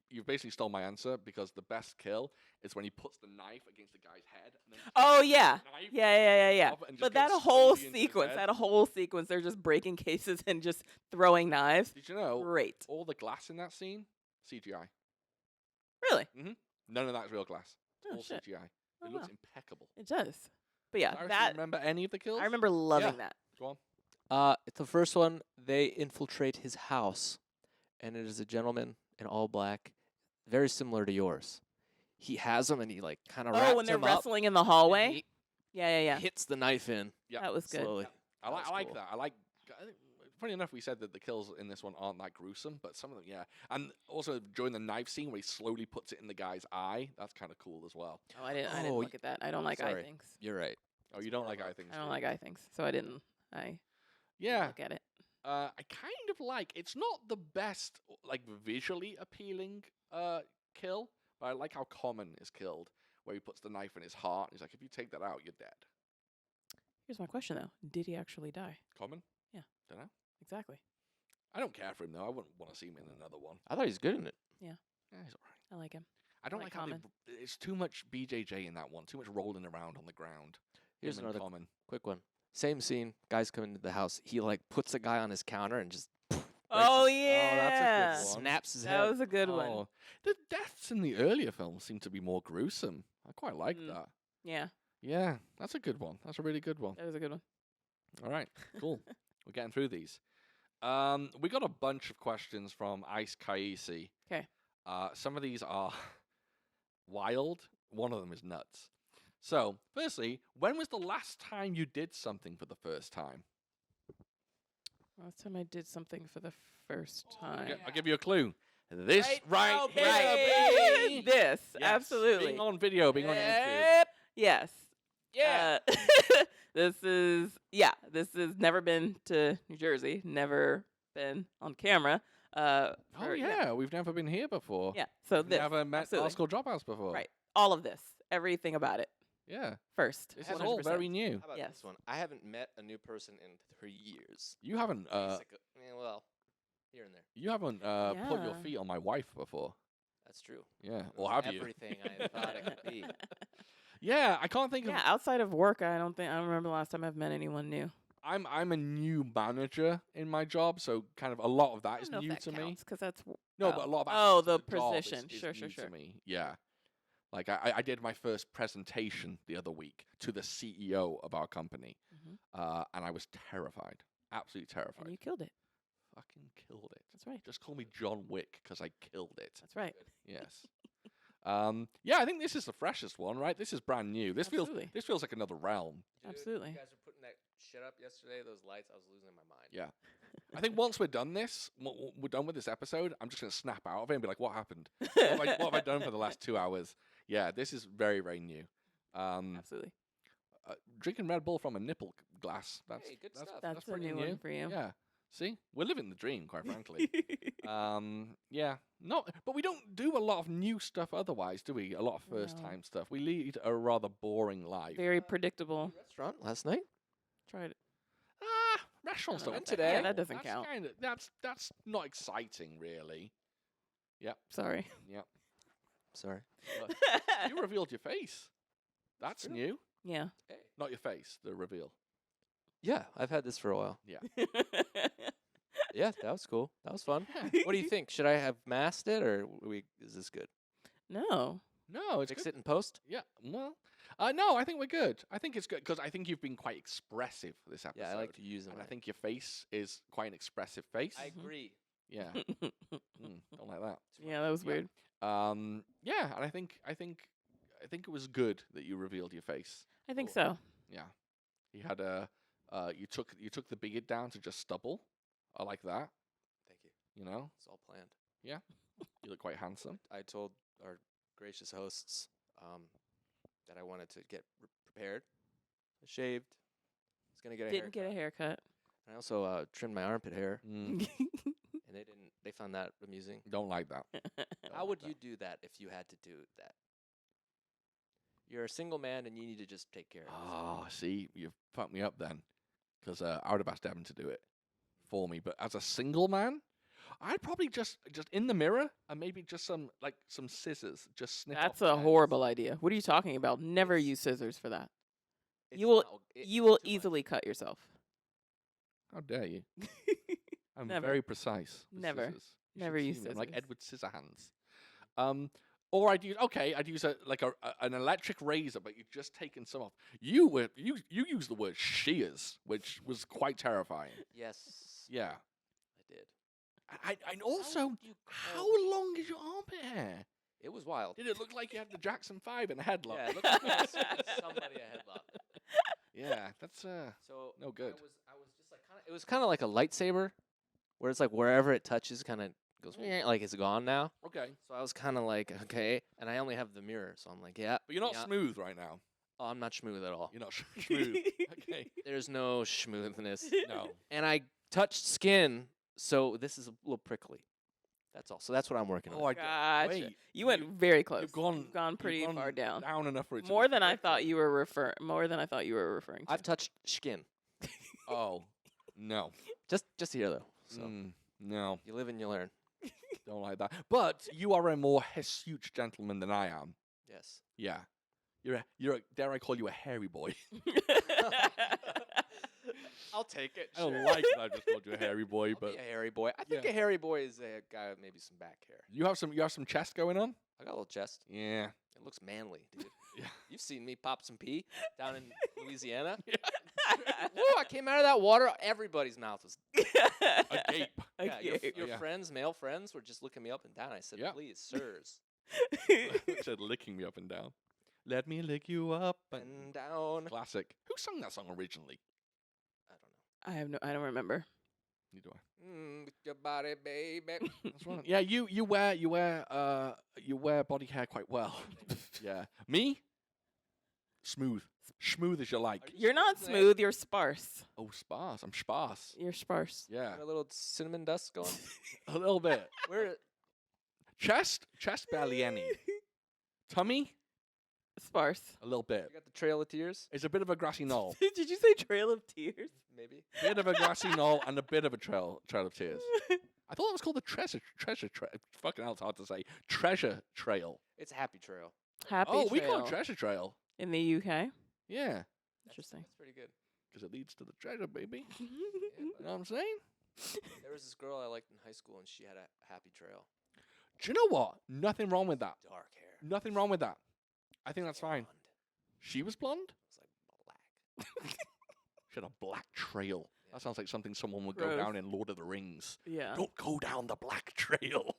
you basically stole my answer, because the best kill is when he puts the knife against the guy's head. And then Oh shoots yeah. the knife Yeah. off it and just But that goes whole slowly into his sequence, head. they're just breaking cases and just throwing knives. Did you know Great. all the glass in that scene, CGI? Really? None of that's real glass. It's Oh, all shit. CGI. Oh, It looks wow. impeccable. It does. But yeah, Cyrus, do you that remember any of the kills? I remember loving Yeah. that. Go on. It's the first one. They infiltrate his house, and it is a gentleman in all black, very similar to yours. He has him, and he like kind of Oh, when they're him up, wrestling in the and hallway? he Yeah. hits the knife in Yeah. That was good. slowly. I like That's cool. that. I think, funny enough, we said that the kills in this one aren't that gruesome, but some of them, yeah. And also during the knife scene where he slowly puts it in the guy's eye, that's kind of cool as well. Oh, I didn't Oh, look at that. I don't like eye sorry. things. You're right. Oh, you don't like eye things? I don't do like you? eye things. So I didn't Yeah. look at it. I kind of like. It's not the best, like visually appealing kill, but I like how Common is killed, where he puts the knife in his heart. He's like, if you take that out, you're dead. Here's my question though. Did he actually die? Common? Yeah. Don't know. Exactly. I don't care for him though. I wouldn't want to see him in another one. I thought he's good in it. Yeah, he's alright. I like him. I don't like like how Common. it's too much BJJ in that one. Too much rolling around on the ground. Here's Him and another Common. quick one. Same scene. Guys come into the house. He like puts a guy on his counter and just Oh that's a yeah. good one. snaps his That head. was a good one. Oh, the deaths in the earlier films seem to be more gruesome. I quite like Mm. that. Yeah, Yeah, that's a good one. That's a really good one. that was a good one. All right, cool. We're getting through these. We got a bunch of questions from Ice Kaisi. 'Kay. Some of these are wild. One of them is nuts. So, firstly, when was the last time you did something for the first time? Last time I did something for the first time. I'll give you a clue. This Right right, now, here, baby. This, Yes, absolutely. Being on video, being on YouTube. Yep. Yes. Yeah. This has never been to New Jersey, never been on camera. Oh yeah, we've never been here before. Yeah. So We've this, never met absolutely. Our School Dropouts before. Right. All of this, everything about it. Yeah. First. This is all 100%. very new. How about Yes. this one? I haven't met a new person in 3 years. You haven't Well, here and there. you haven't put your Yeah. feet on my wife before. That's true. Yeah. It Or was have you? everything I thought it could be. Yeah, I can't think of Yeah, outside of work, I don't remember the last time I've met anyone new. I'm a new manager in my job, so kind of a lot of that is new to me. because that's No, but a lot of oh, aspects the of job position. is Sure, new sure. to me. Yeah. Like I did my first presentation the other week to the CEO of our company, Mhm. and I was terrified, absolutely terrified. And you killed it. Fucking killed it. That's right. Just call me John Wick because I killed it. That's right. Yes. Yeah, I think this is the freshest one, right? This is brand new. This Absolutely. feels like another realm. Absolutely. You guys were putting that shit up yesterday. Those lights, I was losing my mind. Yeah. I think once we're done we're done with this episode, I'm just gonna snap out of it and be like, "What happened? What have I done for the last 2 hours?" Yeah, this is very, very new. Absolutely. Drinking Red Bull from a nipple glass. That's Hey, good that's, stuff. That's a pretty new one for you. Yeah. See, we're living the dream, quite frankly. Yeah. No, but we don't do a lot of new stuff otherwise, do we? A lot of first time stuff. We lead a rather boring life. Very predictable. Restaurant last night? Tried it. Restaurants I don't don't know. count. Today. Yeah, that doesn't That's count. That's not exciting, really. Sorry. Yep. Sorry. You revealed your face. That's true. new. Yeah. Not your face, the reveal. Yeah, I've had this for a while. Yeah. Yeah, that was cool. That was fun. What do you think? Should I have masked it, or is this good? No. No, it's Fix good. it in post? Yeah. Well, no, I think we're good. I think it's good because I think you've been quite expressive this episode. Yeah, I like to use them. And I think your face is quite an expressive face. I agree. Yeah. Don't like that. Yeah, that was Yeah. weird. Yeah, and I think I think it was good that you revealed your face. I think so. Yeah, he had a. You took the beard down to just stubble. I like that. Thank you. You know, It's all planned. you look quite handsome. I told our gracious hosts that I wanted to get prepared. I shaved. I was gonna get a Didn't get a haircut. I also trimmed my armpit hair, Mm, and they didn't. They found that amusing. don't like that. How would you do that if you had to do that? You're a single man, and you need to just take care of yourself. Oh, see, you've fucked me up then, because I would have asked Evan to do it for me. But as a single man, I'd probably just in the mirror and maybe just some scissors, just snip. That's off a the ends. horrible idea. What are you talking about? Never It's- use scissors for that. It's You will not o- it- You will too much. easily cut yourself. How dare you? I'm Never. very precise. With Never. scissors. You Never should use see me. I'm like scissors. Edward Scissorhands. Or I'd use an electric razor, but you've just taken some off. You used the word shears, which was quite terrifying. Yes. Yeah. I did. And also, would you how cope? long is your armpit hair? It was wild. Did it look like you had the Jackson 5 in a headlock? Yeah, it looked like I was giving somebody a headlock. Yeah, that's So no good. I was just like it was kind of like a lightsaber, where it's like wherever it touches, kind of goes like it's gone now. okay. So I was kind of like, okay, and I only have the mirror, so I'm like, yeah. But you're not yeah. smooth right now. Oh, I'm not smooth at all. You're not smooth. Okay. There's no smoothness. No. And I touched skin, so this is a little prickly. That's all. So that's what I'm working on. Oh, I Gotcha. wait. You went very close. You've gone pretty you've far down. Down enough for it. to More be than I prickly. thought you were More than I thought you were referring to. I've touched skin. Oh, no. Just here though. So No, you live and you learn. don't like that. But you are a more hirsute gentleman than I am. Yes. Yeah. You're a, dare I call you a hairy boy? I'll take it. I don't like that I just called you a hairy boy, I'll but be a hairy boy. I think Yeah. a hairy boy is a guy with maybe some back hair. you have some chest going on? I got a little chest. Yeah. It looks manly, dude. Yeah. You've seen me pop some pee down in Louisiana. Yeah. Whoa, I came out of that water. Everybody's mouth was. Agape. Yeah, your Okay. your Yeah. friends, male friends, were just looking me up and down. I said, Yeah. please, sirs. It said licking me up and down. Let me lick you up and And down. classic. Who sung that song originally? I don't know. I don't remember. Neither do I. With your body, baby. That's right. Yeah, you wear body hair quite well. Yeah. Me? Smooth. Smooth as you like. Are you You're not smooth, smooth, you're sparse. Oh, sparse. I'm sparse. You're sparse. Yeah. Got a little cinnamon dust going. A little bit. Where? Chest barely any. Tummy, Sparse. a little bit. You got the Trail of Tears, It's a bit of a grassy knoll. Did you say Trail of Tears? maybe. Bit of a grassy knoll and a bit of a trail of tears. I thought it was called the treasure trail. Fucking hell, it's hard to say. Treasure trail. It's Happy Trail. Happy Oh, Trail. we call it treasure trail. In the UK? Yeah, Interesting. That's pretty good. because it leads to the treasure, baby. Yeah, You know what I'm saying? there was this girl I liked in high school, and she had a Happy Trail. Do you know what? Nothing wrong with that. Dark hair. Nothing wrong with that. I think that's fine. Blonde. She was blonde. It was like black. She had a black trail. Yeah. That sounds like something someone would go Gross. down in Lord of the Rings. Yeah. Don't go down the black trail.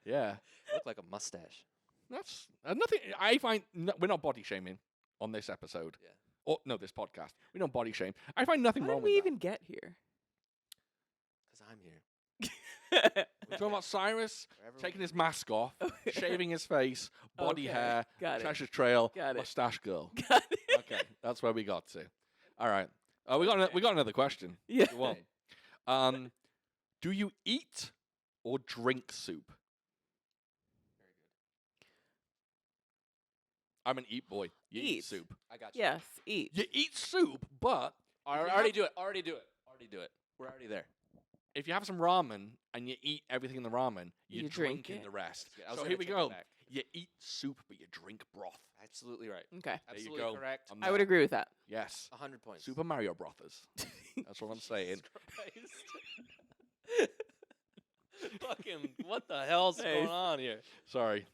Yeah. Looked like a mustache. That's nothing. I find we're not body shaming on this episode. Yeah. Or no, this podcast. We don't body shame. I find nothing How wrong did with we that. even get here? Because I'm here. We're talking about Cyrus Wherever taking we- his mask off, shaving his face, body Okay, hair, got it. treasure trail, Got it. mustache girl. Got it. Okay, that's where we got to. All right. We got another question. Yeah. Go on. Do you eat or drink soup? I'm an eat boy. You eat Eat. soup. I got you. Yes, eat. You eat soup, but Already do it. Already do it. Already do it. We're already there. if you have some ramen and you eat everything in the ramen, you You drink drink in it. the rest. That's good. I was So gonna here we take it go. back. You eat soup, but you drink broth. Absolutely right. Okay. There you Absolutely go. correct. I'm I would there. agree with that. Yes. 100 points. Super Mario Brothers. That's what I'm saying. Fucking, what the hell's Hey. going on here? Sorry.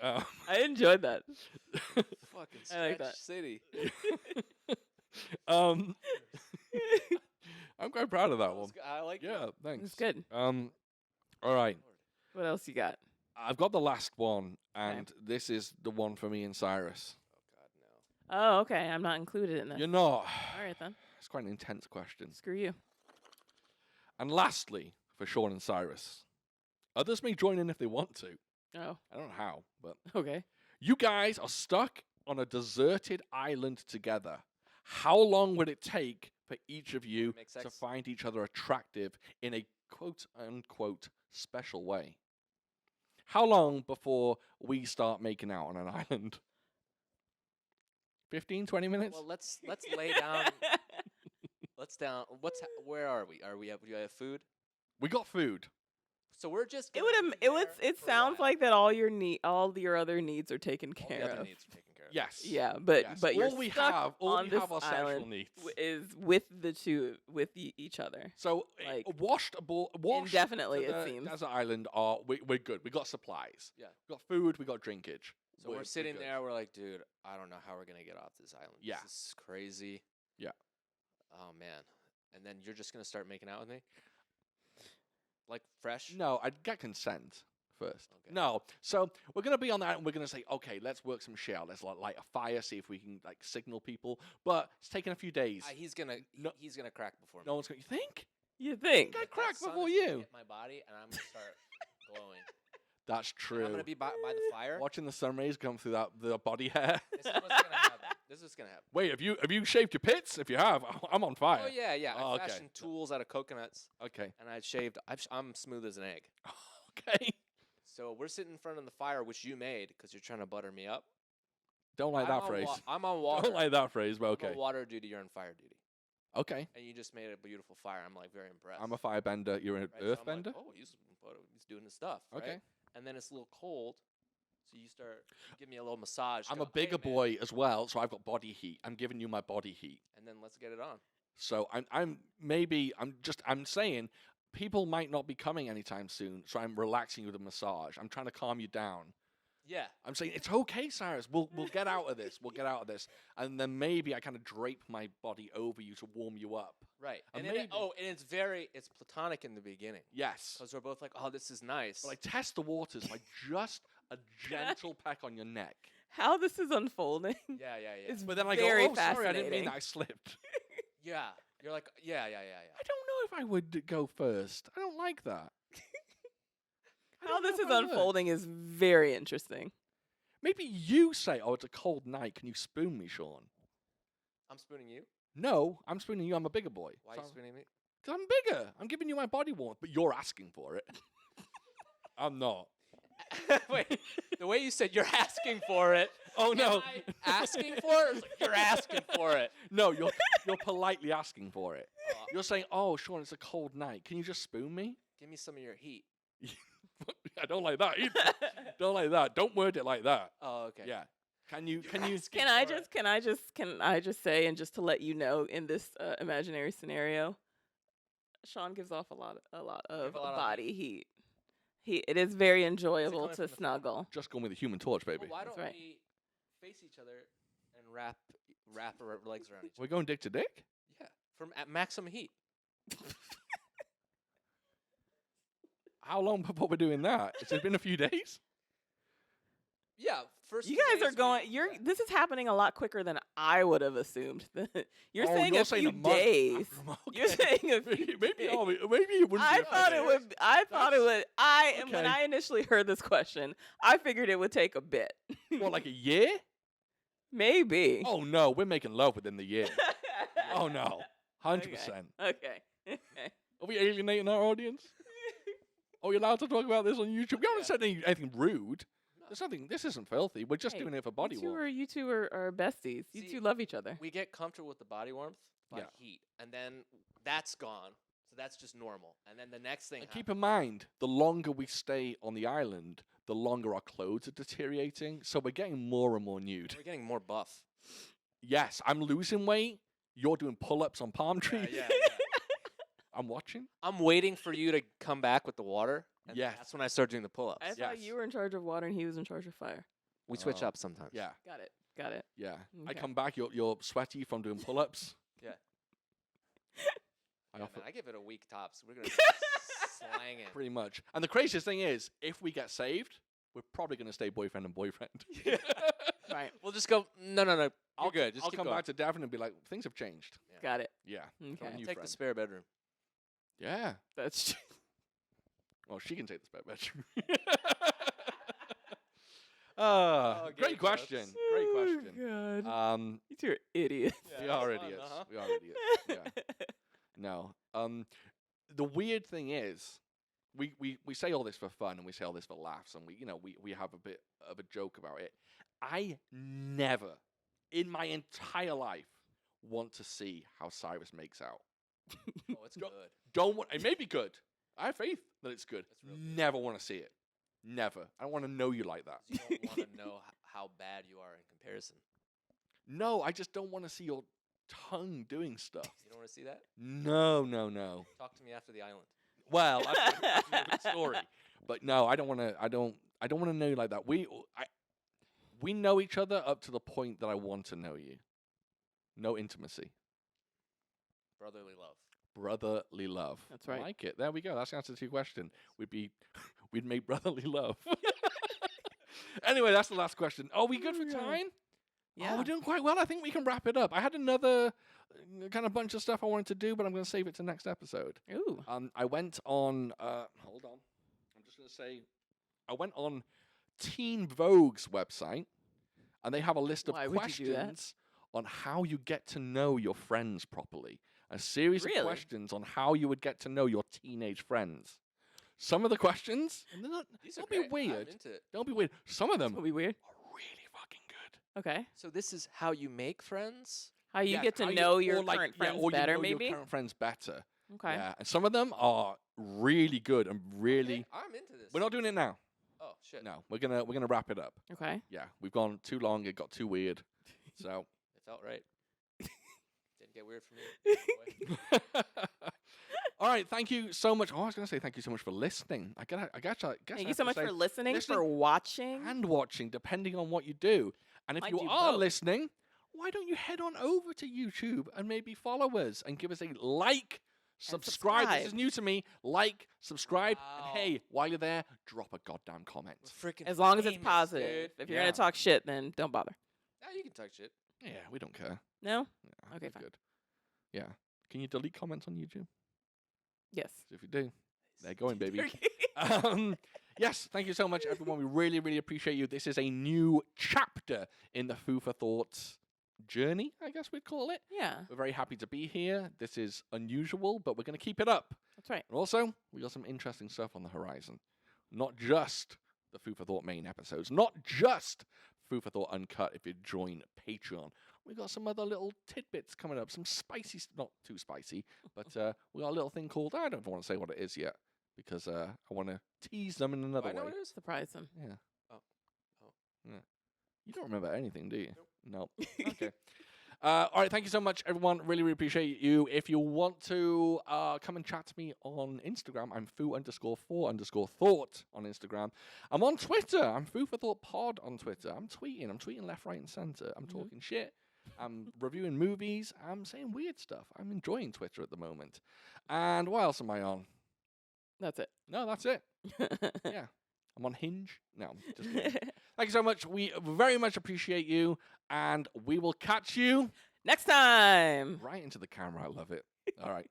I enjoyed that. Fucking I like Stretch that. City. I'm quite proud of that one. I like Yeah, It's thanks. good. All right. What else you got? I've got the last one, and this is the one for me and Cyrus. Oh, okay. I'm not included in this. You're not. All right then. It's quite an intense question. Screw you. And lastly, for Sean and Cyrus, others may join in if they want to. Oh, I don't know how, but okay. you guys are stuck on a deserted island together. How long would it take for each of you Make to sex? find each other attractive in a quote unquote special way? How long before we start making out on an island? 15, 20 minutes? Well, let's lay down. Where are we? Do you have food? We got food. So we're just. It gonna would. be It would. there It for a sounds while. like that. All your other needs are taken All the care other of. needs are taken care of. Yes. Yeah, but Yes. but you're all we stuck have, on this are sexual island needs. is with the two with each other. So like, washed indefinitely, to it the seems. desert island we're good. We got supplies. Yeah. We got food. We got drinkage. So we're sitting good. there. We're like, dude, I don't know how we're gonna get off this island. Yeah. This is crazy. Yeah. Oh man. And then you're just gonna start making out with me? Like fresh? No, I'd get consent first. Okay. No, so we're gonna be on that, and we're gonna say, okay, let's work some shit out. Let's light a fire, see if we can like signal people. But it's taking a few days. He's gonna No- he's gonna crack before me. No one's gonna. You think? You think? I'd That crack sun before is gonna you. hit my body, and I'm gonna start glowing. That's And true. I'm gonna be by the fire. Watching the sun rays come through the body hair. This is what's gonna happen. This is what's gonna happen. Wait, have you shaved your pits? If you have, I'm on fire. Oh yeah, yeah. Oh, I okay. fashioned tools out of coconuts, Okay. and I shaved. I'm smooth as an egg. Okay. So we're sitting in front of the fire, which you made because you're trying to butter me up. Don't like I'm that on phrase. I'm on water. Don't like that phrase, but I'm okay. on water duty. You're on fire duty, Okay. and you just made a beautiful fire. I'm like very impressed. I'm a firebender. You're an right? So I'm earthbender. like, oh, he's doing his stuff. right? Okay. And then it's a little cold, so you give me a little massage. I'm go, a bigger "Hey, man," boy as well, so I've got body heat. I'm giving you my body heat. and then let's get it on. So I'm saying people might not be coming anytime soon, so I'm relaxing you with a massage. I'm trying to calm you down. Yeah. I'm saying it's okay, Cyrus. We'll get out of this. We'll get out of this, and then maybe I kind of drape my body over you to warm you up. Right. And And maybe- it's platonic in the beginning. Yes. Because we're both like, oh, this is nice. But like test the waters by just a gentle peck on your neck. How this is unfolding yeah, yeah, yeah. is But then I very go, oh, sorry, I didn't mean fascinating. that. I slipped. Yeah. You're like, yeah. I don't know if I would go first. I don't like that. I How don't know this if is I would. unfolding is very interesting. Maybe you say, oh, it's a cold night. Can you spoon me, Sean? I'm spooning you. No, I'm spooning you. I'm a bigger boy. Why are you spooning me? Because I'm bigger. I'm giving you my body warmth, but you're asking for it. I'm not. Wait, the way you said you're asking for it. Oh, no. Am I asking for it? It's like, you're asking for it. No, you're politely asking for it. Oh, You're saying, oh, Sean, it's a cold night. Can you just spoon me? give me some of your heat. I don't like that either. Don't like that. Don't word it like that. Oh, okay. Yeah. Can you? Asking Can I for it. just can I just say, and just to let you know, in this imaginary scenario, Sean gives off a lot of a lot of body heat. It is very enjoyable coming to from the front? snuggle. Just going with the Human Torch, baby? Well, why don't right. we face each other and wrap our legs around each other? We're going dick to dick? Yeah, from at maximum heat. How long before we're doing that? Has it been a few days? Yeah, first. You few guys are days going. we- You're. yeah. This is happening a lot quicker than I would have assumed. You're Oh, saying you're a saying few a month. days. You're Okay. saying a few Maybe, days. maybe it wouldn't I be a few thought it days. would. I thought it That's- would. And when okay. I initially heard this question, I figured it would take a bit. What, like a year? Maybe. Oh, no. We're making love within the year. Oh, no. 100%. Okay. Are we alienating our audience? Are we allowed to talk about this on YouTube? We haven't Yeah. said anything rude. No. There's nothing. This isn't filthy. We're just Hey, doing it for body warmth. You two are besties. You See, two love each other. We get comfortable with the body warmth, body Yeah. heat, and then that's gone. So that's just normal. And then the next thing. And keep in mind, the longer we stay on the island, the longer our clothes are deteriorating. So we're getting more and more nude. we're getting more buff. Yes, I'm losing weight. You're doing pull-ups on palm trees. yeah. I'm watching. I'm waiting for you to come back with the water. And Yes. That's when I start doing the pull-ups. I thought Yes. you were in charge of water and he was in charge of fire. We switch Oh. up sometimes. Yeah, Got it. yeah. I Okay. come back. You're sweaty from doing pull-ups. Yeah. I Yeah, offer man, I give it a week tops. We're gonna slang it. pretty much. And the craziest thing is, if we get saved, we're probably going to stay boyfriend and boyfriend. Right. We'll just go. No. I'll good. Just I'll keep come going. back to Devon and be like, things have changed. Got it. Yeah. Okay. From a new Take friend. the spare bedroom. Yeah. That's Well, she can take the spare bedroom. Great good question. jokes. Great question. God. You're idiots. We Yeah, are it's fun, idiots. uh-huh. We are idiots. Yeah. No. The weird thing is, we say all this for fun and we say all this for laughs and we have a bit of a joke about it. I never, in my entire life, want to see how Cyrus makes out. Oh, it's good. Don't want. It may be good. I have faith that it's good. It's real good. Never want to see it. Never. I don't want to know you like that. 'Cause you don't want to know how bad you are in comparison. No, I just don't want to see your tongue doing stuff. You don't want to see that? No, no, no. Talk to me after the island. Well, that's a different story. But no, I don't want to. I don't want to know you like that. We know each other up to the point that I want to know you. No intimacy. Brotherly love. Brotherly love. That's right. I like it. There we go. That's the answer to your question. We'd make brotherly love. Anyway, that's the last question. Are we good for time? Yeah. Oh, we're doing quite well. I think we can wrap it up. I had another kind of bunch of stuff I wanted to do, but I'm going to save it to next episode. Ooh. I went on. Hold on. I'm just going to say. I went on Teen Vogue's website, and they have a list of Why would you do that? questions on how you get to know your friends properly. A series Really? of questions on how you would get to know your teenage friends. Some of the questions, and they're not, These are don't be great. I'm weird. into it. Don't be weird. Some of them That'll be weird. are really fucking good. Okay. So this is how you make friends? How you Yeah, get how to you- know or your like- current yeah, friends or you better, know maybe? your current friends better. Okay. Yeah, and some of them are really good and really. Okay, I'm into this. We're not doing it now. Oh shit. No, we're gonna wrap it up. Okay. Yeah, we've gone too long. It got too weird. So. It felt right. Didn't get weird for me. Boy. All right, thank you so much. Oh, I was going to say thank you so much for listening. I guess Thank you so much for listening, for watching. and watching, depending on what you do. And if Might you do are both. listening, why don't you head on over to YouTube and maybe follow us and give us a like, subscribe. This is subscribe. new to me. Like, subscribe, Wow. and hey, while you're there, drop a goddamn comment. We're freaking As long as it's famous, positive. dude. If you're Yeah. going to talk shit, then don't bother. Yeah, you can talk shit. Yeah, we don't care. No? Yeah, Okay, we're fine. Good. Yeah. Can you delete comments on YouTube? Yes. If you do, they're going, baby. Yes, thank you so much, everyone. We really, really appreciate you. This is a new chapter in the Food for Thought journey, I guess we'd call it. Yeah, We're very happy to be here. This is unusual, but we're going to keep it up. that's right. And also, we got some interesting stuff on the horizon. Not just the Food for Thought main episodes, not just Food for Thought Uncut if you join Patreon. We got some other little tidbits coming up, some spicy, not too spicy, but we got a little thing called, I don't want to say what it is yet, because I want to tease them in another I know way. what it is. Surprise them. Yeah. Oh. Yeah. You don't remember anything, do you? Nope. Okay. All right. Thank you so much, everyone. Really, really appreciate you. If you want to come and chat to me on Instagram, I'm foo_for_thought on Instagram. I'm on Twitter. I'm Foo for Thought Pod on Twitter. I'm tweeting left, right, and center. I'm talking shit. I'm reviewing movies. I'm saying weird stuff. I'm enjoying Twitter at the moment. And what else am I on? That's it. No, that's it. Yeah. I'm on Hinge. No, just kidding. Thank you so much. We very much appreciate you. And we will catch you Next time. right into the camera. I love it. All right.